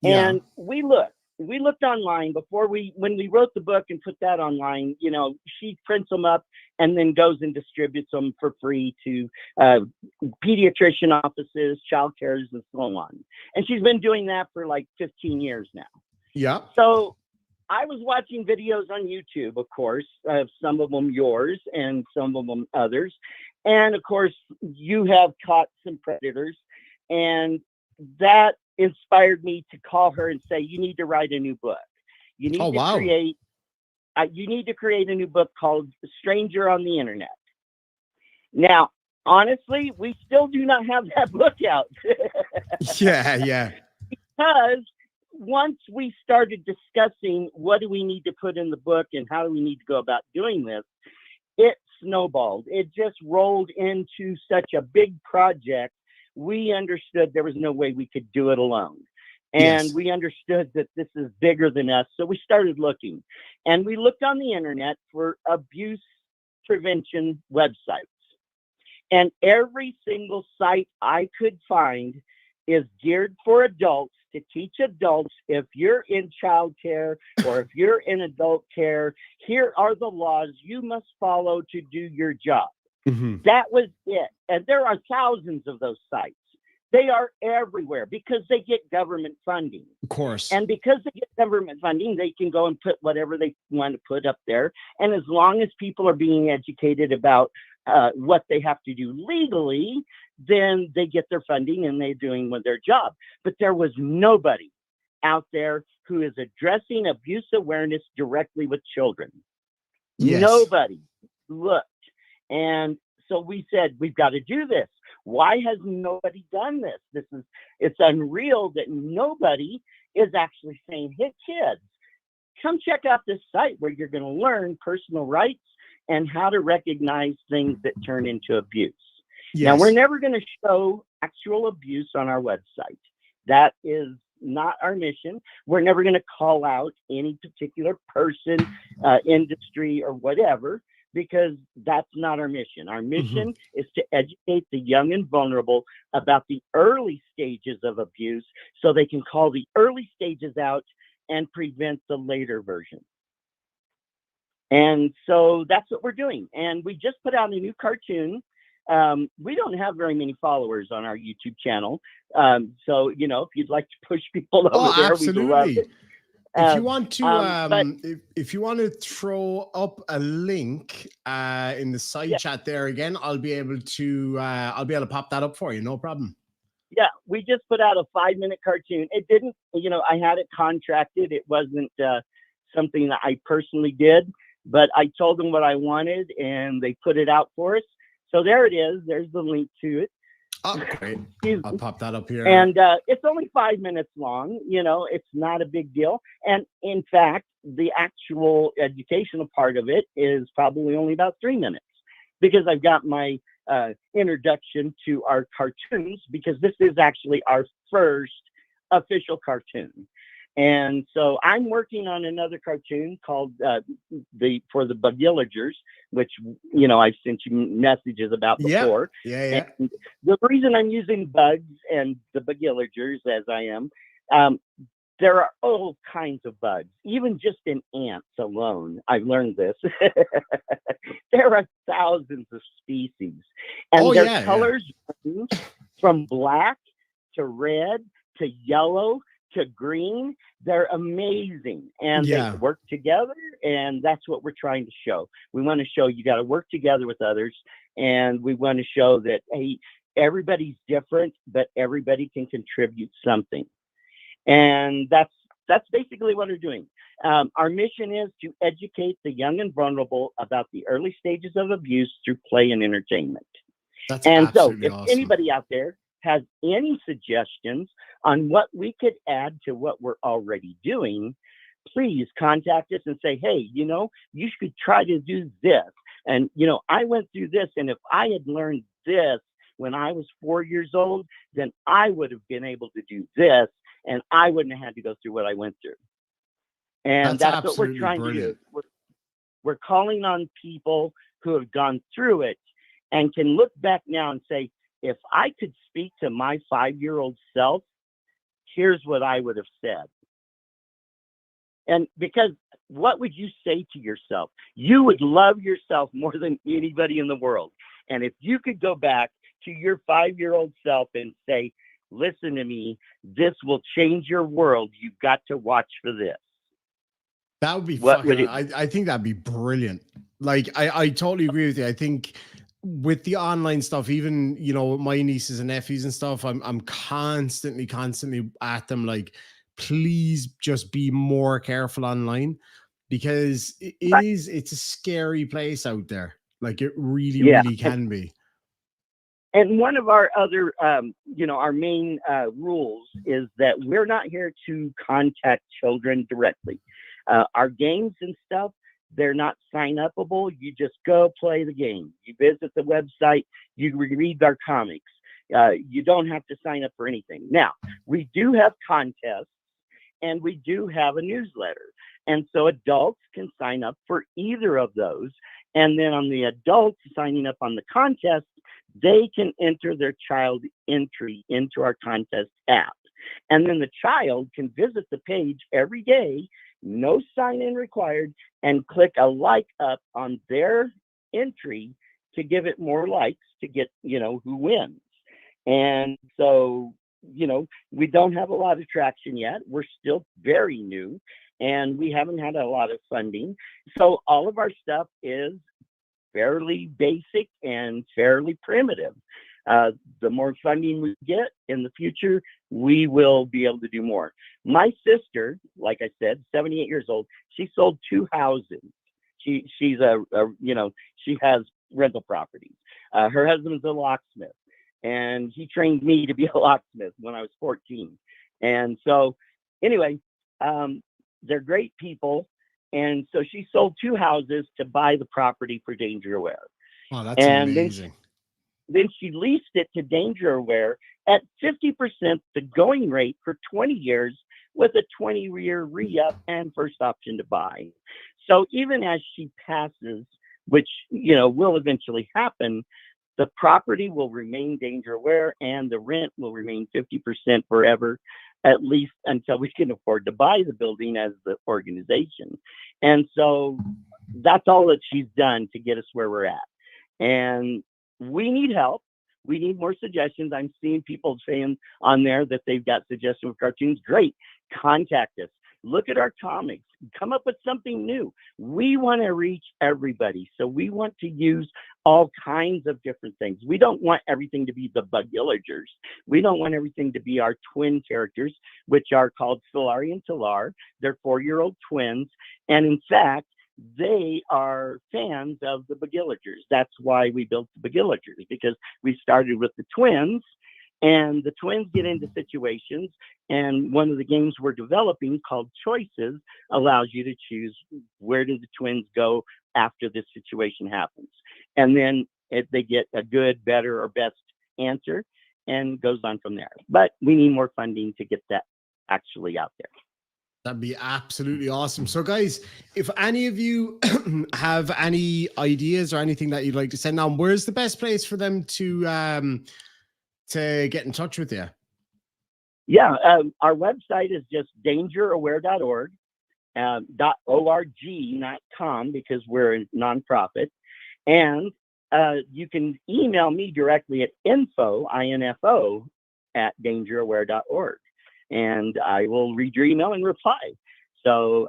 And we looked online when we wrote the book and put that online, you know, she prints them up and then goes and distributes them for free to pediatrician offices, child cares, and so on. And she's been doing that for like 15 years now. Yeah. So I was watching videos on YouTube, of course, some of them yours and some of them others. And of course, you have caught some predators, and that inspired me to call her and say, you need to write a new book. You need to create a new book called Stranger on the Internet. Now, honestly, we still do not have that book out. Yeah. Because once we started discussing what do we need to put in the book and how do we need to go about doing this, it snowballed. It just rolled into such a big project. We understood there was no way we could do it alone. And we understood that this is bigger than us. So we started looking, and we looked on the internet for abuse prevention websites. And every single site I could find is geared for adults to teach adults, if you're in child care or if you're in adult care, here are the laws you must follow to do your job. That was it. And there are thousands of those sites. They are everywhere because they get government funding. Of course. And because they get government funding, they can go and put whatever they want to put up there. And as long as people are being educated about what they have to do legally, then they get their funding and they're doing their job. But there was nobody out there who is addressing abuse awareness directly with children. Nobody looked. And so we said, we've got to do this. Why has nobody done this? It's unreal that nobody is actually saying, hey, kids, come check out this site where you're going to learn personal rights and how to recognize things that turn into abuse. Now, we're never going to show actual abuse on our website. That is not our mission. We're never going to call out any particular person, industry, or whatever, because that's not our mission. Our mission is to educate the young and vulnerable about the early stages of abuse so they can call the early stages out and prevent the later version. And so that's what we're doing. And we just put out a new cartoon. We don't have very many followers on our YouTube channel. So, you know, if you'd like to push people over there, absolutely. we'd love it. If you want to, if you want to throw up a link in the side chat there again, I'll be able to pop that up for you. No problem. Yeah, we just put out a 5-minute cartoon. It didn't, you know, I had it contracted. It wasn't something that I personally did, but I told them what I wanted and they put it out for us. So there it is. There's the link to it. Oh, great. I'll pop that up here. And it's only 5 minutes long. You know, it's not a big deal. And in fact, the actual educational part of it is probably only about 3 minutes because I've got my introduction to our cartoons, because this is actually our first official cartoon. And so I'm working on another cartoon called for the Bugillagers, which, you know, I've sent you messages about before. Yeah. And the reason I'm using bugs and the Bugillagers as I am, there are all kinds of bugs, even just in ants alone. I've learned this. There are thousands of species, and their colors range from black to red to yellow to green. They're amazing, and they work together, and that's what we're trying to show. We want to show you got to work together with others, and we want to show that, hey, everybody's different, but everybody can contribute something. And that's basically what we're doing. Our mission is to educate the young and vulnerable about the early stages of abuse through play and entertainment. That's and so absolutely if awesome. anybody out there has any suggestions on what we could add to what we're already doing, please contact us and say, hey, you know, you should try to do this. And, you know, I went through this, and if I had learned this when I was 4 years old, then I would have been able to do this, and I wouldn't have had to go through what I went through. And that's what we're trying to do. We're calling on people who have gone through it and can look back now and say, if I could speak to my 5-year-old self, here's what I would have said. And because what would you say to yourself? You would love yourself more than anybody in the world. And if you could go back to your 5-year-old self and say, listen to me, this will change your world. You've got to watch for this. That would be I think that'd be brilliant. Like, I totally agree with you. I think with the online stuff, even, you know, my nieces and nephews and stuff, I'm constantly at them, like, please just be more careful online, because it's a scary place out there. Like, it really can be. And one of our other, you know, our main rules is that we're not here to contact children directly. Our games and stuff, they're not sign-upable. You just go play the game. You visit the website. You read our comics. You don't have to sign up for anything. Now, we do have contests, and we do have a newsletter. And so adults can sign up for either of those. And then on the adults signing up on the contest, they can enter their child entry into our contest app. And then the child can visit the page every day, no sign-in required, and click a like up on their entry to give it more likes to get, you know, who wins. And so, you know, we don't have a lot of traction yet. We're still very new, and we haven't had a lot of funding. So all of our stuff is fairly basic and fairly primitive. The more funding we get in the future, we will be able to do more. My sister, like I said, 78 years old, she sold 2 houses. She's you know, she has rental properties. Her husband's a locksmith, and he trained me to be a locksmith when I was 14. And so anyway, they're great people. And so she sold 2 houses to buy the property for Danger Aware. Wow, that's amazing. Then she leased it to Danger Aware at 50% the going rate for 20 years with a 20-year re-up and first option to buy. So even as she passes, which, you know, will eventually happen, the property will remain Danger Aware and the rent will remain 50% forever, at least until we can afford to buy the building as the organization. And so that's all that she's done to get us where we're at. And we need help. We need more suggestions. I'm seeing people saying on there that they've got suggestions of cartoons. Great. Contact us. Look at our comics. Come up with something new. We want to reach everybody. So we want to use all kinds of different things. We don't want everything to be the Bugillagers. We don't want everything to be our twin characters, which are called Solari and Talar. They're 4-year-old twins. And in fact, they are fans of the Bugillagers. That's why we built the Bugillagers, because we started with the twins, and the twins get into situations, and one of the games we're developing called Choices allows you to choose where do the twins go after this situation happens. And then they get a good, better, or best answer, and goes on from there. But we need more funding to get that actually out there. That'd be absolutely awesome. So, guys, if any of you have any ideas or anything that you'd like to send on, where's the best place for them to get in touch with you? Yeah, our website is just dangeraware.org, .org, not .com, because we're a nonprofit. And you can email me directly at info at dangeraware.org. And I will read your email and reply. So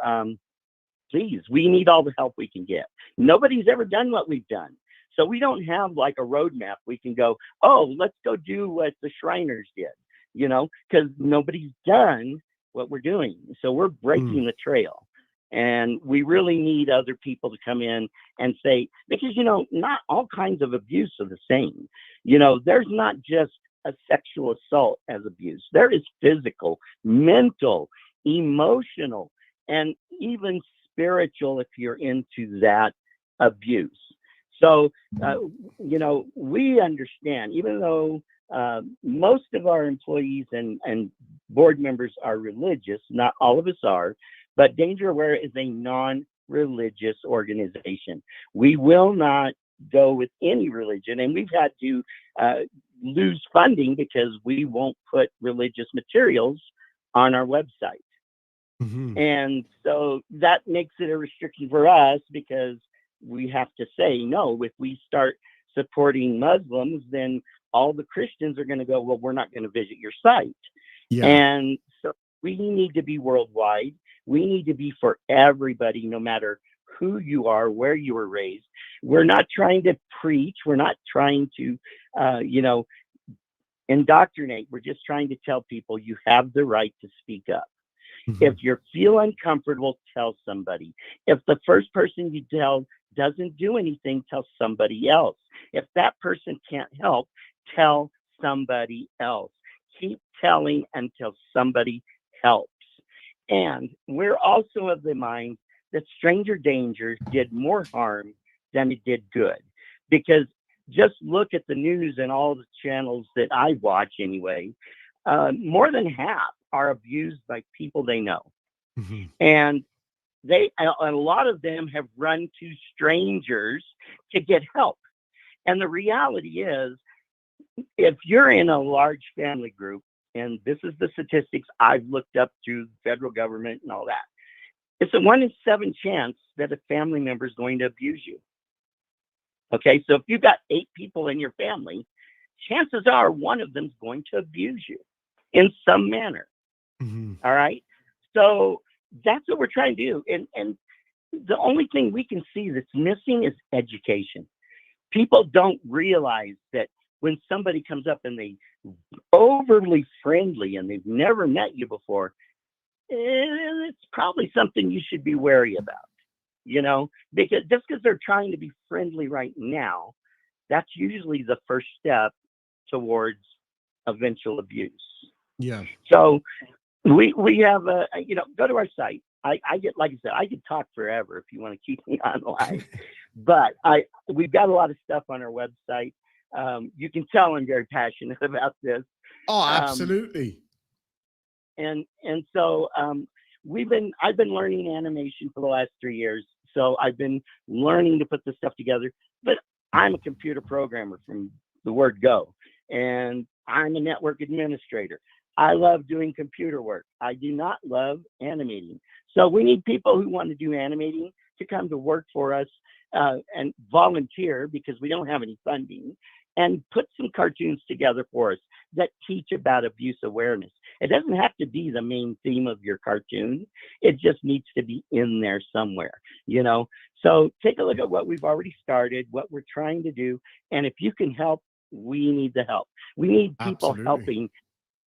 please, we need all the help we can get. Nobody's ever done what we've done. So we don't have like a roadmap. We can go, oh, let's go do what the Shriners did, you know, because nobody's done what we're doing. So we're breaking the trail. And we really need other people to come in and say, because, you know, not all kinds of abuse are the same. You know, there's not just a sexual assault as abuse. There is physical, mental, emotional, and even spiritual if you're into that abuse. So, you know, we understand, even though most of our employees and board members are religious, not all of us are, but Danger Aware is a non-religious organization. We will not go with any religion, and we've had to lose funding because we won't put religious materials on our website. And so that makes it a restriction for us because we have to say, no, if we start supporting Muslims, then all the Christians are going to go, well, we're not going to visit your site. Yeah. And so we need to be worldwide. We need to be for everybody, no matter who you are, where you were raised. We're not trying to preach. We're not trying to, you know, indoctrinate. We're just trying to tell people you have the right to speak up. If you feel uncomfortable, tell somebody. If the first person you tell doesn't do anything, tell somebody else. If that person can't help, tell somebody else. Keep telling until somebody helps. And we're also of the mind that stranger danger did more harm than it did good. Because just look at the news and all the channels that I watch anyway, more than half are abused by people they know. And a lot of them have run to strangers to get help. And the reality is, if you're in a large family group, and this is the statistics I've looked up through the federal government and all that, it's a 1 in 7 chance that a family member is going to abuse you. Okay, so if you've got 8 people in your family, chances are one of them's going to abuse you in some manner. All right, so that's what we're trying to do. And the only thing we can see that's missing is education. People don't realize that when somebody comes up and they overly friendly and they've never met you before, it's probably something you should be wary about, you know, because just because they're trying to be friendly right now, that's usually the first step towards eventual abuse. Yeah. So we have a, you know, go to our site. I get, like I said, I could talk forever if you want to keep me online, but we've got a lot of stuff on our website. You can tell I'm very passionate about this. Oh, absolutely. And so I've been learning animation for the last 3 years. So I've been learning to put this stuff together, but I'm a computer programmer from the word go, and I'm a network administrator. I love doing computer work. I do not love animating. So we need people who want to do animating to come to work for us and volunteer, because we don't have any funding, and put some cartoons together for us that teach about abuse awareness. It doesn't have to be the main theme of your cartoon. It just needs to be in there somewhere, you know? So take a look at what we've already started, what we're trying to do. And if you can help, we need the help. We need people helping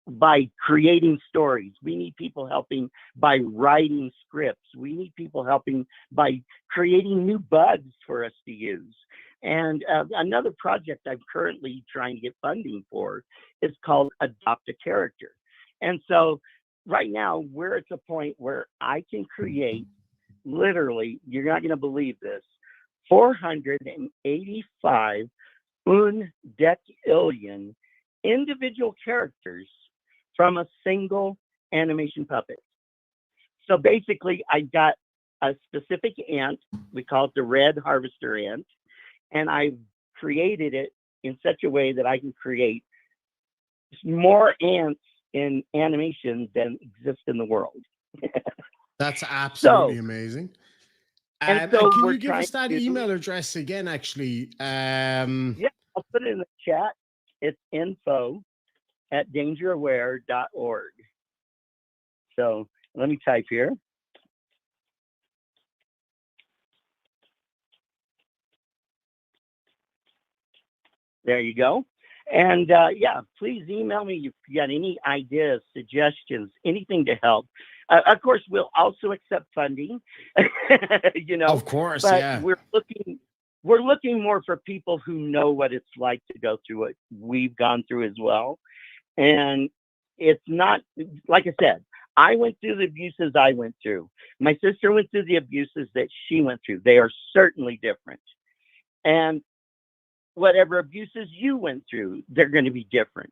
by creating stories. We need people helping by writing scripts. We need people helping by creating new bugs for us to use. And another project I'm currently trying to get funding for is called Adopt a Character. And so right now we're at the point where I can create, literally, you're not going to believe this, 485 undecillion individual characters from a single animation puppet. So basically, I got a specific ant. We call it the red harvester ant, and I created it in such a way that I can create more ants in animation than exist in the world. That's absolutely So- amazing. and so and can we're you give us trying that to- email address again, actually? Yeah, I'll put it in the chat. It's info@dangeraware.org. So let me type here. There you go. And yeah, please email me if you got any ideas, suggestions, anything to help. Of course, we'll also accept funding. You know, Of course, but yeah. we're looking more for people who know what it's like to go through what we've gone through as well. And it's not, like I said, I went through the abuses I went through. My sister went through the abuses that she went through. They are certainly different. And whatever abuses you went through, they're going to be different.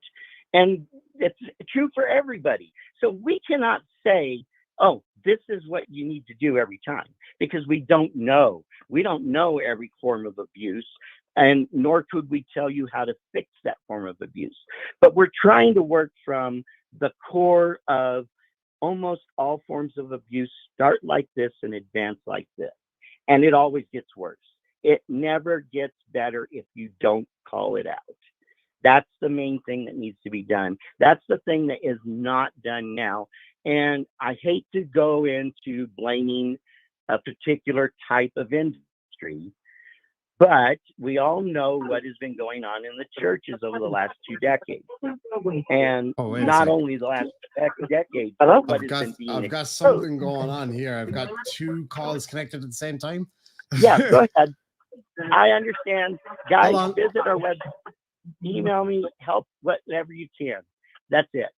And it's true for everybody. So we cannot say, oh, this is what you need to do every time, because we don't know. We don't know every form of abuse, and nor could we tell you how to fix that form of abuse. But we're trying to work from the core of almost all forms of abuse start like this and advance like this. And it always gets worse. It never gets better if you don't call it out. That's the main thing that needs to be done. That's the thing that is not done now. And I hate to go into blaming a particular type of industry, but we all know what has been going on in the churches over the last 2 decades. And Oh, wait a not sec. only the last decade, but what I've has been being got exposed. something going on here. I've got 2 calls connected at the same time. Yeah, go ahead. I understand. Guys, Hold on. visit our website. Email me, help whatever you can. That's it.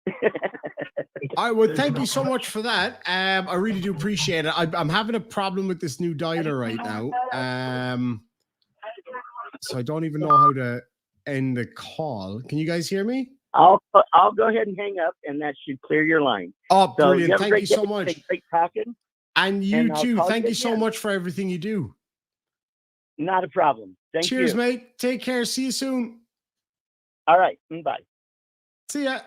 All right, well, thank you so much for that. I really do appreciate it. I'm having a problem with this new dialer right now. So I don't even know how to end the call. Can you guys hear me? I'll go ahead and hang up, and that should clear your line. Oh, So brilliant. have a Thank great you so day. much. It's been great talking. And you And I'll too. call Thank you you so again. much for everything you do. Not a problem. Thank you. Cheers, mate. Take care. See you soon. All right. Bye. See ya.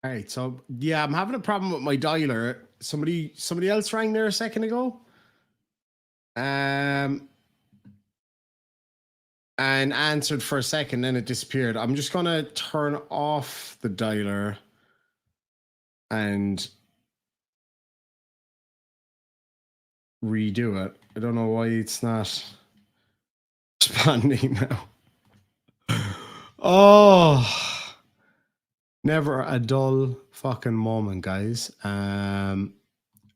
All right. So yeah, I'm having a problem with my dialer. Somebody else rang there a second ago. And answered for a second, then it disappeared. I'm just gonna turn off the dialer and redo it. I don't know why it's not responding now. Oh, never a dull fucking moment, guys. All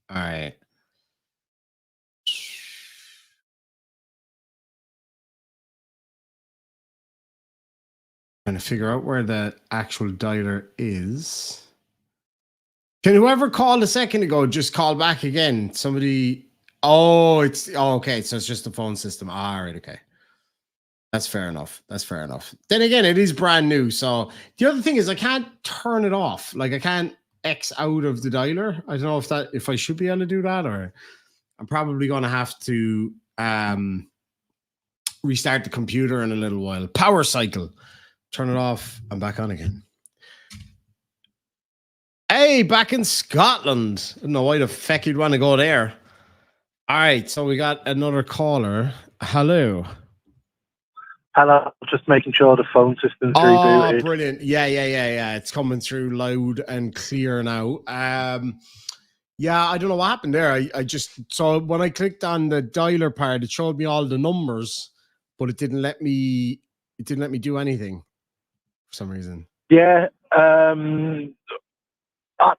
right. Trying to figure out where the actual dialer is. Can whoever called a second ago just call back again? Somebody. Oh, okay. So it's just the phone system. All right. Okay. That's fair enough. That's fair enough. Then again, it is brand new. So the other thing is I can't turn it off. Like I can't X out of the dialer. I don't know if I should be able to do that, or I'm probably going to have to restart the computer in a little while. Power cycle. Turn it off. I'm back on again. Hey, back in Scotland. I don't know why the feck you'd want to go there. All right, so we got another caller. Hello. Hello, just making sure the phone system's Oh, rebooted. brilliant. Yeah. It's coming through loud and clear now. Yeah, I don't know what happened there. I just, so when I clicked on the dialer part, it showed me all the numbers, but it didn't let me do anything for some reason. Yeah, at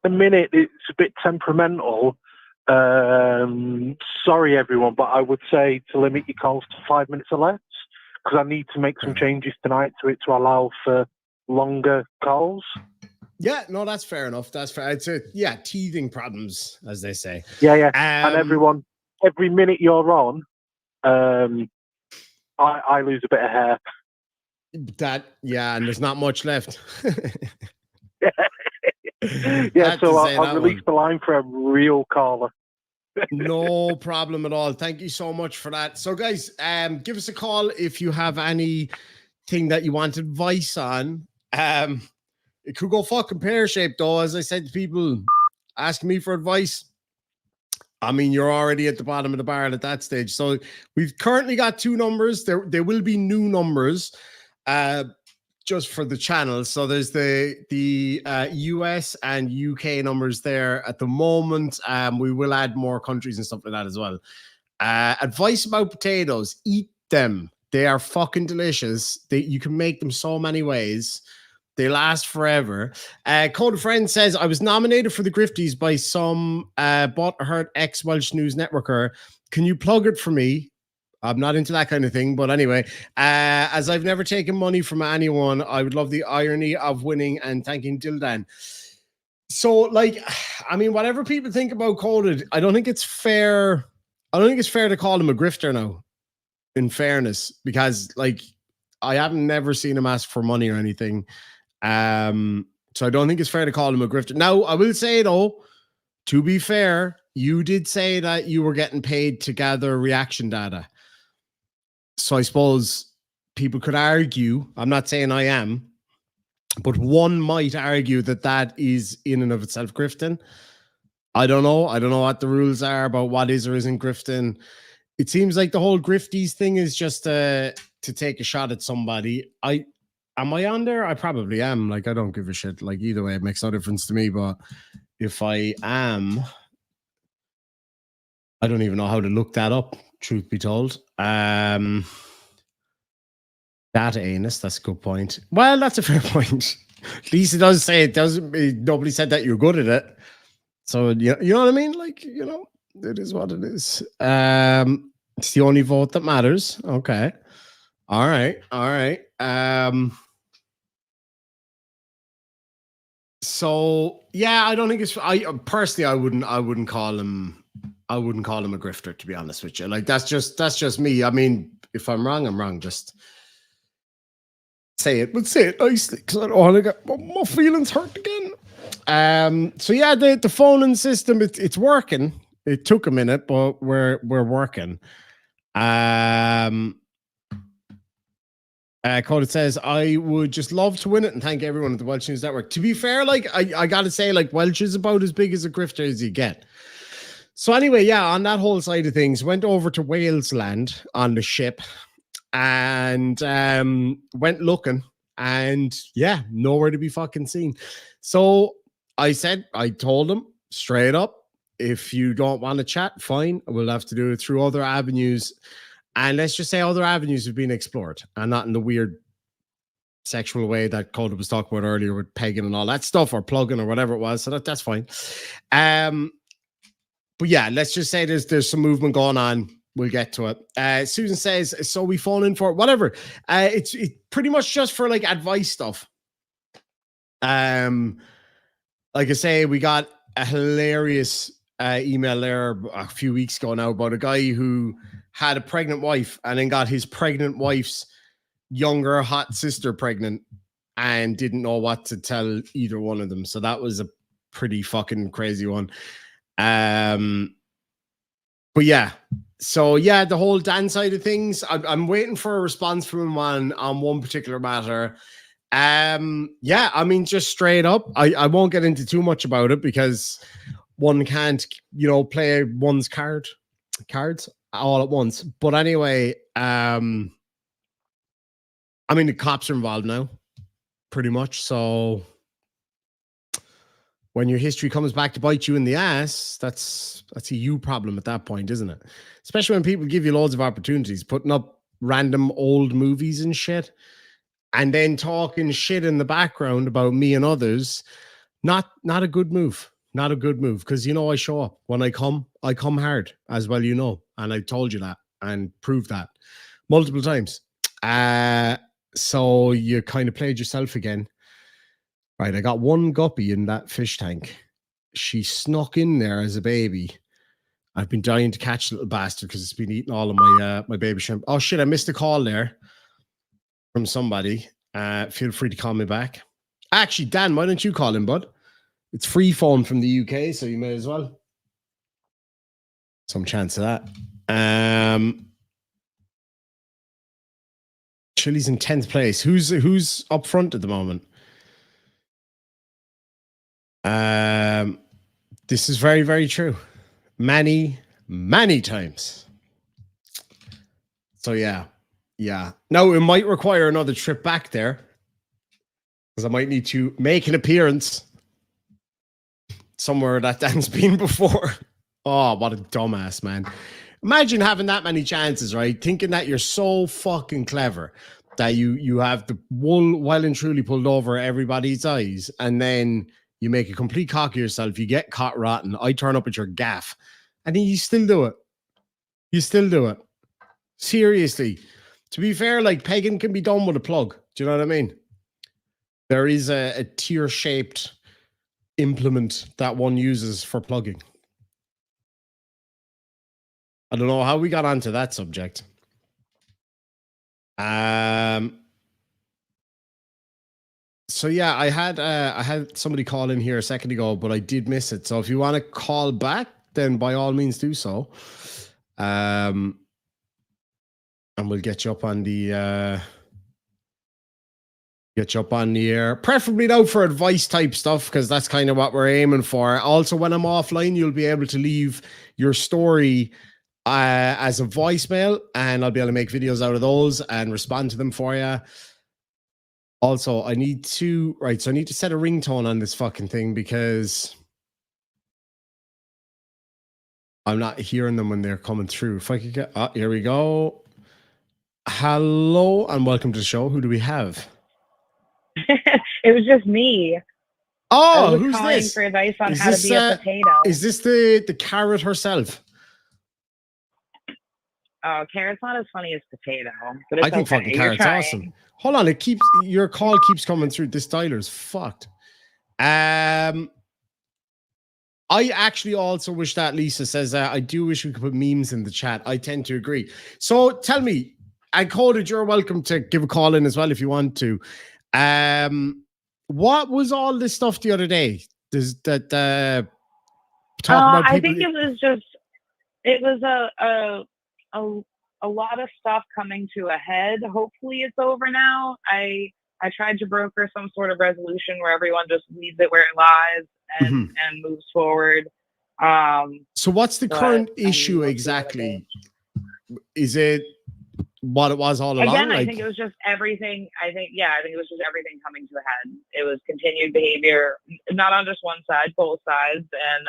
the minute it's a bit temperamental. Sorry everyone, but I would say to limit your calls to 5 minutes or less, because I need to make some changes tonight to it to allow for longer calls. Yeah, no, that's fair enough. That's fair. It's teething problems, as they say. Yeah. And everyone, every minute you're on, I lose a bit of hair. And there's not much left. Yeah, Had to so say I'll that release one. the line for a real caller. No problem at all. Thank you so much for that. So, guys, give us a call if you have anything that you want advice on. It could go fucking pear-shaped, though. As I said to people asking me for advice, I mean, you're already at the bottom of the barrel at that stage. So we've currently got 2 numbers. There will be new numbers just for the channel. So there's the US and UK numbers there at the moment. We will add more countries and stuff like that as well. Advice about potatoes: eat them. They are fucking delicious. You can make them so many ways. They last forever. Code Friend says, I was nominated for the Grifties by some butthurt ex-Welsh News networker. Can you plug it for me? I'm not into that kind of thing, but anyway, as I've never taken money from anyone, I would love the irony of winning and thanking Dildan. So, like, I mean, whatever people think about Coded, I don't think it's fair. I don't think it's fair to call him a grifter now, in fairness, because, like, I haven't never seen him ask for money or anything. So I don't think it's fair to call him a grifter. Now, I will say, though, to be fair, you did say that you were getting paid to gather reaction data. So I suppose people could argue, I'm not saying I am, but one might argue that that is in and of itself grifting. I don't know. I don't know what the rules are about what is or isn't grifting. It seems like the whole grifties thing is just to take a shot at somebody. Am I on there? I probably am. Like, I don't give a shit. Like, either way, it makes no difference to me. But if I am, I don't even know how to look that up, truth be told. Data anus, that's a good point. Well, that's a fair point. At least it does say it doesn't. Nobody said that you're good at it. So, you know what I mean? Like, you know, it is what it is. It's the only vote that matters. Okay. All right. All right. So yeah, I don't think it's. I personally, I wouldn't call him a grifter, to be honest with you. Like, that's just me. I mean, if I'm wrong, I'm wrong. Just say it, but say it nicely, because I don't want to get my feelings hurt again. So yeah, the phone-in system, it's working. It took a minute, but we're working. Code says, I would just love to win it and thank everyone at the Welsh News Network. To be fair, like, I gotta say, like, Welsh is about as big as a grifter as you get. So anyway, yeah, on that whole side of things, went over to Wales land on the ship and went looking, and yeah, nowhere to be fucking seen. So I told him straight up, if you don't want to chat, fine, we'll have to do it through other avenues. And let's just say other avenues have been explored, and not in the weird sexual way that Coda was talking about earlier with pegging and all that stuff, or plugging or whatever it was. So that's fine. But yeah, let's just say there's some movement going on. We'll get to it. Susan says, so we phone in for whatever. It's pretty much just for like advice stuff. Like I say, we got a hilarious email there a few weeks ago now about a guy who had a pregnant wife and then got his pregnant wife's younger hot sister pregnant and didn't know what to tell either one of them. So that was a pretty fucking crazy one. But yeah, so yeah, the whole Dan side of things, I'm waiting for a response from him on one particular matter. Yeah, I mean, just straight up, I won't get into too much about it because one can't, play one's cards all at once. But anyway, I mean, the cops are involved now, pretty much. So when your history comes back to bite you in the ass, that's a you problem at that point, isn't it? Especially when people give you loads of opportunities, putting up random old movies and shit, and then talking shit in the background about me and others. Not a good move. Not a good move, because I show up. When I come hard, as well, and I told you that and proved that multiple times. So you kind of played yourself again. Right, I got one guppy in that fish tank. She snuck in there as a baby. I've been dying to catch the little bastard because it's been eating all of my baby shrimp. Oh shit, I missed a call there from somebody. Feel free to call me back. Actually, Dan, why don't you call him, bud? It's free phone from the UK, so you may as well. Some chance of that. Chile's in 10th place. Who's up front at the moment? This is very, very true. Many times. So yeah. Now it might require another trip back there, because I might need to make an appearance somewhere that Dan's been before. Oh, what a dumbass, man. Imagine having that many chances, right? Thinking that you're so fucking clever that you have the wool well and truly pulled over everybody's eyes, and then you make a complete cock of yourself. You get caught rotten. I turn up at your gaff, and then you still do it. You still do it. Seriously. To be fair, like, pegging can be done with a plug. Do you know what I mean? There is a tear-shaped implement that one uses for plugging. I don't know how we got onto that subject. So yeah, I had somebody call in here a second ago, but I did miss it. So if you want to call back, then by all means do so. And we'll get you up on the air, preferably now for advice type stuff, because that's kind of what we're aiming for. Also, when I'm offline, you'll be able to leave your story as a voicemail, and I'll be able to make videos out of those and respond to them for you. Also, I need to set a ringtone on this fucking thing, because I'm not hearing them when they're coming through. If I could get, here we go. Hello and welcome to the show. Who do we have? It was just me. Oh, I was who's calling this? for advice on Is how this, to be a potato. Is this the carrot herself? Oh, carrot's not as funny as potato, but it's I think okay. fucking You're carrot's trying. awesome. Hold on, your call keeps coming through. This dialer's fucked. I actually also wish that Lisa says I do wish we could put memes in the chat. I tend to agree. So tell me, and Coded, you're welcome to give a call in as well if you want to. What was all this stuff the other day? Does that talk about people? I think it was a lot of stuff coming to a head. Hopefully it's over now. I tried to broker some sort of resolution where everyone just leaves it where it lies and moves forward. So what's the current issue exactly? Is it what it was all along? Again, I think it was just everything. I think it was just everything coming to a head. It was continued behavior, not on just one side, both sides. And,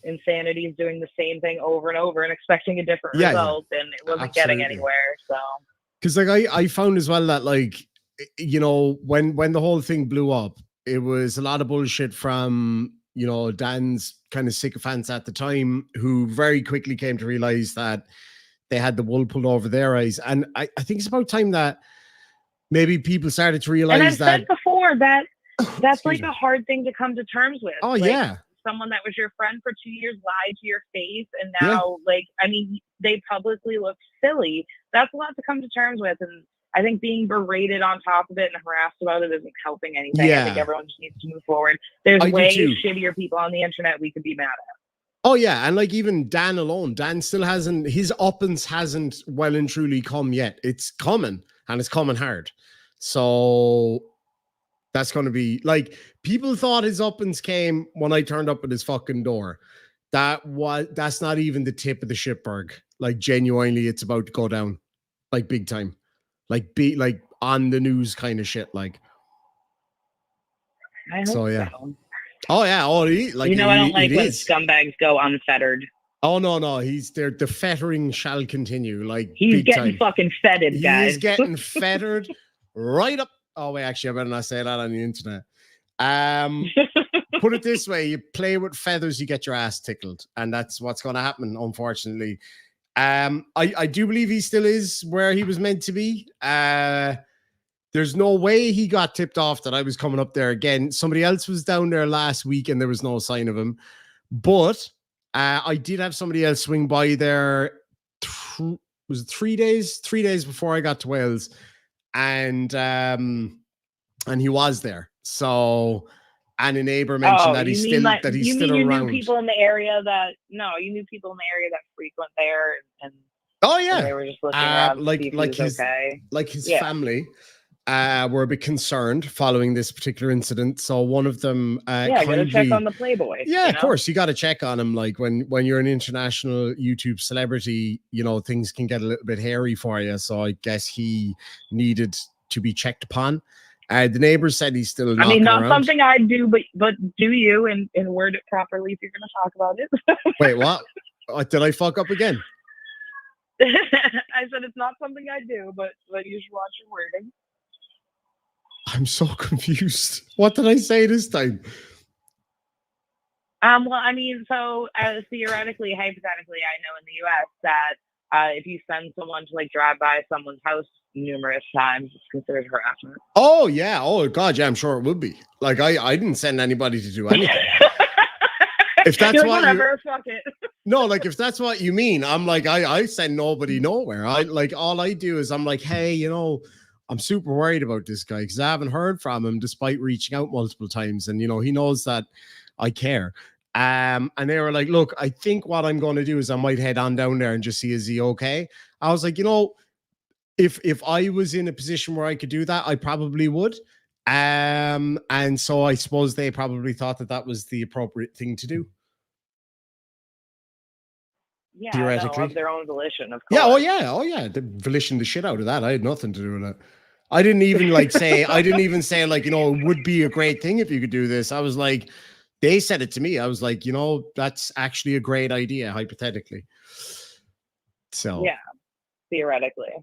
insanity is doing the same thing over and over and expecting a different result. And it wasn't getting anywhere. So, because like I found as well that, like, when the whole thing blew up, it was a lot of bullshit from, Dan's kind of sycophants at the time, who very quickly came to realize that they had the wool pulled over their eyes. And I think it's about time that maybe people started to realize and I've that. said before that that's like a hard thing to come to terms with. Oh, like, yeah. Someone that was your friend for 2 years lied to your face, and now, they publicly look silly. That's a lot to come to terms with, and I think being berated on top of it and harassed about it isn't helping anything. Yeah. I think everyone just needs to move forward. There's I do way too. shittier people on the internet we could be mad at. Oh yeah, and like even Dan alone, Dan still hasn't, his uppance hasn't well and truly come yet. It's coming, and it's coming hard. So that's going to be like, people thought his uppance came when I turned up at his fucking door. That's not even the tip of the shitberg. Like, genuinely, it's about to go down, like, big time, like on the news kind of shit. Like, I hope so yeah. so. Oh yeah. Oh, I don't like when scumbags go unfettered. Oh no, he's there. The fettering shall continue. Like, He's big getting time. fucking fetted, guys. He's getting fettered right up. Oh wait, actually, I better not say that on the internet. Put it this way: you play with feathers, you get your ass tickled, and that's what's going to happen, unfortunately. I do believe he still is where he was meant to be. There's no way he got tipped off that I was coming up there again. Somebody else was down there last week, and there was no sign of him. But I did have somebody else swing by there. Was it 3 days? 3 days before I got to Wales, and he was there. So And a neighbor mentioned that he's you still mean like, that he's you still mean you around. knew people in the area that you knew people in the area that frequent there, and Oh and yeah, they were just looking around to see if he was his okay. his family were a bit concerned following this particular incident. So one of them gotta check on the Playboy. Yeah, of course, you got to check on him. Like when you're an international YouTube celebrity, you know things can get a little bit hairy for you. So I guess he needed to be checked upon. The neighbors said he's still knocking I mean, not around. something I do, but do you and word it properly if you're going to talk about it. Wait, what? Did I fuck up again? I said it's not something I do, but you should watch your wording. I'm so confused. What did I say this time? Well, I mean, so theoretically, hypothetically, I know in the U.S. that if you send someone to like drive by someone's house numerous times, it's considered harassment. Oh yeah. Oh god, yeah, I'm sure it would be. Like I didn't send anybody to do anything. If that's You're like, what whatever, fuck it. No, like if that's what you mean, I'm like I send nobody nowhere. I like all I do is I'm like, hey, you know, I'm super worried about this guy because I haven't heard from him despite reaching out multiple times, and you know he knows that I care. And they were like, look, I think what I'm going to do is I might head on down there and just see is he okay. I was like, you know, if I was in a position where I could do that, I probably would. And so I suppose they probably thought that was the appropriate thing to do. Yeah, Theoretically. no, of their own volition, of course. Yeah, oh yeah, the volition the shit out of that. I had nothing to do with it. I didn't even say like, you know, it would be a great thing if you could do this. I was like, they said it to me. I was like, you know, that's actually a great idea, hypothetically. So yeah, theoretically,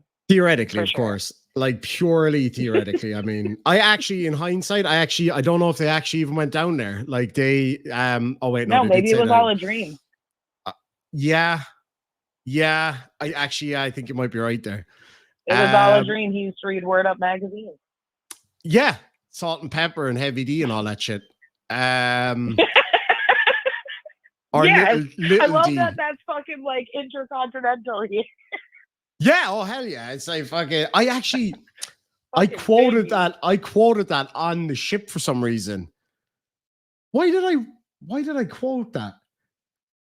of course, like purely theoretically. I mean, I actually, in hindsight, I don't know if they actually even went down there. Like they, oh wait, no, maybe it was all a dream. Yeah. I think you might be right there. It was all a dream. He used to read Word Up magazine. Yeah, Salt and Pepper and Heavy D and all that shit. Or yes, little I love D. that. That's fucking like intercontinental here. Yeah, oh hell yeah! It's like fucking. I quoted that on the ship for some reason. Why did I quote that?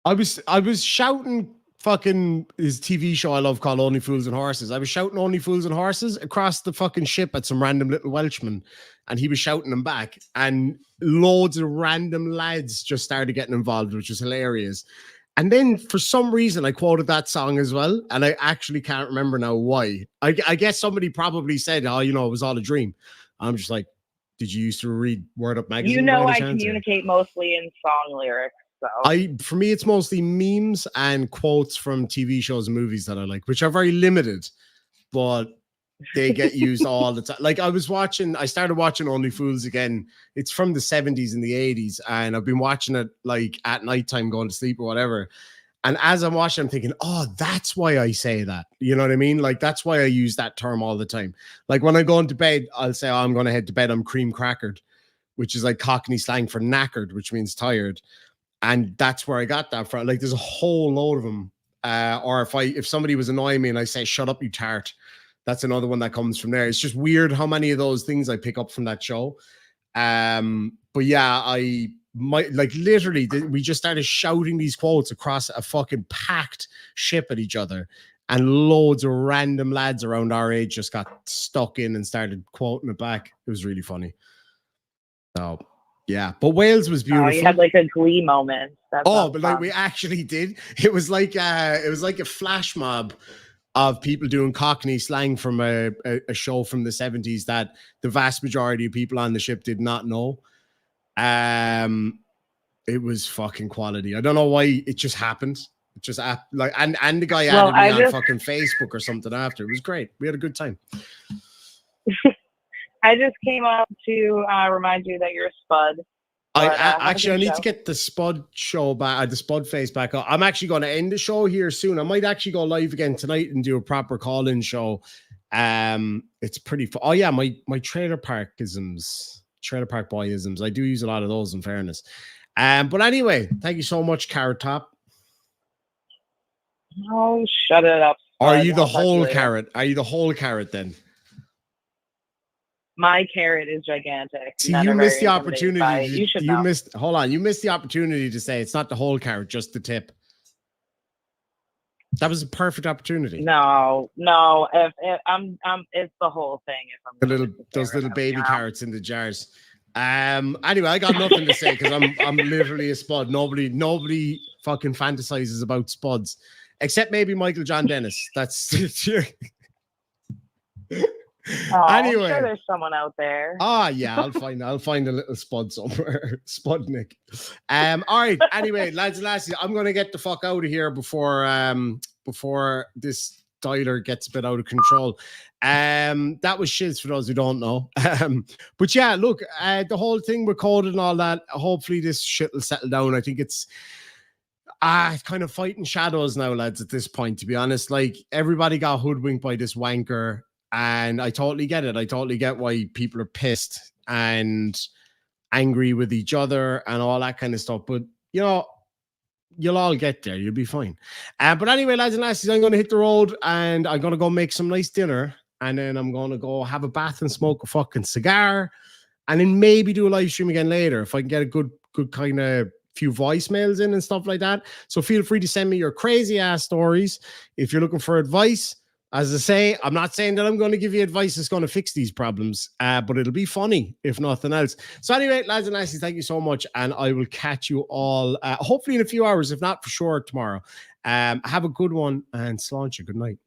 I was shouting fucking his TV show I love called Only Fools and Horses. I was shouting Only Fools and Horses across the fucking ship at some random little Welshman, and he was shouting them back, and loads of random lads just started getting involved, which was hilarious. And then for some reason I quoted that song as well, and I actually can't remember now why. I guess somebody probably said, oh, you know, it was all a dream. I'm just like, did you used to read Word Up magazine? You know, I communicate mostly in song lyrics. So for me, it's mostly memes and quotes from TV shows and movies that I like, which are very limited, but they get used all the time. Like I started watching Only Fools again. It's from the 70s and the 80s, and I've been watching it like at nighttime going to sleep or whatever. And as I'm watching, I'm thinking, oh, that's why I say that. You know what I mean? Like, that's why I use that term all the time. Like when I go into bed, I'll say, oh, I'm going to head to bed. I'm cream crackered, which is like Cockney slang for knackered, which means tired. And that's where I got that from. Like, there's a whole load of them. Or if somebody was annoying me and I say, shut up, you tart, that's another one that comes from there. It's just weird how many of those things I pick up from that show. But yeah, I might like literally we just started shouting these quotes across a fucking packed ship at each other, and loads of random lads around our age just got stuck in and started quoting it back. It was really funny. So yeah, but Wales was beautiful. Oh, you had like a Glee moment. But like we actually did. It was like a flash mob of people doing Cockney slang from a show from the 70s that the vast majority of people on the ship did not know. It was fucking quality. I don't know why it just happened. It just like and the guy added me on fucking Facebook or something after. It was great. We had a good time. I just came up to remind you that you're a spud. I need to get the Spud show back, the Spud face back up. I'm actually going to end the show here soon. I might actually go live again tonight and do a proper call-in show. It's pretty fun. Oh yeah, my trailer park boy isms. I do use a lot of those in fairness. But anyway, thank you so much, Carrot Top. Oh, shut it up. Or are you the whole carrot? Are you the whole carrot then? My carrot is gigantic. See, Men you are missed very the intimidated by opportunity. it. You should You know. missed. Hold on, you missed the opportunity to say it's not the whole carrot, just the tip. That was a perfect opportunity. No. If I'm, it's the whole thing. If I'm The gonna little, miss the those carrot little out, baby you know? carrots in the jars. Anyway, I got nothing to say because I'm literally a spud. Nobody fucking fantasizes about spuds, except maybe Michael John Dennis. That's Oh, I'm anyway. sure there's someone out there. Ah, yeah, I'll find a little spud somewhere. Spudnik. All right. Anyway, lads and lasses, I'm gonna get the fuck out of here before this dialer gets a bit out of control. That was shiz for those who don't know. But yeah, look, the whole thing with code and all that, hopefully this shit will settle down. I think it's kind of fighting shadows now, lads, at this point, to be honest. Like, everybody got hoodwinked by this wanker. And I totally get it. I totally get why people are pissed and angry with each other and all that kind of stuff. But, you know, you'll all get there. You'll be fine. But anyway, lads and lasses, I'm going to hit the road and I'm going to go make some nice dinner. And then I'm going to go have a bath and smoke a fucking cigar. And then maybe do a live stream again later if I can get a good kind of few voicemails in and stuff like that. So feel free to send me your crazy ass stories. If you're looking for advice, as I say, I'm not saying that I'm going to give you advice that's going to fix these problems, but it'll be funny, if nothing else. So anyway, lads and lasses, thank you so much, and I will catch you all hopefully in a few hours, if not for sure tomorrow. Have a good one, and sláinte. Good night.